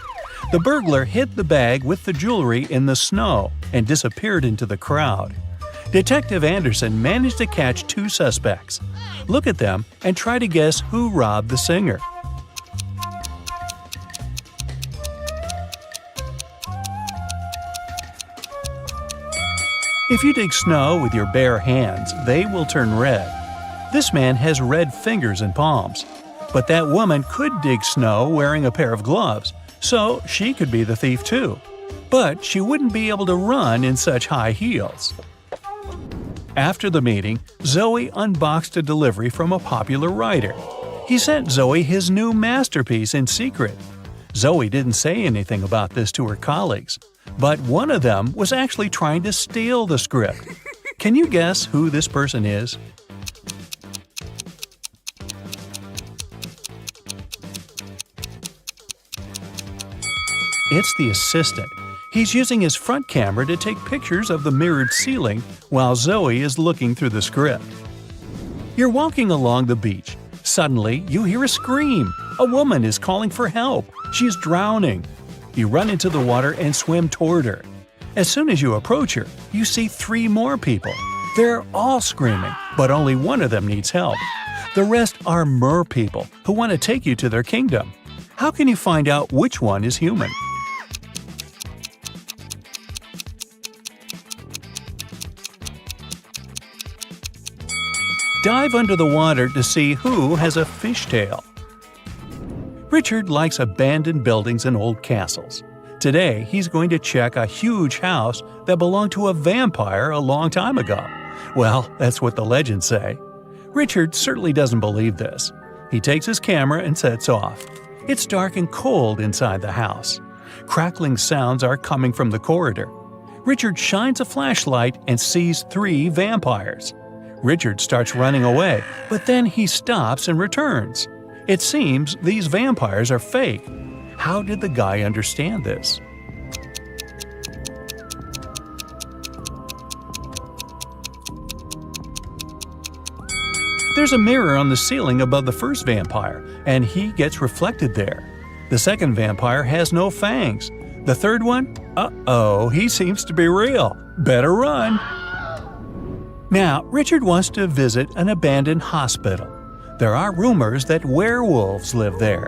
The burglar hid the bag with the jewelry in the snow and disappeared into the crowd. Detective Anderson managed to catch two suspects. Look at them and try to guess who robbed the singer. If you dig snow with your bare hands, they will turn red. This man has red fingers and palms. But that woman could dig snow wearing a pair of gloves, so she could be the thief too. But she wouldn't be able to run in such high heels. After the meeting, Zoe unboxed a delivery from a popular writer. He sent Zoe his new masterpiece in secret. Zoe didn't say anything about this to her colleagues. But one of them was actually trying to steal the script. Can you guess who this person is? It's the assistant. He's using his front camera to take pictures of the mirrored ceiling while Zoe is looking through the script. You're walking along the beach. Suddenly, you hear a scream. A woman is calling for help. She's drowning. You run into the water and swim toward her. As soon as you approach her, you see 3 more people. They're all screaming, but only one of them needs help. The rest are mer people who want to take you to their kingdom. How can you find out which one is human? Dive under the water to see who has a fishtail. Richard likes abandoned buildings and old castles. Today, he's going to check a huge house that belonged to a vampire a long time ago. Well, that's what the legends say. Richard certainly doesn't believe this. He takes his camera and sets off. It's dark and cold inside the house. Crackling sounds are coming from the corridor. Richard shines a flashlight and sees 3 vampires. Richard starts running away, but then he stops and returns. It seems these vampires are fake. How did the guy understand this? There's a mirror on the ceiling above the first vampire, and he gets reflected there. The second vampire has no fangs. The third one? Uh-oh, he seems to be real. Better run. Now, Richard wants to visit an abandoned hospital. There are rumors that werewolves live there.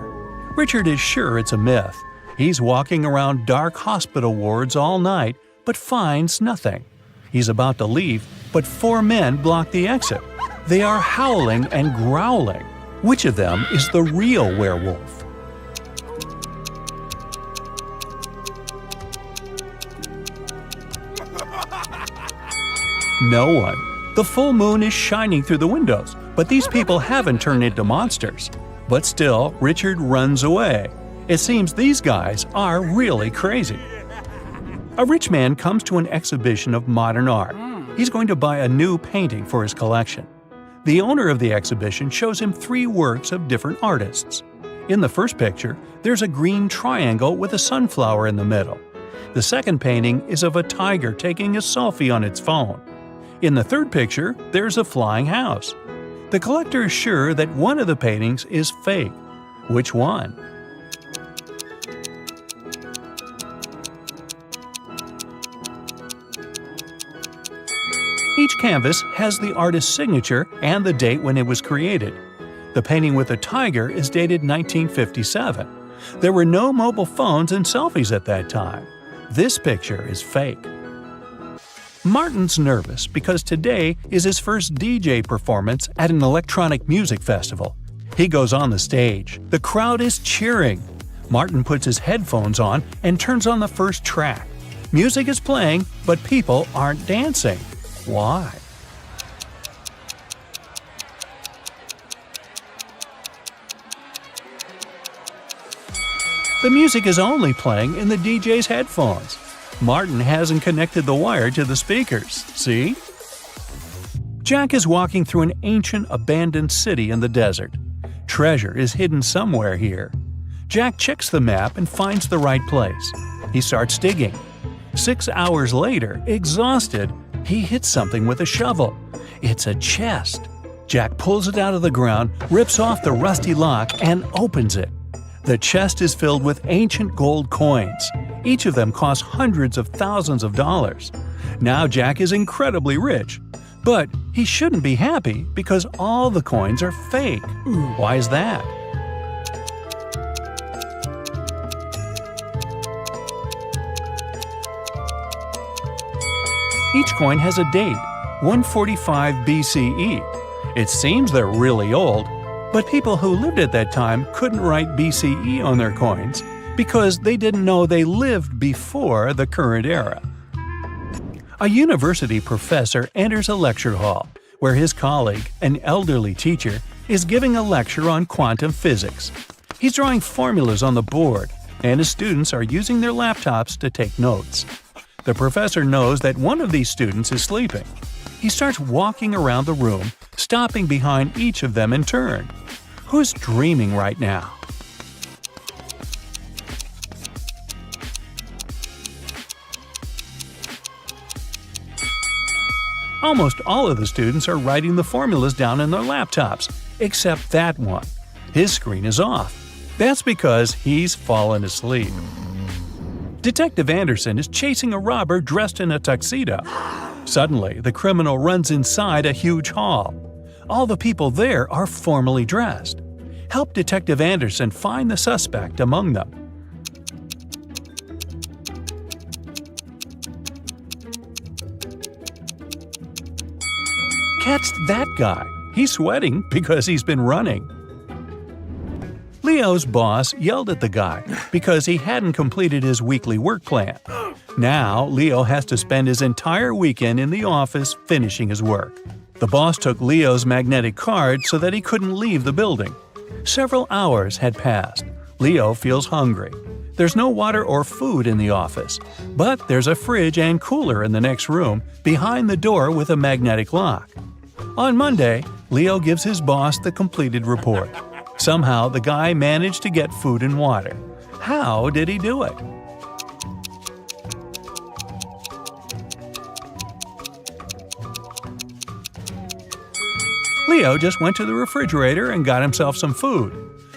Richard is sure it's a myth. He's walking around dark hospital wards all night, but finds nothing. He's about to leave, but 4 men block the exit. They are howling and growling. Which of them is the real werewolf? No one. The full moon is shining through the windows, but these people haven't turned into monsters. But still, Richard runs away. It seems these guys are really crazy. A rich man comes to an exhibition of modern art. He's going to buy a new painting for his collection. The owner of the exhibition shows him 3 works of different artists. In the first picture, there's a green triangle with a sunflower in the middle. The second painting is of a tiger taking a selfie on its phone. In the third picture, there's a flying house. The collector is sure that one of the paintings is fake. Which one? Each canvas has the artist's signature and the date when it was created. The painting with the tiger is dated 1957. There were no mobile phones and selfies at that time. This picture is fake. Martin's nervous because today is his first DJ performance at an electronic music festival. He goes on the stage. The crowd is cheering. Martin puts his headphones on and turns on the first track. Music is playing, but people aren't dancing. Why? The music is only playing in the DJ's headphones. Martin hasn't connected the wire to the speakers, see? Jack is walking through an ancient, abandoned city in the desert. Treasure is hidden somewhere here. Jack checks the map and finds the right place. He starts digging. 6 hours later, exhausted, he hits something with a shovel. It's a chest. Jack pulls it out of the ground, rips off the rusty lock, and opens it. The chest is filled with ancient gold coins. Each of them costs hundreds of thousands of dollars. Now Jack is incredibly rich. But he shouldn't be happy because all the coins are fake. Why is that? Each coin has a date, 145 BCE. It seems they're really old, but people who lived at that time couldn't write BCE on their coins because they didn't know they lived before the current era. A university professor enters a lecture hall where his colleague, an elderly teacher, is giving a lecture on quantum physics. He's drawing formulas on the board, and his students are using their laptops to take notes. The professor knows that one of these students is sleeping. He starts walking around the room, stopping behind each of them in turn. Who's dreaming right now? Almost all of the students are writing the formulas down in their laptops, except that one. His screen is off. That's because he's fallen asleep. Detective Anderson is chasing a robber dressed in a tuxedo. Suddenly, the criminal runs inside a huge hall. All the people there are formally dressed. Help Detective Anderson find the suspect among them. Catch that guy. He's sweating because he's been running. Leo's boss yelled at the guy because he hadn't completed his weekly work plan. Now, Leo has to spend his entire weekend in the office finishing his work. The boss took Leo's magnetic card so that he couldn't leave the building. Several hours had passed. Leo feels hungry. There's no water or food in the office, but there's a fridge and cooler in the next room behind the door with a magnetic lock. On Monday, Leo gives his boss the completed report. Somehow, the guy managed to get food and water. How did he do it? Leo just went to the refrigerator and got himself some food.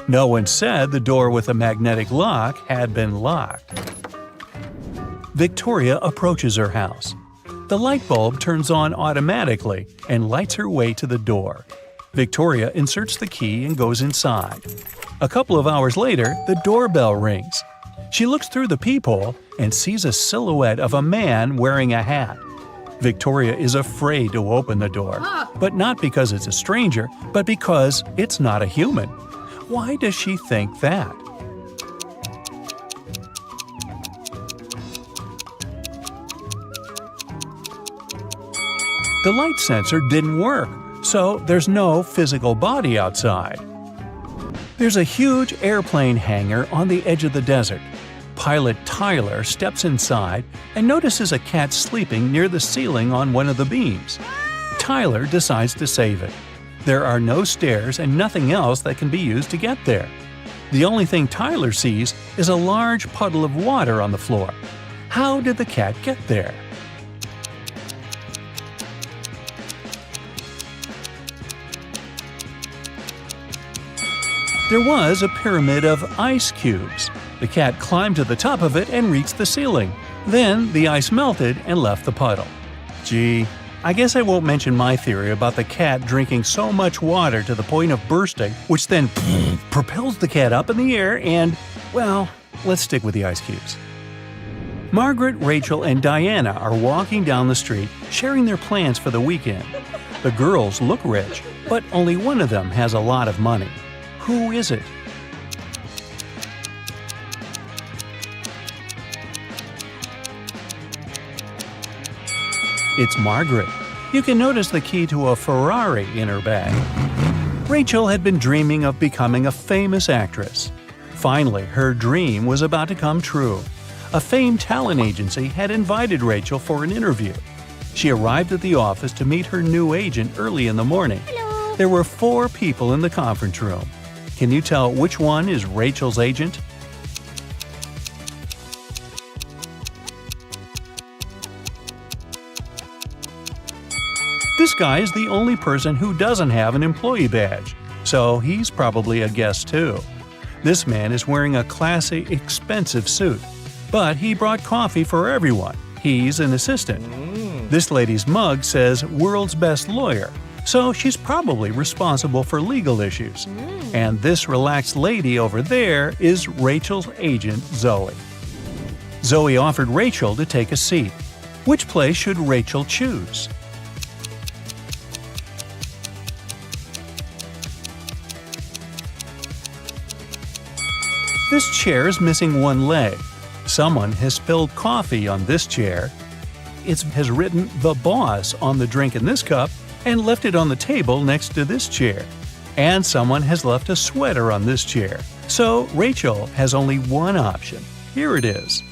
No one said the door with a magnetic lock had been locked. Victoria approaches her house. The light bulb turns on automatically and lights her way to the door. Victoria inserts the key and goes inside. A couple of hours later, the doorbell rings. She looks through the peephole and sees a silhouette of a man wearing a hat. Victoria is afraid to open the door, but not because it's a stranger, but because it's not a human. Why does she think that? The light sensor didn't work, so there's no physical body outside. There's a huge airplane hangar on the edge of the desert. Pilot Tyler steps inside and notices a cat sleeping near the ceiling on one of the beams. Tyler decides to save it. There are no stairs and nothing else that can be used to get there. The only thing Tyler sees is a large puddle of water on the floor. How did the cat get there? There was a pyramid of ice cubes. The cat climbed to the top of it and reached the ceiling. Then the ice melted and left the puddle. Gee, I guess I won't mention my theory about the cat drinking so much water to the point of bursting, which then propels the cat up in the air and, well, let's stick with the ice cubes. Margaret, Rachel, and Diana are walking down the street, sharing their plans for the weekend. The girls look rich, but only one of them has a lot of money. Who is it? It's Margaret. You can notice the key to a Ferrari in her bag. Rachel had been dreaming of becoming a famous actress. Finally, her dream was about to come true. A famed talent agency had invited Rachel for an interview. She arrived at the office to meet her new agent early in the morning. Hello. There were 4 people in the conference room. Can you tell which one is Rachel's agent? This guy is the only person who doesn't have an employee badge, so he's probably a guest too. This man is wearing a classy, expensive suit, but he brought coffee for everyone. He's an assistant. This lady's mug says "World's Best Lawyer," so she's probably responsible for legal issues. And this relaxed lady over there is Rachel's agent, Zoe. Zoe offered Rachel to take a seat. Which place should Rachel choose? This chair is missing one leg. Someone has spilled coffee on this chair. It has written "The Boss" on the drink in this cup and left it on the table next to this chair. And someone has left a sweater on this chair. So Rachel has only one option. Here it is.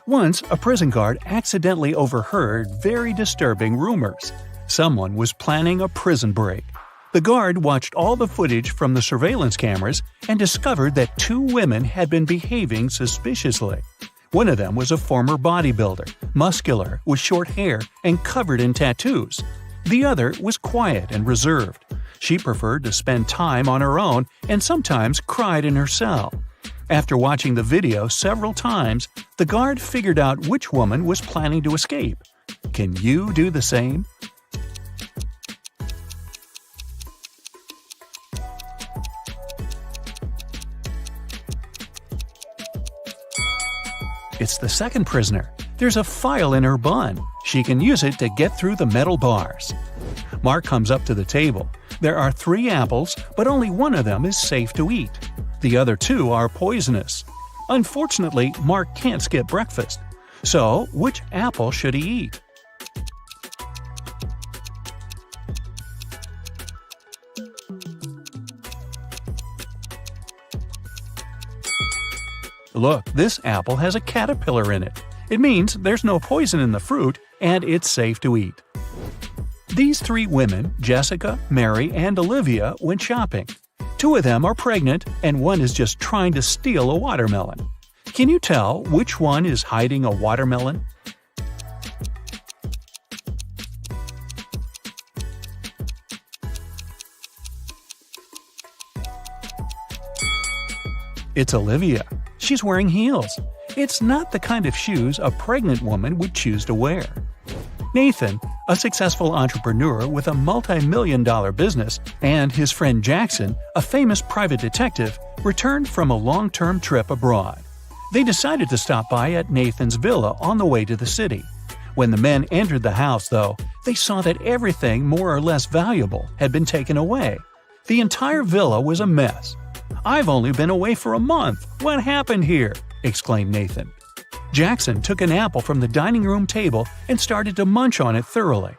Once, a prison guard accidentally overheard very disturbing rumors. Someone was planning a prison break. The guard watched all the footage from the surveillance cameras and discovered that 2 women had been behaving suspiciously. One of them was a former bodybuilder, muscular, with short hair, and covered in tattoos. The other was quiet and reserved. She preferred to spend time on her own and sometimes cried in her cell. After watching the video several times, the guard figured out which woman was planning to escape. Can you do the same? It's the second prisoner. There's a file in her bun. She can use it to get through the metal bars. Mark comes up to the table. There are 3 apples, but only one of them is safe to eat. The other 2 are poisonous. Unfortunately, Mark can't skip breakfast. So, which apple should he eat? Look, this apple has a caterpillar in it. It means there's no poison in the fruit and it's safe to eat. These 3 women, Jessica, Mary, and Olivia, went shopping. 2 of them are pregnant and one is just trying to steal a watermelon. Can you tell which one is hiding a watermelon? It's Olivia. She's wearing heels. It's not the kind of shoes a pregnant woman would choose to wear. Nathan, a successful entrepreneur with a multi-million-dollar business, and his friend Jackson, a famous private detective, returned from a long-term trip abroad. They decided to stop by at Nathan's villa on the way to the city. When the men entered the house, though, they saw that everything more or less valuable had been taken away. The entire villa was a mess. "I've only been away for a month. What happened here?" exclaimed Nathan. Jackson took an apple from the dining room table and started to munch on it thoroughly.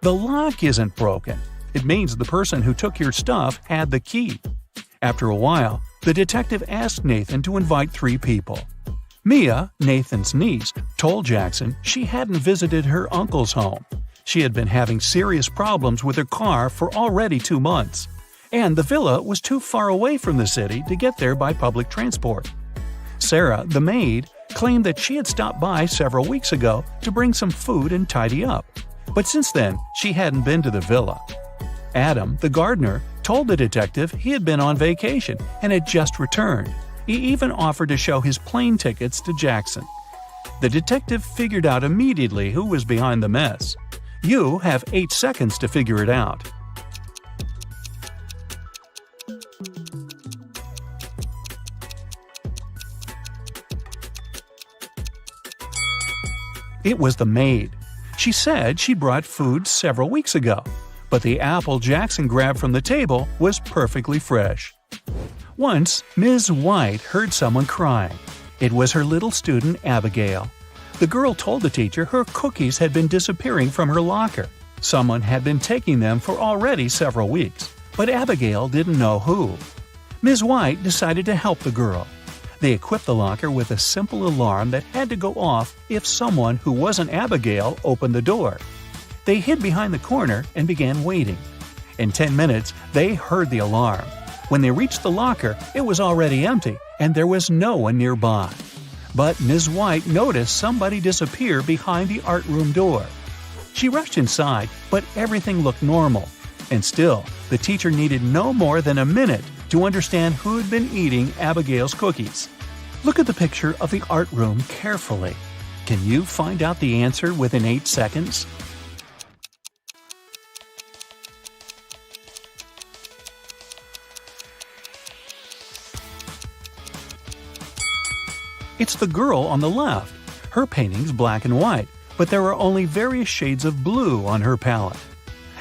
"The lock isn't broken. It means the person who took your stuff had the key." After a while, the detective asked Nathan to invite 3 people. Mia, Nathan's niece, told Jackson she hadn't visited her uncle's home. She had been having serious problems with her car for already 2 months, and the villa was too far away from the city to get there by public transport. Sarah, the maid, claimed that she had stopped by several weeks ago to bring some food and tidy up, but since then she hadn't been to the villa. Adam, the gardener, told the detective he had been on vacation and had just returned. He even offered to show his plane tickets to Jackson. The detective figured out immediately who was behind the mess. You have 8 seconds to figure it out. It was the maid. She said she brought food several weeks ago, but the apple Jackson grabbed from the table was perfectly fresh. Once, Ms. White heard someone crying. It was her little student, Abigail. The girl told the teacher her cookies had been disappearing from her locker. Someone had been taking them for already several weeks, but Abigail didn't know who. Ms. White decided to help the girl. They equipped the locker with a simple alarm that had to go off if someone who wasn't Abigail opened the door. They hid behind the corner and began waiting. In 10 minutes, they heard the alarm. When they reached the locker, it was already empty, and there was no one nearby. But Ms. White noticed somebody disappear behind the art room door. She rushed inside, but everything looked normal. And still, the teacher needed no more than a minute to understand who had been eating Abigail's cookies. Look at the picture of the art room carefully. Can you find out the answer within 8 seconds? It's the girl on the left. Her painting's black and white, but there are only various shades of blue on her palette.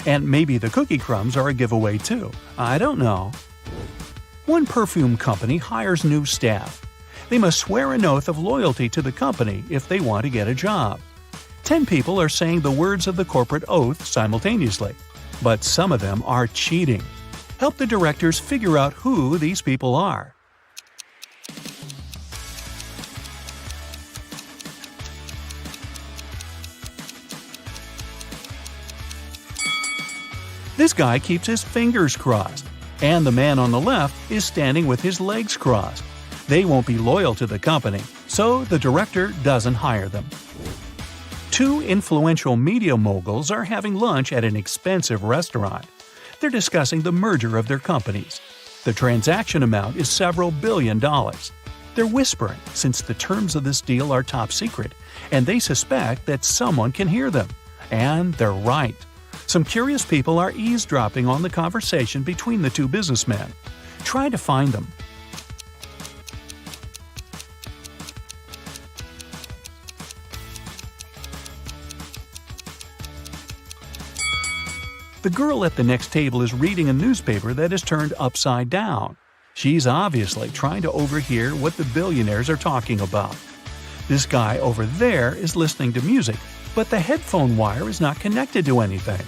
And maybe the cookie crumbs are a giveaway too. I don't know. One perfume company hires new staff. They must swear an oath of loyalty to the company if they want to get a job. 10 people are saying the words of the corporate oath simultaneously, but some of them are cheating. Help the directors figure out who these people are. This guy keeps his fingers crossed, and the man on the left is standing with his legs crossed. They won't be loyal to the company, so the director doesn't hire them. 2 influential media moguls are having lunch at an expensive restaurant. They're discussing the merger of their companies. The transaction amount is several billion dollars. They're whispering since the terms of this deal are top secret, and they suspect that someone can hear them. And they're right. Some curious people are eavesdropping on the conversation between the 2 businessmen. Try to find them. The girl at the next table is reading a newspaper that is turned upside down. She's obviously trying to overhear what the billionaires are talking about. This guy over there is listening to music, but the headphone wire is not connected to anything.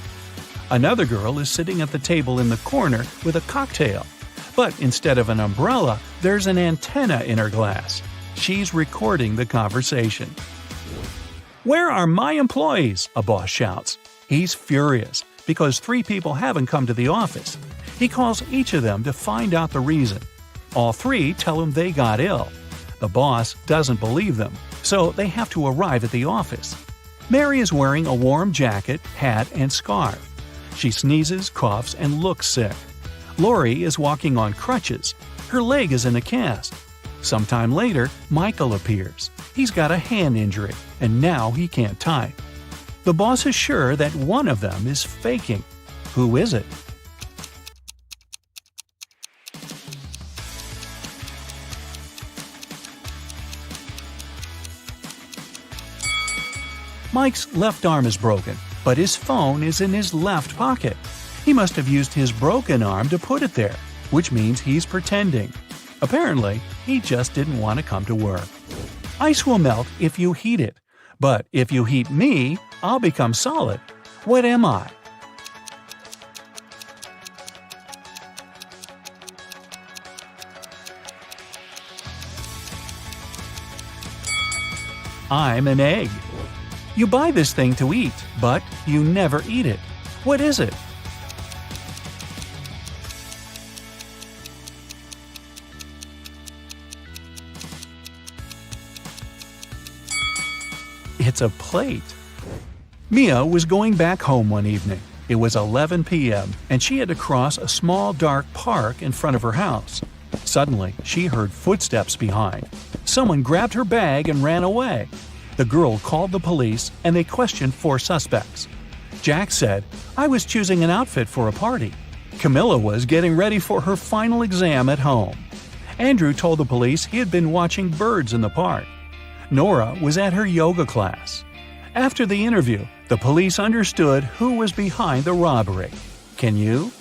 Another girl is sitting at the table in the corner with a cocktail, but instead of an umbrella, there's an antenna in her glass. She's recording the conversation. "Where are my employees?" a boss shouts. He's furious because 3 people haven't come to the office. He calls each of them to find out the reason. All 3 tell him they got ill. The boss doesn't believe them, so they have to arrive at the office. Mary is wearing a warm jacket, hat, and scarf. She sneezes, coughs, and looks sick. Lori is walking on crutches. Her leg is in a cast. Sometime later, Michael appears. He's got a hand injury, and now he can't type. The boss is sure that one of them is faking. Who is it? Mike's left arm is broken, but his phone is in his left pocket. He must have used his broken arm to put it there, which means he's pretending. Apparently, he just didn't want to come to work. Ice will melt if you heat it, but if you heat me, I'll become solid. What am I? I'm an egg. You buy this thing to eat, but you never eat it. What is it? It's a plate. Mia was going back home one evening. It was 11 p.m., and she had to cross a small dark park in front of her house. Suddenly, she heard footsteps behind. Someone grabbed her bag and ran away. The girl called the police, and they questioned 4 suspects. Jack said, "I was choosing an outfit for a party." Camilla was getting ready for her final exam at home. Andrew told the police he had been watching birds in the park. Nora was at her yoga class. After the interview, the police understood who was behind the robbery. Can you?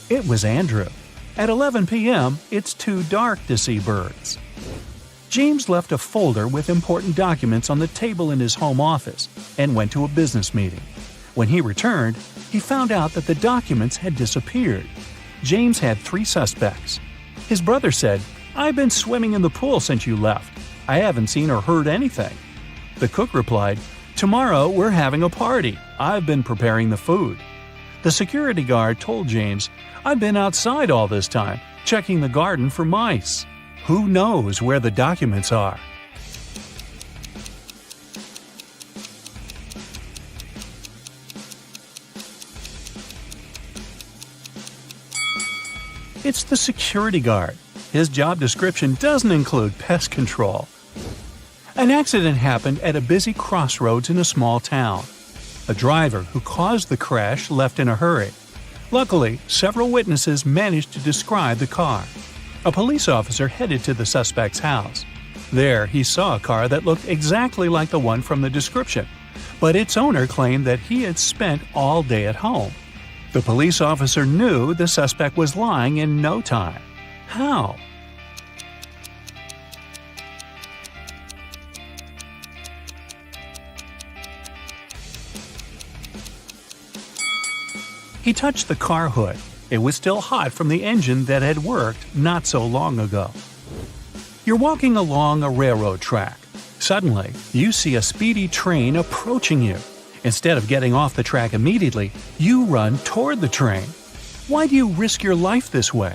It was Andrew. At 11 p.m., it's too dark to see birds. James left a folder with important documents on the table in his home office and went to a business meeting. When he returned, he found out that the documents had disappeared. James had 3 suspects. His brother said, "I've been swimming in the pool since you left. I haven't seen or heard anything." The cook replied, "Tomorrow we're having a party. I've been preparing the food." The security guard told James, "I've been outside all this time, checking the garden for mice." Who knows where the documents are? It's the security guard. His job description doesn't include pest control. An accident happened at a busy crossroads in a small town. A driver who caused the crash left in a hurry. Luckily, several witnesses managed to describe the car. A police officer headed to the suspect's house. There, he saw a car that looked exactly like the one from the description, but its owner claimed that he had spent all day at home. The police officer knew the suspect was lying in no time. How? He touched the car hood. It was still hot from the engine that had worked not so long ago. You're walking along a railroad track. Suddenly, you see a speedy train approaching you. Instead of getting off the track immediately, you run toward the train. Why do you risk your life this way?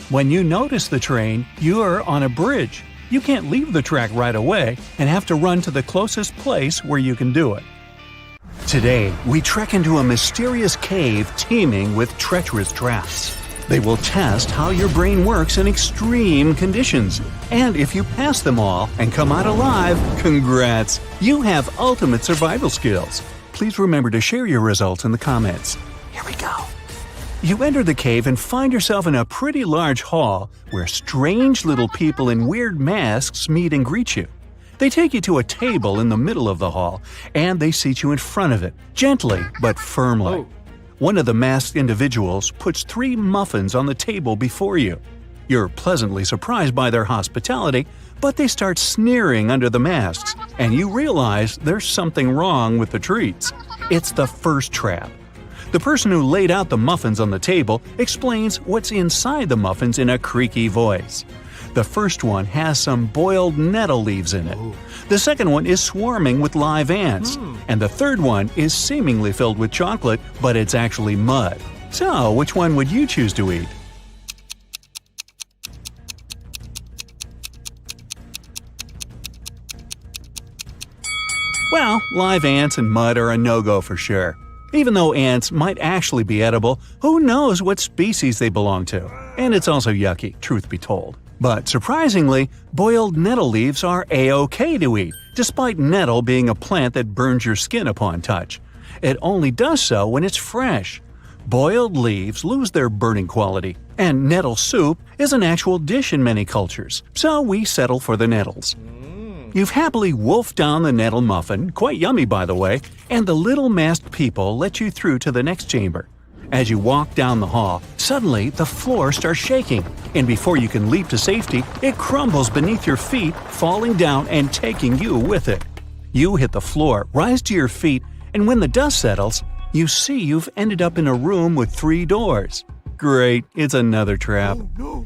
When you notice the train, you're on a bridge. You can't leave the track right away and have to run to the closest place where you can do it. Today, we trek into a mysterious cave teeming with treacherous traps. They will test how your brain works in extreme conditions. And if you pass them all and come out alive, congrats! You have ultimate survival skills. Please remember to share your results in the comments. Here we go. You enter the cave and find yourself in a pretty large hall where strange little people in weird masks meet and greet you. They take you to a table in the middle of the hall, and they seat you in front of it, gently but firmly. One of the masked individuals puts 3 muffins on the table before you. You're pleasantly surprised by their hospitality, but they start sneering under the masks, and you realize there's something wrong with the treats. It's the first trap. The person who laid out the muffins on the table explains what's inside the muffins in a creaky voice. The first one has some boiled nettle leaves in it. The second one is swarming with live ants. And the third one is seemingly filled with chocolate, but it's actually mud. So, which one would you choose to eat? Well, live ants and mud are a no-go for sure. Even though ants might actually be edible, who knows what species they belong to? And it's also yucky, truth be told. But surprisingly, boiled nettle leaves are a-okay to eat, despite nettle being a plant that burns your skin upon touch. It only does so when it's fresh. Boiled leaves lose their burning quality, and nettle soup is an actual dish in many cultures, so we settle for the nettles. You've happily wolfed down the nettle muffin, quite yummy by the way, and the little masked people let you through to the next chamber. As you walk down the hall, suddenly the floor starts shaking, and before you can leap to safety, it crumbles beneath your feet, falling down and taking you with it. You hit the floor, rise to your feet, and when the dust settles, you see you've ended up in a room with 3 doors. Great, it's another trap.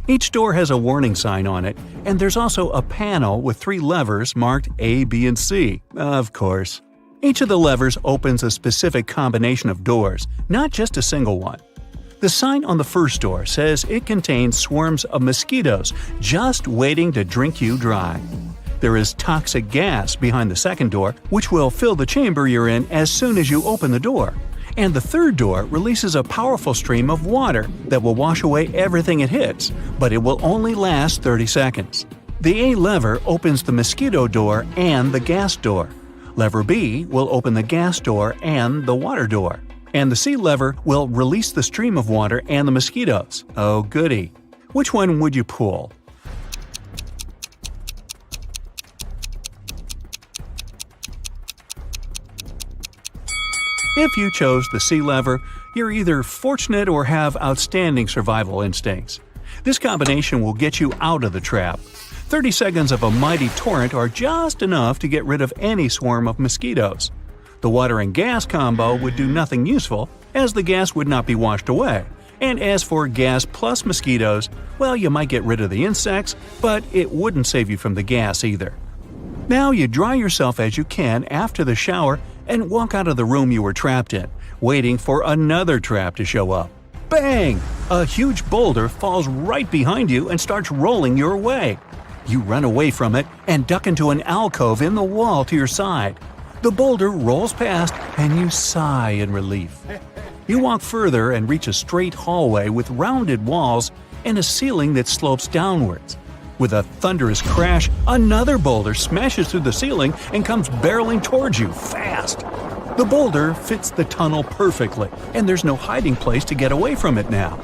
Each door has a warning sign on it, and there's also a panel with 3 levers marked A, B, and C, of course. Each of the levers opens a specific combination of doors, not just a single one. The sign on the first door says it contains swarms of mosquitoes just waiting to drink you dry. There is toxic gas behind the second door, which will fill the chamber you're in as soon as you open the door. And the third door releases a powerful stream of water that will wash away everything it hits, but it will only last 30 seconds. The A lever opens the mosquito door and the gas door. Lever B will open the gas door and the water door. And the C lever will release the stream of water and the mosquitoes. Oh goody. Which one would you pull? If you chose the C lever, you're either fortunate or have outstanding survival instincts. This combination will get you out of the trap. 30 seconds of a mighty torrent are just enough to get rid of any swarm of mosquitoes. The water and gas combo would do nothing useful, as the gas would not be washed away. And as for gas plus mosquitoes, well, you might get rid of the insects, but it wouldn't save you from the gas either. Now you dry yourself as you can after the shower and walk out of the room you were trapped in, waiting for another trap to show up. Bang! A huge boulder falls right behind you and starts rolling your way. You run away from it and duck into an alcove in the wall to your side. The boulder rolls past and you sigh in relief. You walk further and reach a straight hallway with rounded walls and a ceiling that slopes downwards. With a thunderous crash, another boulder smashes through the ceiling and comes barreling towards you fast. The boulder fits the tunnel perfectly, and there's no hiding place to get away from it now.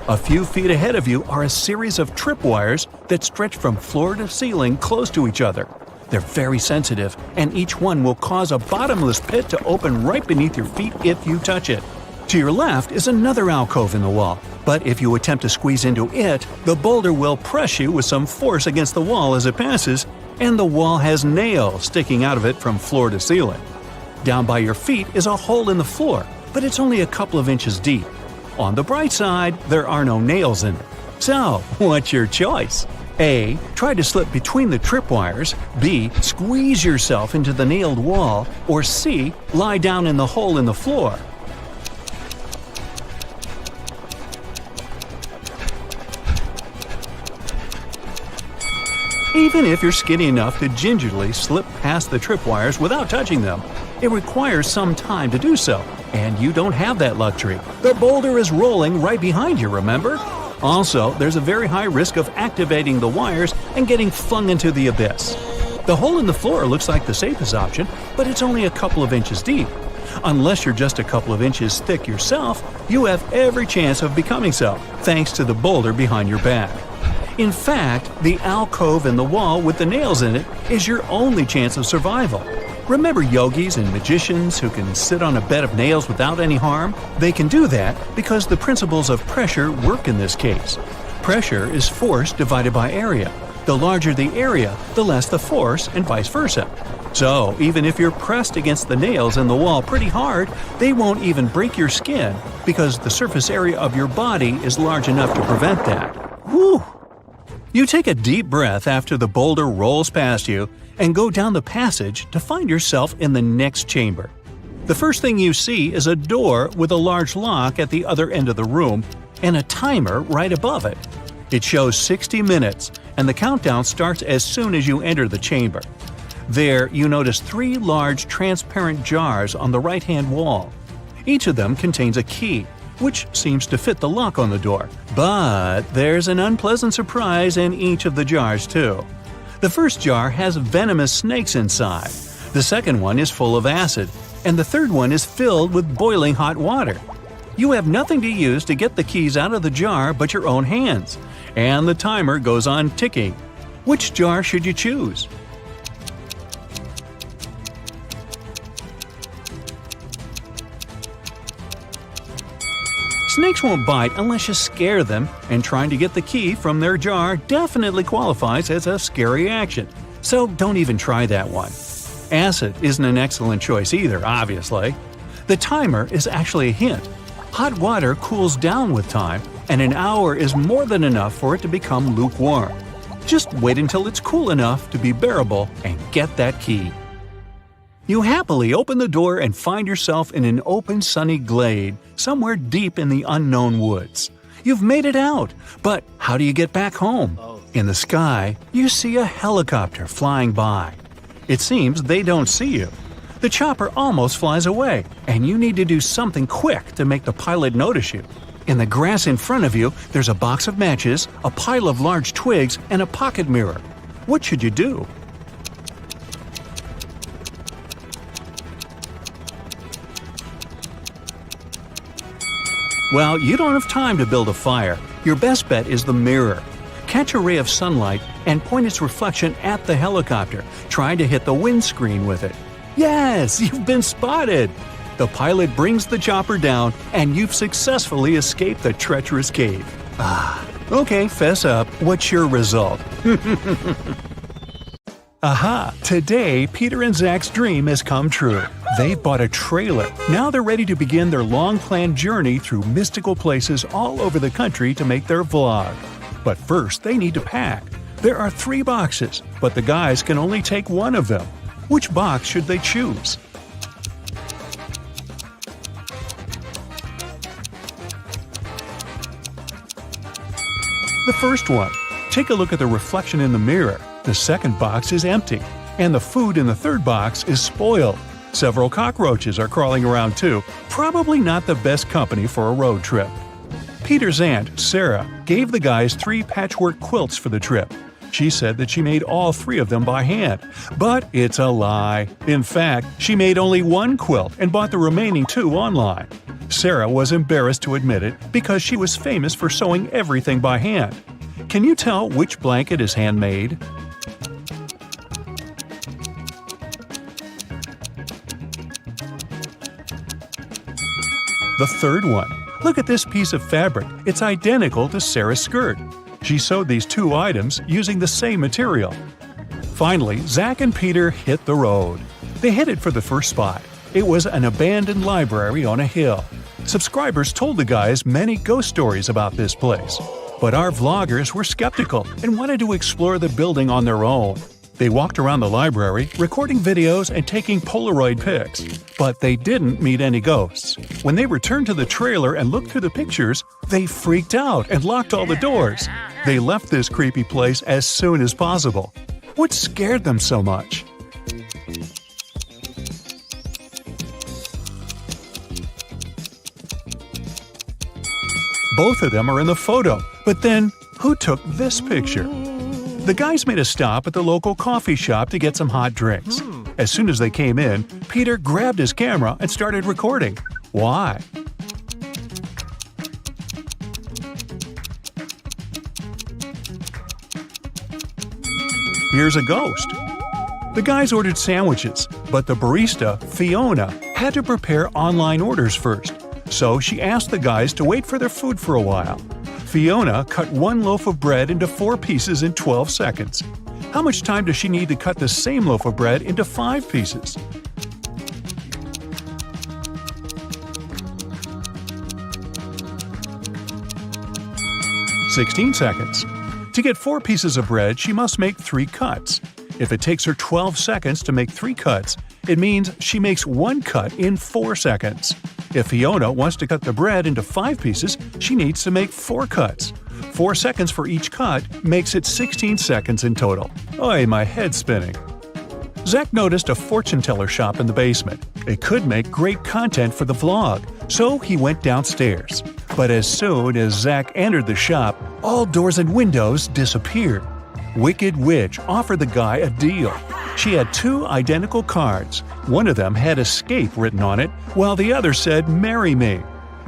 A few feet ahead of you are a series of tripwires that stretch from floor to ceiling close to each other. They're very sensitive, and each one will cause a bottomless pit to open right beneath your feet if you touch it. To your left is another alcove in the wall, but if you attempt to squeeze into it, the boulder will press you with some force against the wall as it passes, and the wall has nails sticking out of it from floor to ceiling. Down by your feet is a hole in the floor, but it's only a couple of inches deep. On the bright side, there are no nails in it. So, what's your choice? A. Try to slip between the tripwires. B. Squeeze yourself into the nailed wall. Or C. Lie down in the hole in the floor. Even if you're skinny enough to gingerly slip past the tripwires without touching them, it requires some time to do so, and you don't have that luxury. The boulder is rolling right behind you, remember? Also, there's a very high risk of activating the wires and getting flung into the abyss. The hole in the floor looks like the safest option, but it's only a couple of inches deep. Unless you're just a couple of inches thick yourself, you have every chance of becoming so, thanks to the boulder behind your back. In fact, the alcove in the wall with the nails in it is your only chance of survival. Remember yogis and magicians who can sit on a bed of nails without any harm? They can do that because the principles of pressure work in this case. Pressure is force divided by area. The larger the area, the less the force, and vice versa. So, even if you're pressed against the nails in the wall pretty hard, they won't even break your skin because the surface area of your body is large enough to prevent that. Whew! You take a deep breath after the boulder rolls past you and go down the passage to find yourself in the next chamber. The first thing you see is a door with a large lock at the other end of the room and a timer right above it. It shows 60 minutes, and the countdown starts as soon as you enter the chamber. There, you notice 3 large transparent jars on the right-hand wall. Each of them contains a key, which seems to fit the lock on the door. But there's an unpleasant surprise in each of the jars, too. The first jar has venomous snakes inside. The second one is full of acid, and the third one is filled with boiling hot water. You have nothing to use to get the keys out of the jar but your own hands, and the timer goes on ticking. Which jar should you choose? Snakes won't bite unless you scare them, and trying to get the key from their jar definitely qualifies as a scary action, so don't even try that one. Acid isn't an excellent choice either, obviously. The timer is actually a hint. Hot water cools down with time, and an hour is more than enough for it to become lukewarm. Just wait until it's cool enough to be bearable and get that key. You happily open the door and find yourself in an open sunny glade somewhere deep in the unknown woods. You've made it out, but how do you get back home? In the sky, you see a helicopter flying by. It seems they don't see you. The chopper almost flies away, and you need to do something quick to make the pilot notice you. In the grass in front of you, there's a box of matches, a pile of large twigs, and a pocket mirror. What should you do? Well, you don't have time to build a fire. Your best bet is the mirror. Catch a ray of sunlight and point its reflection at the helicopter, trying to hit the windscreen with it. Yes, you've been spotted! The pilot brings the chopper down, and you've successfully escaped the treacherous cave. Okay, fess up. What's your result? Aha! Today, Peter and Zach's dream has come true. They've bought a trailer. Now they're ready to begin their long-planned journey through mystical places all over the country to make their vlog. But first, they need to pack. There are 3 boxes, but the guys can only take one of them. Which box should they choose? The first one. Take a look at the reflection in the mirror. The second box is empty, and the food in the third box is spoiled. Several cockroaches are crawling around too, probably not the best company for a road trip. Peter's aunt, Sarah, gave the guys 3 patchwork quilts for the trip. She said that she made all 3 of them by hand, but it's a lie. In fact, she made only 1 quilt and bought the remaining 2 online. Sarah was embarrassed to admit it because she was famous for sewing everything by hand. Can you tell which blanket is handmade? The third one. Look at this piece of fabric. It's identical to Sarah's skirt. She sewed these 2 items using the same material. Finally, Zach and Peter hit the road. They headed for the first spot. It was an abandoned library on a hill. Subscribers told the guys many ghost stories about this place. But our vloggers were skeptical and wanted to explore the building on their own. They walked around the library, recording videos and taking Polaroid pics. But they didn't meet any ghosts. When they returned to the trailer and looked through the pictures, they freaked out and locked all the doors. They left this creepy place as soon as possible. What scared them so much? Both of them are in the photo, but then who took this picture? The guys made a stop at the local coffee shop to get some hot drinks. As soon as they came in, Peter grabbed his camera and started recording. Why? Here's a ghost. The guys ordered sandwiches, but the barista, Fiona, had to prepare online orders first. So she asked the guys to wait for their food for a while. Fiona cut 1 loaf of bread into 4 pieces in 12 seconds. How much time does she need to cut the same loaf of bread into 5 pieces? "16 seconds. To get 4 pieces of bread, she must make 3 cuts. If it takes her 12 seconds to make 3 cuts, it means she makes 1 cut in 4 seconds. If Fiona wants to cut the bread into 5 pieces, she needs to make 4 cuts. 4 seconds for each cut makes it 16 seconds in total. Oy, my head's spinning. Zach noticed a fortune teller shop in the basement. It could make great content for the vlog, so he went downstairs. But as soon as Zach entered the shop, all doors and windows disappeared. Wicked Witch offered the guy a deal. She had 2 identical cards. One of them had escape written on it, while the other said marry me.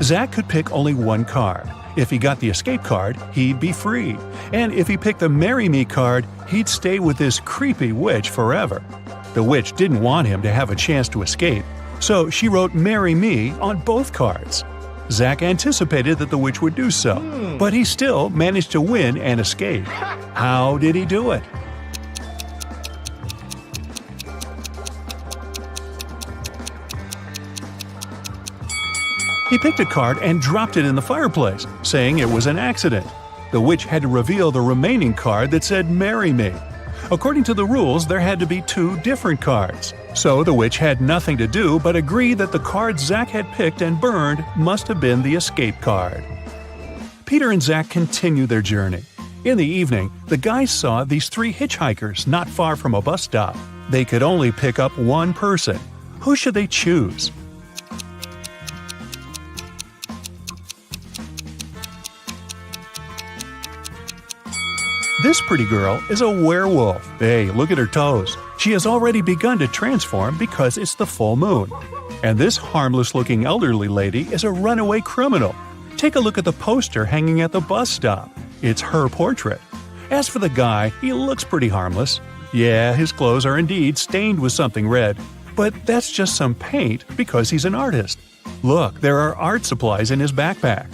Zach could pick only 1 card. If he got the escape card, he'd be free. And if he picked the marry me card, he'd stay with this creepy witch forever. The witch didn't want him to have a chance to escape, so she wrote marry me on both cards. Zach anticipated that the witch would do so, but he still managed to win and escape. How did he do it? He picked a card and dropped it in the fireplace, saying it was an accident. The witch had to reveal the remaining card that said "Marry Me." According to the rules, there had to be 2 different cards. So the witch had nothing to do but agree that the card Zach had picked and burned must have been the escape card. Peter and Zach continued their journey. In the evening, the guys saw these 3 hitchhikers not far from a bus stop. They could only pick up one person. Who should they choose? This pretty girl is a werewolf. Hey, look at her toes. She has already begun to transform because it's the full moon. And this harmless-looking elderly lady is a runaway criminal. Take a look at the poster hanging at the bus stop. It's her portrait. As for the guy, he looks pretty harmless. Yeah, his clothes are indeed stained with something red, but that's just some paint because he's an artist. Look, there are art supplies in his backpack.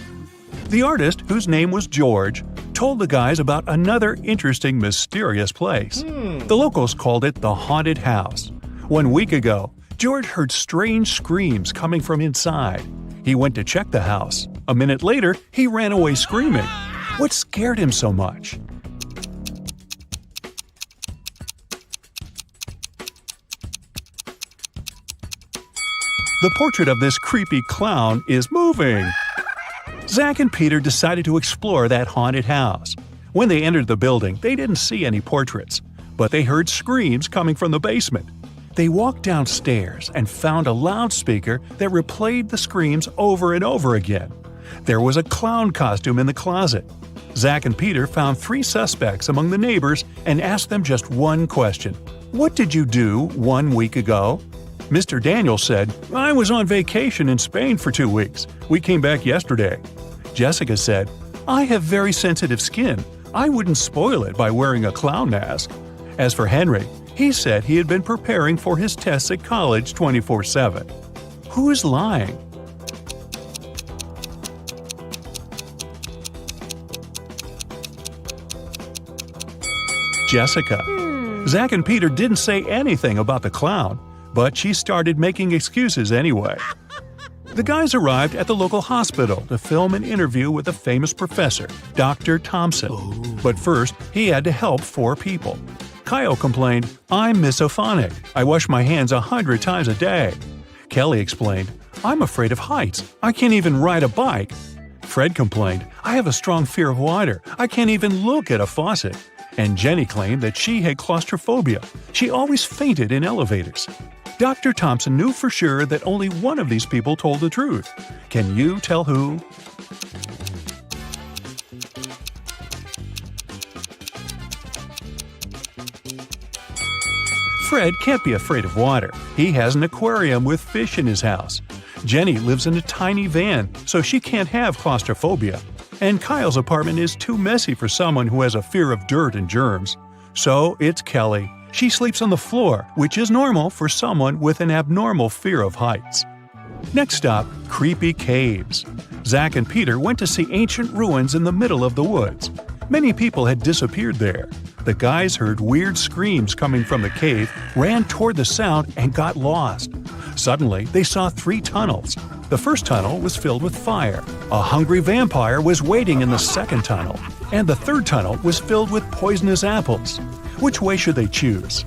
The artist, whose name was George, told the guys about another interesting, mysterious place. The locals called it the Haunted House. 1 week ago, George heard strange screams coming from inside. He went to check the house. A minute later, he ran away screaming. What scared him so much? The portrait of this creepy clown is moving. Zach and Peter decided to explore that haunted house. When they entered the building, they didn't see any portraits, but they heard screams coming from the basement. They walked downstairs and found a loudspeaker that replayed the screams over and over again. There was a clown costume in the closet. Zach and Peter found 3 suspects among the neighbors and asked them just one question. What did you do 1 week ago? Mr. Daniel said, I was on vacation in Spain for 2 weeks. We came back yesterday. Jessica said, I have very sensitive skin. I wouldn't spoil it by wearing a clown mask. As for Henry, he said he had been preparing for his tests at college 24/7. Who is lying? Jessica. Zach and Peter didn't say anything about the clown, but she started making excuses anyway. The guys arrived at the local hospital to film an interview with a famous professor, Dr. Thompson. But first, he had to help 4 people. Kyle complained, I'm misophonic. I wash my hands 100 times a day. Kelly explained, I'm afraid of heights. I can't even ride a bike. Fred complained, I have a strong fear of water. I can't even look at a faucet. And Jenny claimed that she had claustrophobia. She always fainted in elevators. Dr. Thompson knew for sure that only one of these people told the truth. Can you tell who? Fred can't be afraid of water. He has an aquarium with fish in his house. Jenny lives in a tiny van, so she can't have claustrophobia. And Kyle's apartment is too messy for someone who has a fear of dirt and germs. So it's Kelly. She sleeps on the floor, which is normal for someone with an abnormal fear of heights. Next stop, creepy caves. Zach and Peter went to see ancient ruins in the middle of the woods. Many people had disappeared there. The guys heard weird screams coming from the cave, ran toward the sound, and got lost. Suddenly, they saw 3 tunnels. The first tunnel was filled with fire. A hungry vampire was waiting in the second tunnel. And the third tunnel was filled with poisonous apples. Which way should they choose?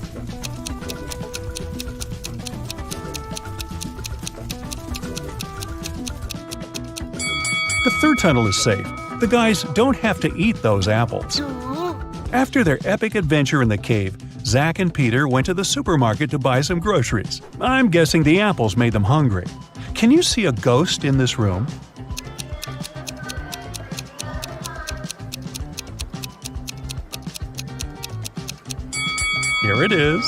The third tunnel is safe. The guys don't have to eat those apples. After their epic adventure in the cave, Zach and Peter went to the supermarket to buy some groceries. I'm guessing the apples made them hungry. Can you see a ghost in this room? Here it is.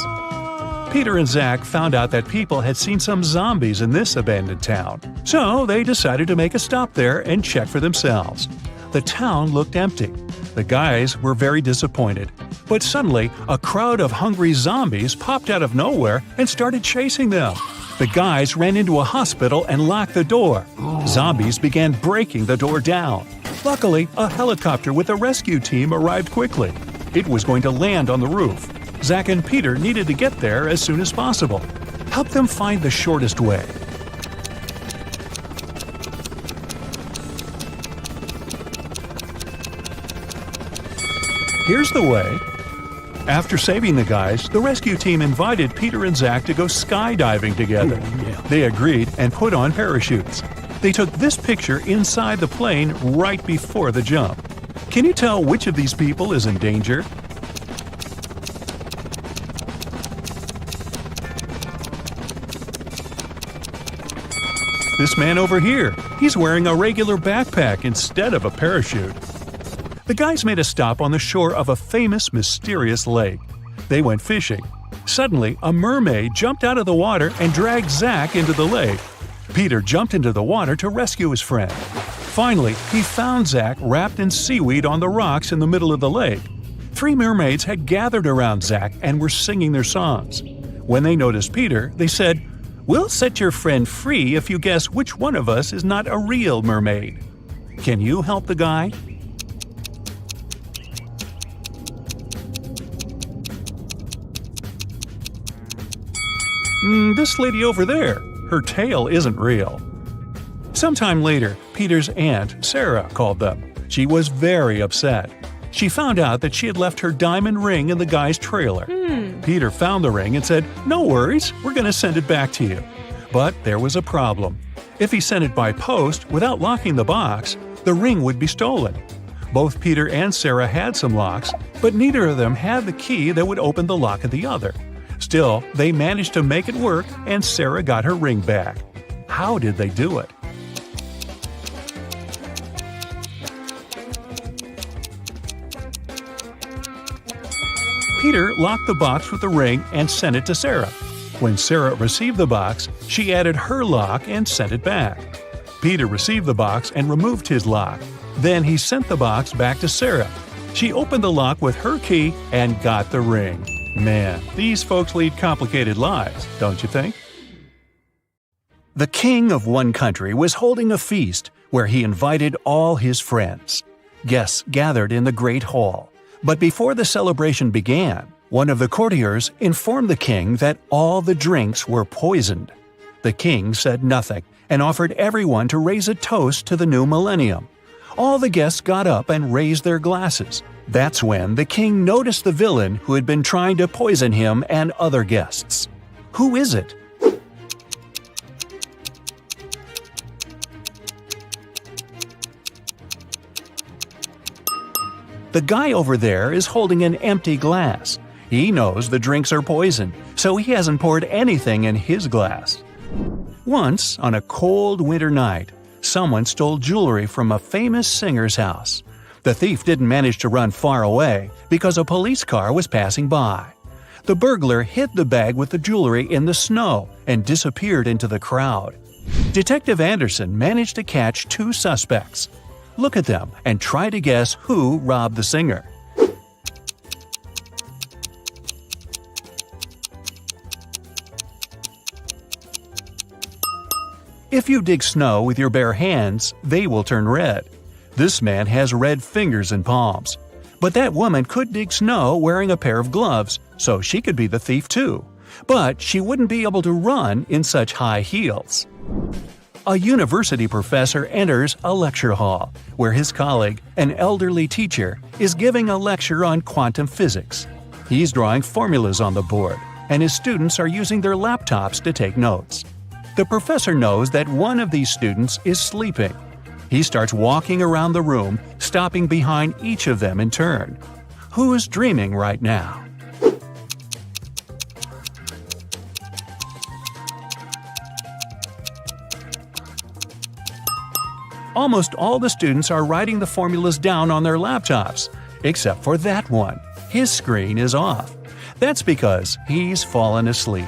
Peter and Zach found out that people had seen some zombies in this abandoned town. So they decided to make a stop there and check for themselves. The town looked empty. The guys were very disappointed. But suddenly, a crowd of hungry zombies popped out of nowhere and started chasing them. The guys ran into a hospital and locked the door. Zombies began breaking the door down. Luckily, a helicopter with a rescue team arrived quickly. It was going to land on the roof. Zach and Peter needed to get there as soon as possible. Help them find the shortest way. Here's the way. After saving the guys, the rescue team invited Peter and Zach to go skydiving together. They agreed and put on parachutes. They took this picture inside the plane right before the jump. Can you tell which of these people is in danger? This man over here, he's wearing a regular backpack instead of a parachute. The guys made a stop on the shore of a famous, mysterious lake. They went fishing. Suddenly, a mermaid jumped out of the water and dragged Zach into the lake. Peter jumped into the water to rescue his friend. Finally, he found Zach wrapped in seaweed on the rocks in the middle of the lake. 3 mermaids had gathered around Zach and were singing their songs. When they noticed Peter, they said, "We'll set your friend free if you guess which one of us is not a real mermaid." Can you help the guy? This lady over there, her tail isn't real. Sometime later, Peter's aunt, Sarah, called them. She was very upset. She found out that she had left her diamond ring in the guy's trailer. Peter found the ring and said, "No worries, we're going to send it back to you." But there was a problem. If he sent it by post without locking the box, the ring would be stolen. Both Peter and Sarah had some locks, but neither of them had the key that would open the lock of the other. Still, they managed to make it work and Sarah got her ring back. How did they do it? Peter locked the box with the ring and sent it to Sarah. When Sarah received the box, she added her lock and sent it back. Peter received the box and removed his lock. Then he sent the box back to Sarah. She opened the lock with her key and got the ring. Man, these folks lead complicated lives, don't you think? The king of one country was holding a feast where he invited all his friends. Guests gathered in the great hall. But before the celebration began, one of the courtiers informed the king that all the drinks were poisoned. The king said nothing and offered everyone to raise a toast to the new millennium. All the guests got up and raised their glasses. That's when the king noticed the villain who had been trying to poison him and other guests. Who is it? The guy over there is holding an empty glass. He knows the drinks are poisoned, so he hasn't poured anything in his glass. Once, on a cold winter night, someone stole jewelry from a famous singer's house. The thief didn't manage to run far away because a police car was passing by. The burglar hid the bag with the jewelry in the snow and disappeared into the crowd. Detective Anderson managed to catch 2 suspects. Look at them and try to guess who robbed the singer. If you dig snow with your bare hands, they will turn red. This man has red fingers and palms. But that woman could dig snow wearing a pair of gloves, so she could be the thief too. But she wouldn't be able to run in such high heels. A university professor enters a lecture hall, where his colleague, an elderly teacher, is giving a lecture on quantum physics. He's drawing formulas on the board, and his students are using their laptops to take notes. The professor knows that one of these students is sleeping. He starts walking around the room, stopping behind each of them in turn. Who's dreaming right now? Almost all the students are writing the formulas down on their laptops, except for that one. His screen is off. That's because he's fallen asleep.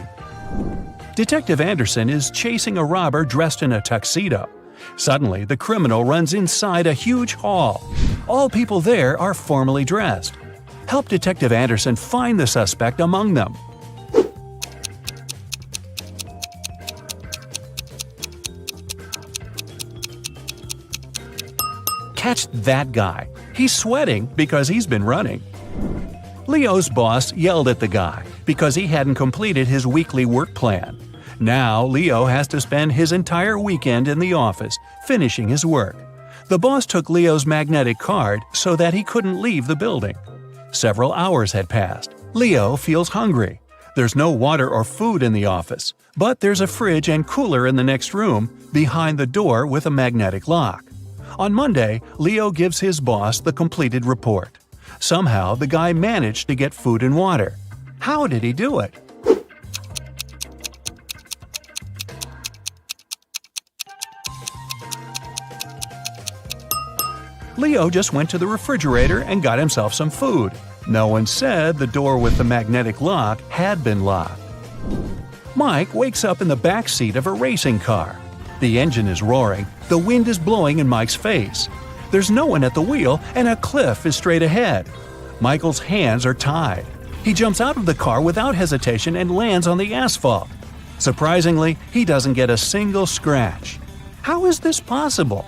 Detective Anderson is chasing a robber dressed in a tuxedo. Suddenly, the criminal runs inside a huge hall. All people there are formally dressed. Help Detective Anderson find the suspect among them. Catch that guy. He's sweating because he's been running. Leo's boss yelled at the guy because he hadn't completed his weekly work plan. Now Leo has to spend his entire weekend in the office, finishing his work. The boss took Leo's magnetic card so that he couldn't leave the building. Several hours had passed. Leo feels hungry. There's no water or food in the office, but there's a fridge and cooler in the next room, behind the door with a magnetic lock. On Monday, Leo gives his boss the completed report. Somehow, the guy managed to get food and water. How did he do it? Leo just went to the refrigerator and got himself some food. No one said the door with the magnetic lock had been locked. Mike wakes up in the back seat of a racing car. The engine is roaring, the wind is blowing in Mike's face. There's no one at the wheel and a cliff is straight ahead. Michael's hands are tied. He jumps out of the car without hesitation and lands on the asphalt. Surprisingly, he doesn't get a single scratch. How is this possible?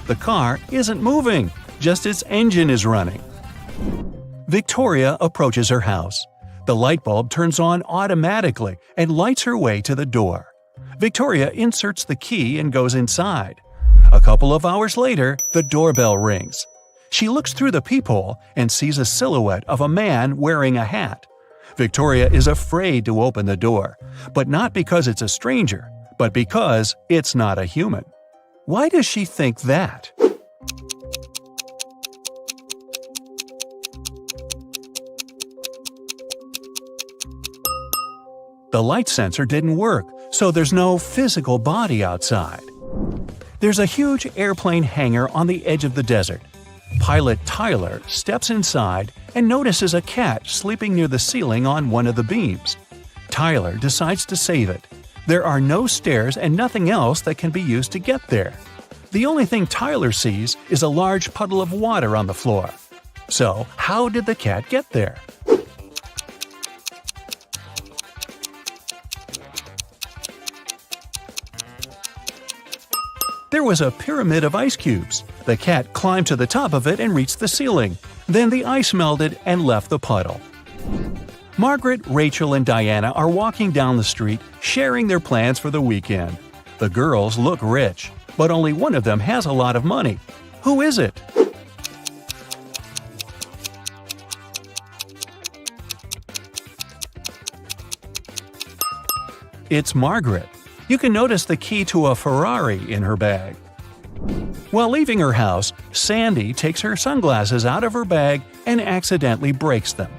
The car isn't moving, just its engine is running. Victoria approaches her house. The light bulb turns on automatically and lights her way to the door. Victoria inserts the key and goes inside. A couple of hours later, the doorbell rings. She looks through the peephole and sees a silhouette of a man wearing a hat. Victoria is afraid to open the door, but not because it's a stranger, but because it's not a human. Why does she think that? The light sensor didn't work, so there's no physical body outside. There's a huge airplane hangar on the edge of the desert. Pilot Tyler steps inside and notices a cat sleeping near the ceiling on one of the beams. Tyler decides to save it. There are no stairs and nothing else that can be used to get there. The only thing Tyler sees is a large puddle of water on the floor. So, how did the cat get there? There was a pyramid of ice cubes. The cat climbed to the top of it and reached the ceiling. Then the ice melted and left the puddle. Margaret, Rachel, and Diana are walking down the street, sharing their plans for the weekend. The girls look rich, but only one of them has a lot of money. Who is it? It's Margaret. You can notice the key to a Ferrari in her bag. While leaving her house, Sandy takes her sunglasses out of her bag and accidentally breaks them.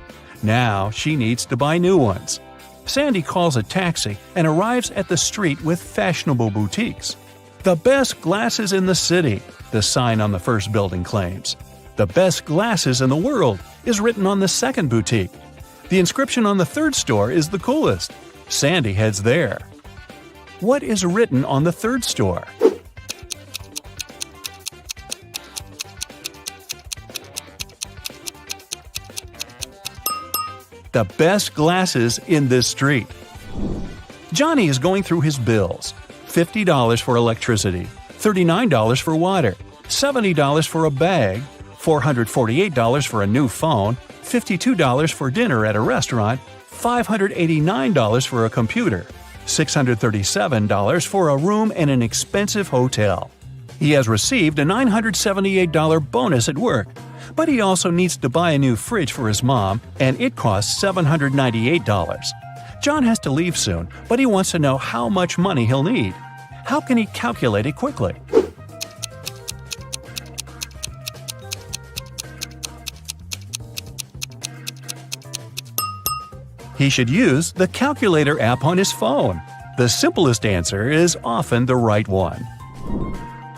Now she needs to buy new ones. Sandy calls a taxi and arrives at the street with fashionable boutiques. The best glasses in the city, the sign on the first building claims. The best glasses in the world is written on the second boutique. The inscription on the third store is the coolest. Sandy heads there. What is written on the third store? The best glasses in this street. Johnny is going through his bills. $50 for electricity, $39 for water, $70 for a bag, $448 for a new phone, $52 for dinner at a restaurant, $589 for a computer, $637 for a room in an expensive hotel. He has received a $978 bonus at work, but he also needs to buy a new fridge for his mom, and it costs $798. John has to leave soon, but he wants to know how much money he'll need. How can he calculate it quickly? He should use the calculator app on his phone. The simplest answer is often the right one.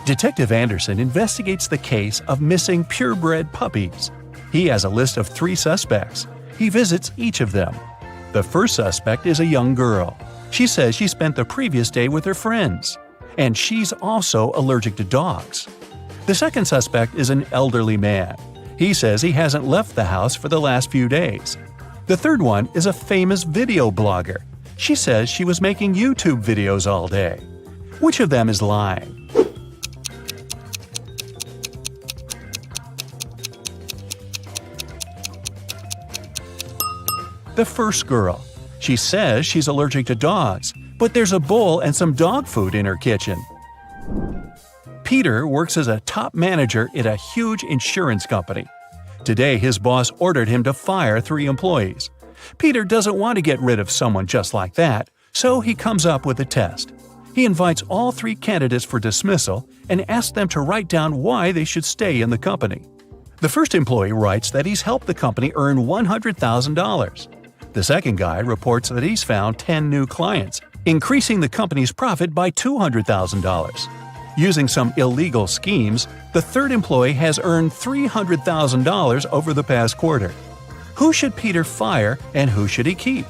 Detective Anderson investigates the case of missing purebred puppies. He has a list of 3 suspects. He visits each of them. The first suspect is a young girl. She says she spent the previous day with her friends. And she's also allergic to dogs. The second suspect is an elderly man. He says he hasn't left the house for the last few days. The third one is a famous video blogger. She says she was making YouTube videos all day. Which of them is lying? The first girl. She says she's allergic to dogs, but there's a bowl and some dog food in her kitchen. Peter works as a top manager at a huge insurance company. Today, his boss ordered him to fire 3 employees. Peter doesn't want to get rid of someone just like that, so he comes up with a test. He invites all 3 candidates for dismissal and asks them to write down why they should stay in the company. The first employee writes that he's helped the company earn $100,000. The second guy reports that he's found 10 new clients, increasing the company's profit by $200,000. Using some illegal schemes, the third employee has earned $300,000 over the past quarter. Who should Peter fire and who should he keep?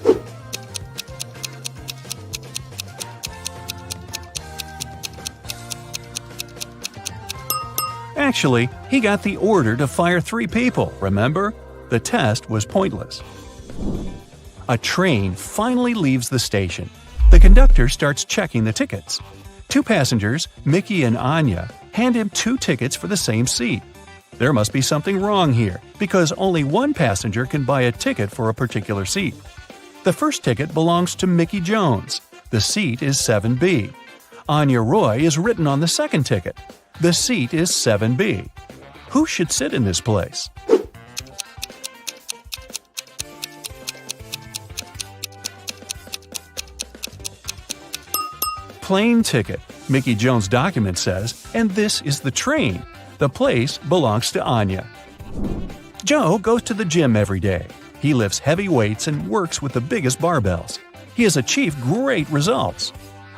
Actually, he got the order to fire 3 people, remember? The test was pointless. A train finally leaves the station. The conductor starts checking the tickets. 2 passengers, Mickey and Anya, hand him 2 tickets for the same seat. There must be something wrong here, because only one passenger can buy a ticket for a particular seat. The first ticket belongs to Mickey Jones. The seat is 7B. Anya Roy is written on the second ticket. The seat is 7B. Who should sit in this place? Plane ticket, Mickey Jones' document says, and this is the train. The place belongs to Anya. Joe goes to the gym every day. He lifts heavy weights and works with the biggest barbells. He has achieved great results.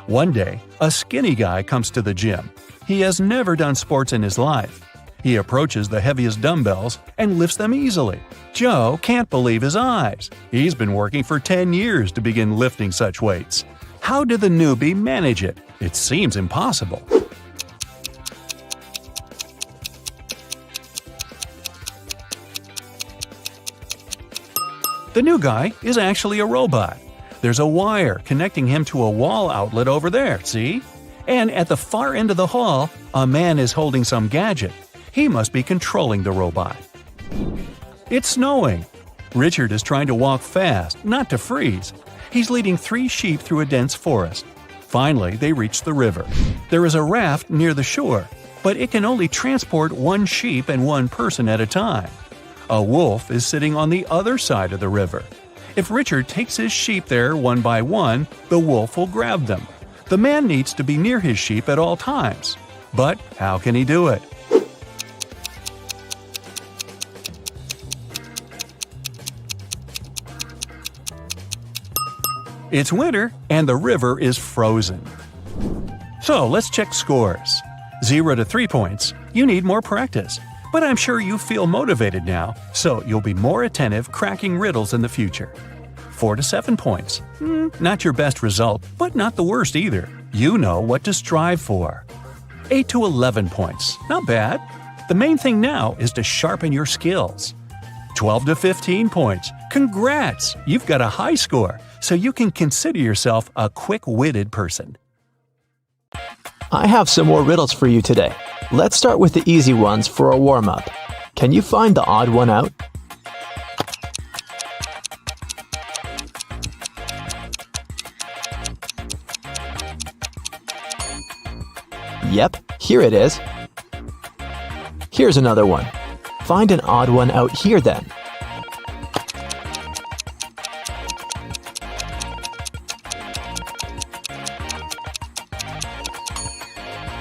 One day, a skinny guy comes to the gym. He has never done sports in his life. He approaches the heaviest dumbbells and lifts them easily. Joe can't believe his eyes. He's been working for 10 years to begin lifting such weights. How did the newbie manage it? It seems impossible. The new guy is actually a robot. There's a wire connecting him to a wall outlet over there, see? And at the far end of the hall, a man is holding some gadget. He must be controlling the robot. It's snowing. Richard is trying to walk fast, not to freeze. He's leading 3 sheep through a dense forest. Finally, they reach the river. There is a raft near the shore, but it can only transport 1 sheep and 1 person at a time. A wolf is sitting on the other side of the river. If Richard takes his sheep there one by one, the wolf will grab them. The man needs to be near his sheep at all times. But how can he do it? It's winter and the river is frozen. So let's check scores. 0 to 3 points. You need more practice. But I'm sure you feel motivated now, so you'll be more attentive cracking riddles in the future. 4 to 7 points. Not your best result, but not the worst either. You know what to strive for. 8 to 11 points. Not bad. The main thing now is to sharpen your skills. 12 to 15 points. Congrats! You've got a high score, so you can consider yourself a quick-witted person. I have some more riddles for you today. Let's start with the easy ones for a warm-up. Can you find the odd one out? Yep, here it is. Here's another one. Find an odd one out here then.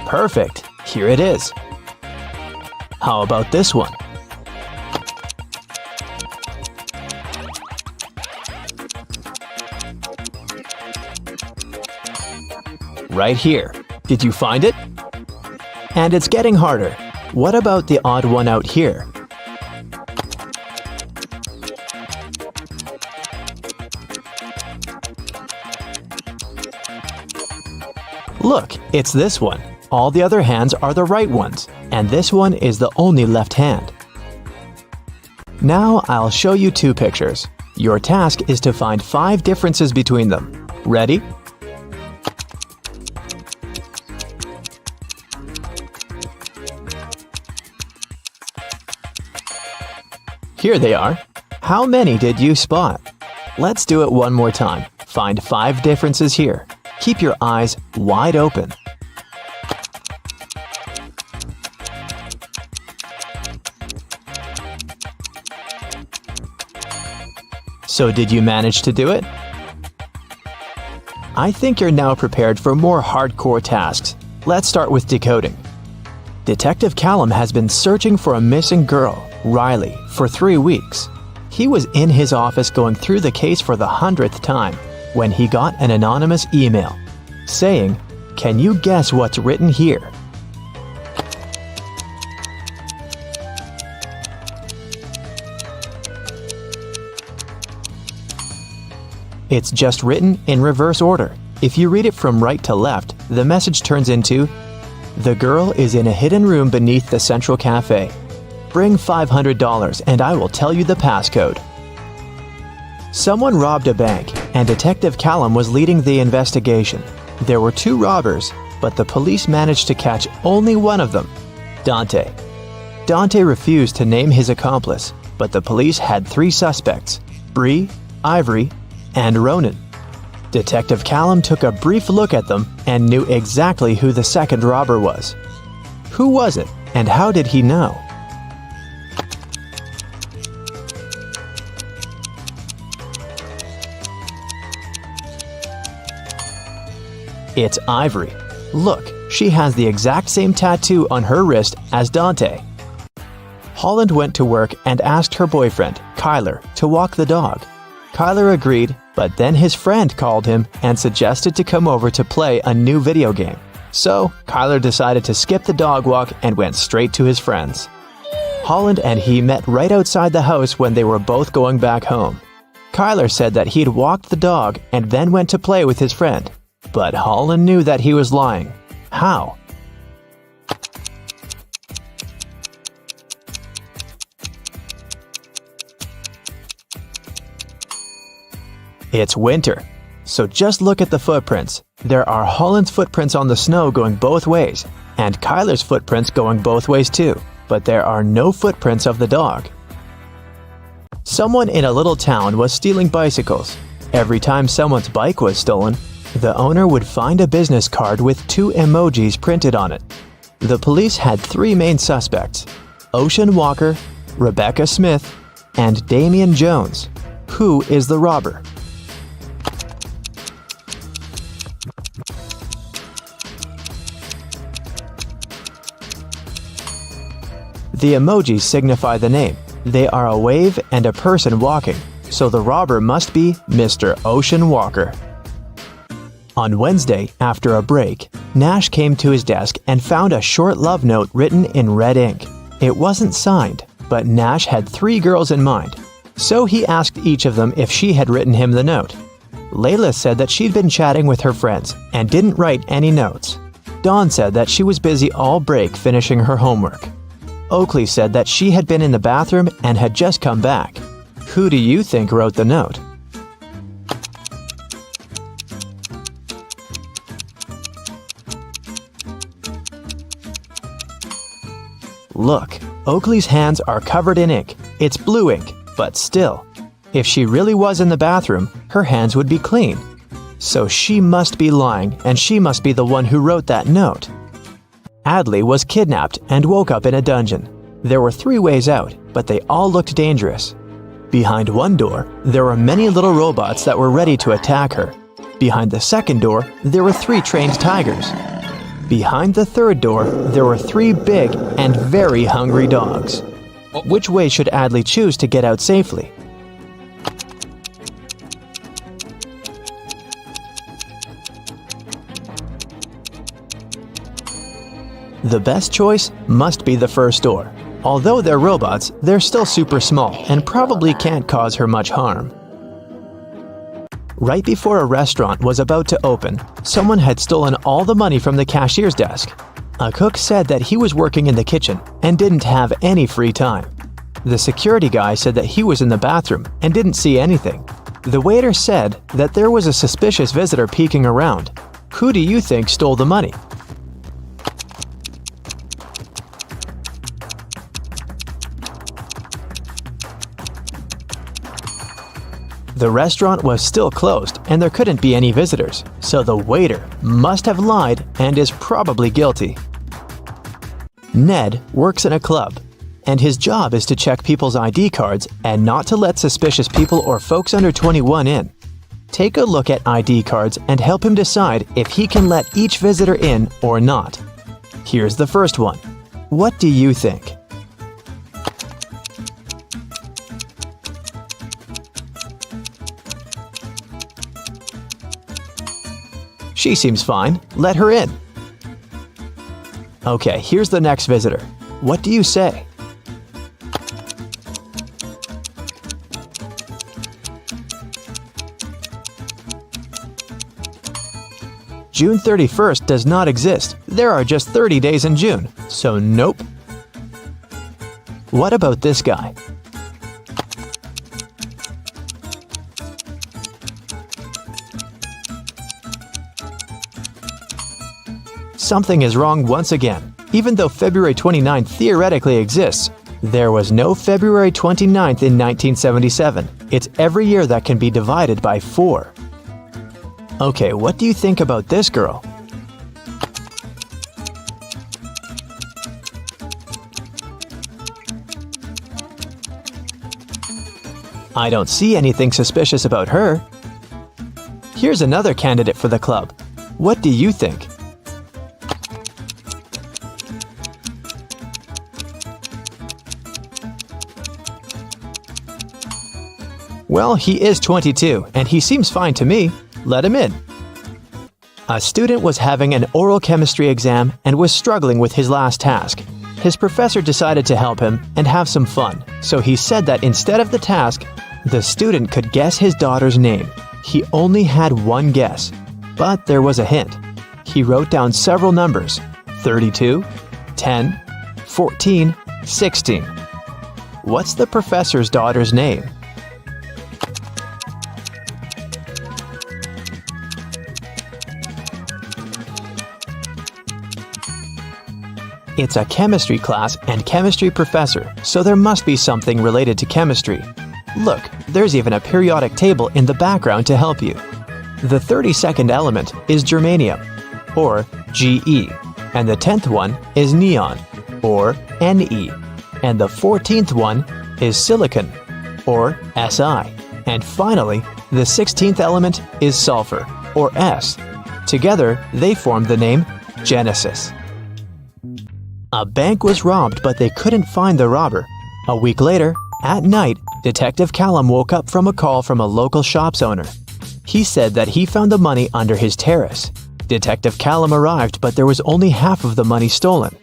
Perfect, here it is. How about this one? Right here. Did you find it? And it's getting harder. What about the odd one out here? Look, it's this one. All the other hands are the right ones, and this one is the only left hand. Now I'll show you 2 pictures. Your task is to find 5 differences between them. Ready? Here they are. How many did you spot? Let's do it one more time. Find 5 differences here. Keep your eyes wide open. So did you manage to do it? I think you're now prepared for more hardcore tasks. Let's start with decoding. Detective Callum has been searching for a missing girl, Riley, for 3 weeks. He was in his office going through the case for the 100th time when he got an anonymous email saying, "Can you guess what's written here?" It's just written in reverse order. If you read it from right to left, the message turns into, "The girl is in a hidden room beneath the Central Cafe. Bring $500 and I will tell you the passcode." Someone robbed a bank, and Detective Callum was leading the investigation. There were 2 robbers, but the police managed to catch only one of them, Dante. Dante refused to name his accomplice, but the police had 3 suspects, Bree, Ivory, and Ronan. Detective Callum took a brief look at them and knew exactly who the second robber was. Who was it, and how did he know? It's Ivory. Look, she has the exact same tattoo on her wrist as Dante. Holland went to work and asked her boyfriend, Kyler, to walk the dog. Kyler agreed, but then his friend called him and suggested to come over to play a new video game. So, Kyler decided to skip the dog walk and went straight to his friends. Holland and he met right outside the house when they were both going back home. Kyler said that he'd walked the dog and then went to play with his friend. But Holland knew that he was lying. How? It's winter. So just look at the footprints. There are Holland's footprints on the snow going both ways, and Kyler's footprints going both ways too, but there are no footprints of the dog. Someone in a little town was stealing bicycles. Every time someone's bike was stolen, the owner would find a business card with 2 emojis printed on it. The police had 3 main suspects, Ocean Walker, Rebecca Smith, and Damian Jones. Who is the robber? The emojis signify the name. They are a wave and a person walking, so the robber must be Mr. Ocean Walker. On Wednesday, after a break, Nash came to his desk and found a short love note written in red ink. It wasn't signed, but Nash had 3 girls in mind, so he asked each of them if she had written him the note. Layla said that she'd been chatting with her friends and didn't write any notes. Dawn said that she was busy all break finishing her homework. Oakley said that she had been in the bathroom and had just come back. Who do you think wrote the note? Look, Oakley's hands are covered in ink. It's blue ink, but still. If she really was in the bathroom, her hands would be clean. So she must be lying, and she must be the one who wrote that note. Adley was kidnapped and woke up in a dungeon. There were 3 ways out, but they all looked dangerous. Behind one door, there were many little robots that were ready to attack her. Behind the second door, there were 3 trained tigers. Behind the third door, there were 3 big and very hungry dogs. Which way should Adley choose to get out safely? The best choice must be the first door. Although they're robots, they're still super small and probably can't cause her much harm. Right before a restaurant was about to open, someone had stolen all the money from the cashier's desk. A cook said that he was working in the kitchen and didn't have any free time. The security guy said that he was in the bathroom and didn't see anything. The waiter said that there was a suspicious visitor peeking around. Who do you think stole the money? The restaurant was still closed and there couldn't be any visitors, so the waiter must have lied and is probably guilty. Ned works in a club, and his job is to check people's ID cards and not to let suspicious people or folks under 21 in. Take a look at ID cards and help him decide if he can let each visitor in or not. Here's the first one. What do you think? She seems fine. Let her in. Okay, here's the next visitor. What do you say? June 31st does not exist. There are just 30 days in June, so nope. What about this guy? Something is wrong once again. Even though February 29th theoretically exists, there was no February 29th in 1977. It's every year that can be divided by 4. Okay, what do you think about this girl? I don't see anything suspicious about her. Here's another candidate for the club. What do you think? Well, he is 22, and he seems fine to me. Let him in. A student was having an oral chemistry exam and was struggling with his last task. His professor decided to help him and have some fun, so he said that instead of the task, the student could guess his daughter's name. He only had one guess, but there was a hint. He wrote down several numbers: 32, 10, 14, 16. What's the professor's daughter's name? It's a chemistry class and chemistry professor, so there must be something related to chemistry. Look, there's even a periodic table in the background to help you. The 32nd element is germanium, or Ge, and the 10th one is neon, or Ne, and the 14th one is silicon, or Si, and finally, the 16th element is sulfur, or S. Together, they form the name Genesis. A bank was robbed, but they couldn't find the robber. A week later, at night, Detective Callum woke up from a call from a local shop's owner. He said that he found the money under his terrace. Detective Callum arrived, but there was only half of the money stolen.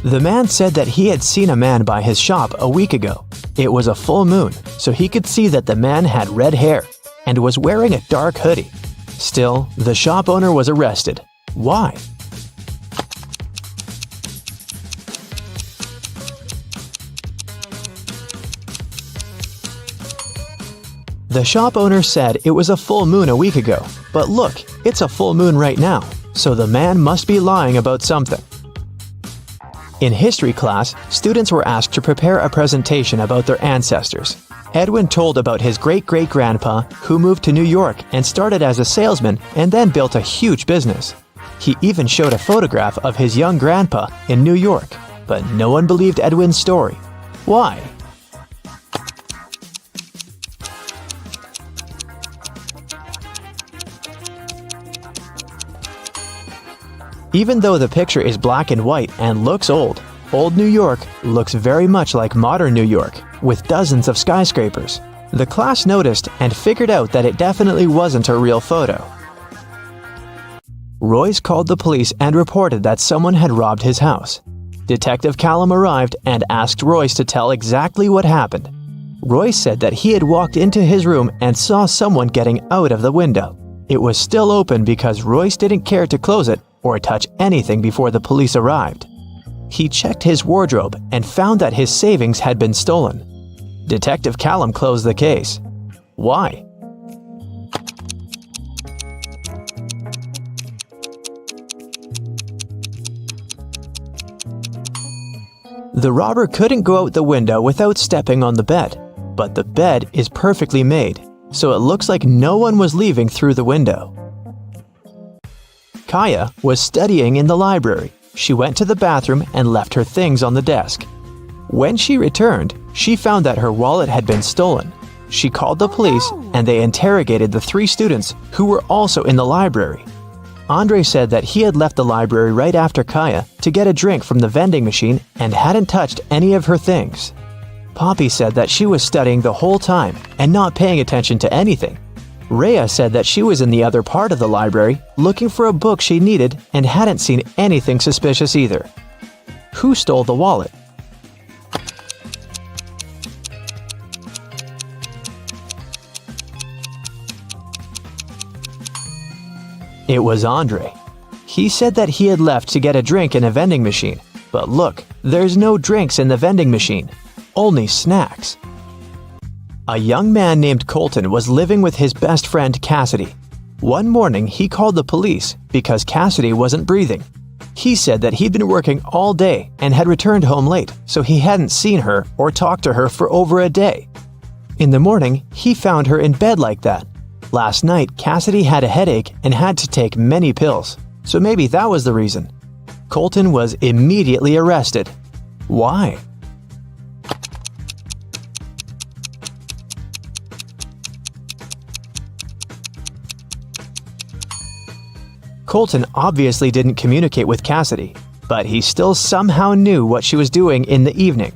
The man said that he had seen a man by his shop a week ago. It was a full moon, so he could see that the man had red hair and was wearing a dark hoodie. Still, the shop owner was arrested. Why? The shop owner said it was a full moon a week ago, but look, it's a full moon right now, so the man must be lying about something. In history class, students were asked to prepare a presentation about their ancestors. Edwin told about his great-great-grandpa who moved to New York and started as a salesman and then built a huge business. He even showed a photograph of his young grandpa in New York, but no one believed Edwin's story. Why? Even though the picture is black and white and looks old, old New York looks very much like modern New York, with dozens of skyscrapers. The class noticed and figured out that it definitely wasn't a real photo. Royce called the police and reported that someone had robbed his house. Detective Callum arrived and asked Royce to tell exactly what happened. Royce said that he had walked into his room and saw someone getting out of the window. It was still open because Royce didn't care to close it or touch anything before the police arrived. He checked his wardrobe and found that his savings had been stolen. Detective Callum closed the case. Why? The robber couldn't go out the window without stepping on the bed, but the bed is perfectly made, so it looks like no one was leaving through the window. Kaya was studying in the library. She went to the bathroom and left her things on the desk. When she returned, she found that her wallet had been stolen. She called the police and they interrogated the 3 students who were also in the library. Andre said that he had left the library right after Kaya to get a drink from the vending machine and hadn't touched any of her things. Poppy said that she was studying the whole time and not paying attention to anything. Rhea said that she was in the other part of the library looking for a book she needed and hadn't seen anything suspicious either. Who stole the wallet? It was Andre. He said that he had left to get a drink in a vending machine, but look, there's no drinks in the vending machine, only snacks. A young man named Colton was living with his best friend Cassidy. One morning, he called the police because Cassidy wasn't breathing. He said that he'd been working all day and had returned home late, so he hadn't seen her or talked to her for over a day. In the morning, he found her in bed like that. Last night, Cassidy had a headache and had to take many pills, so maybe that was the reason. Colton was immediately arrested. Why? Colton obviously didn't communicate with Cassidy, but he still somehow knew what she was doing in the evening.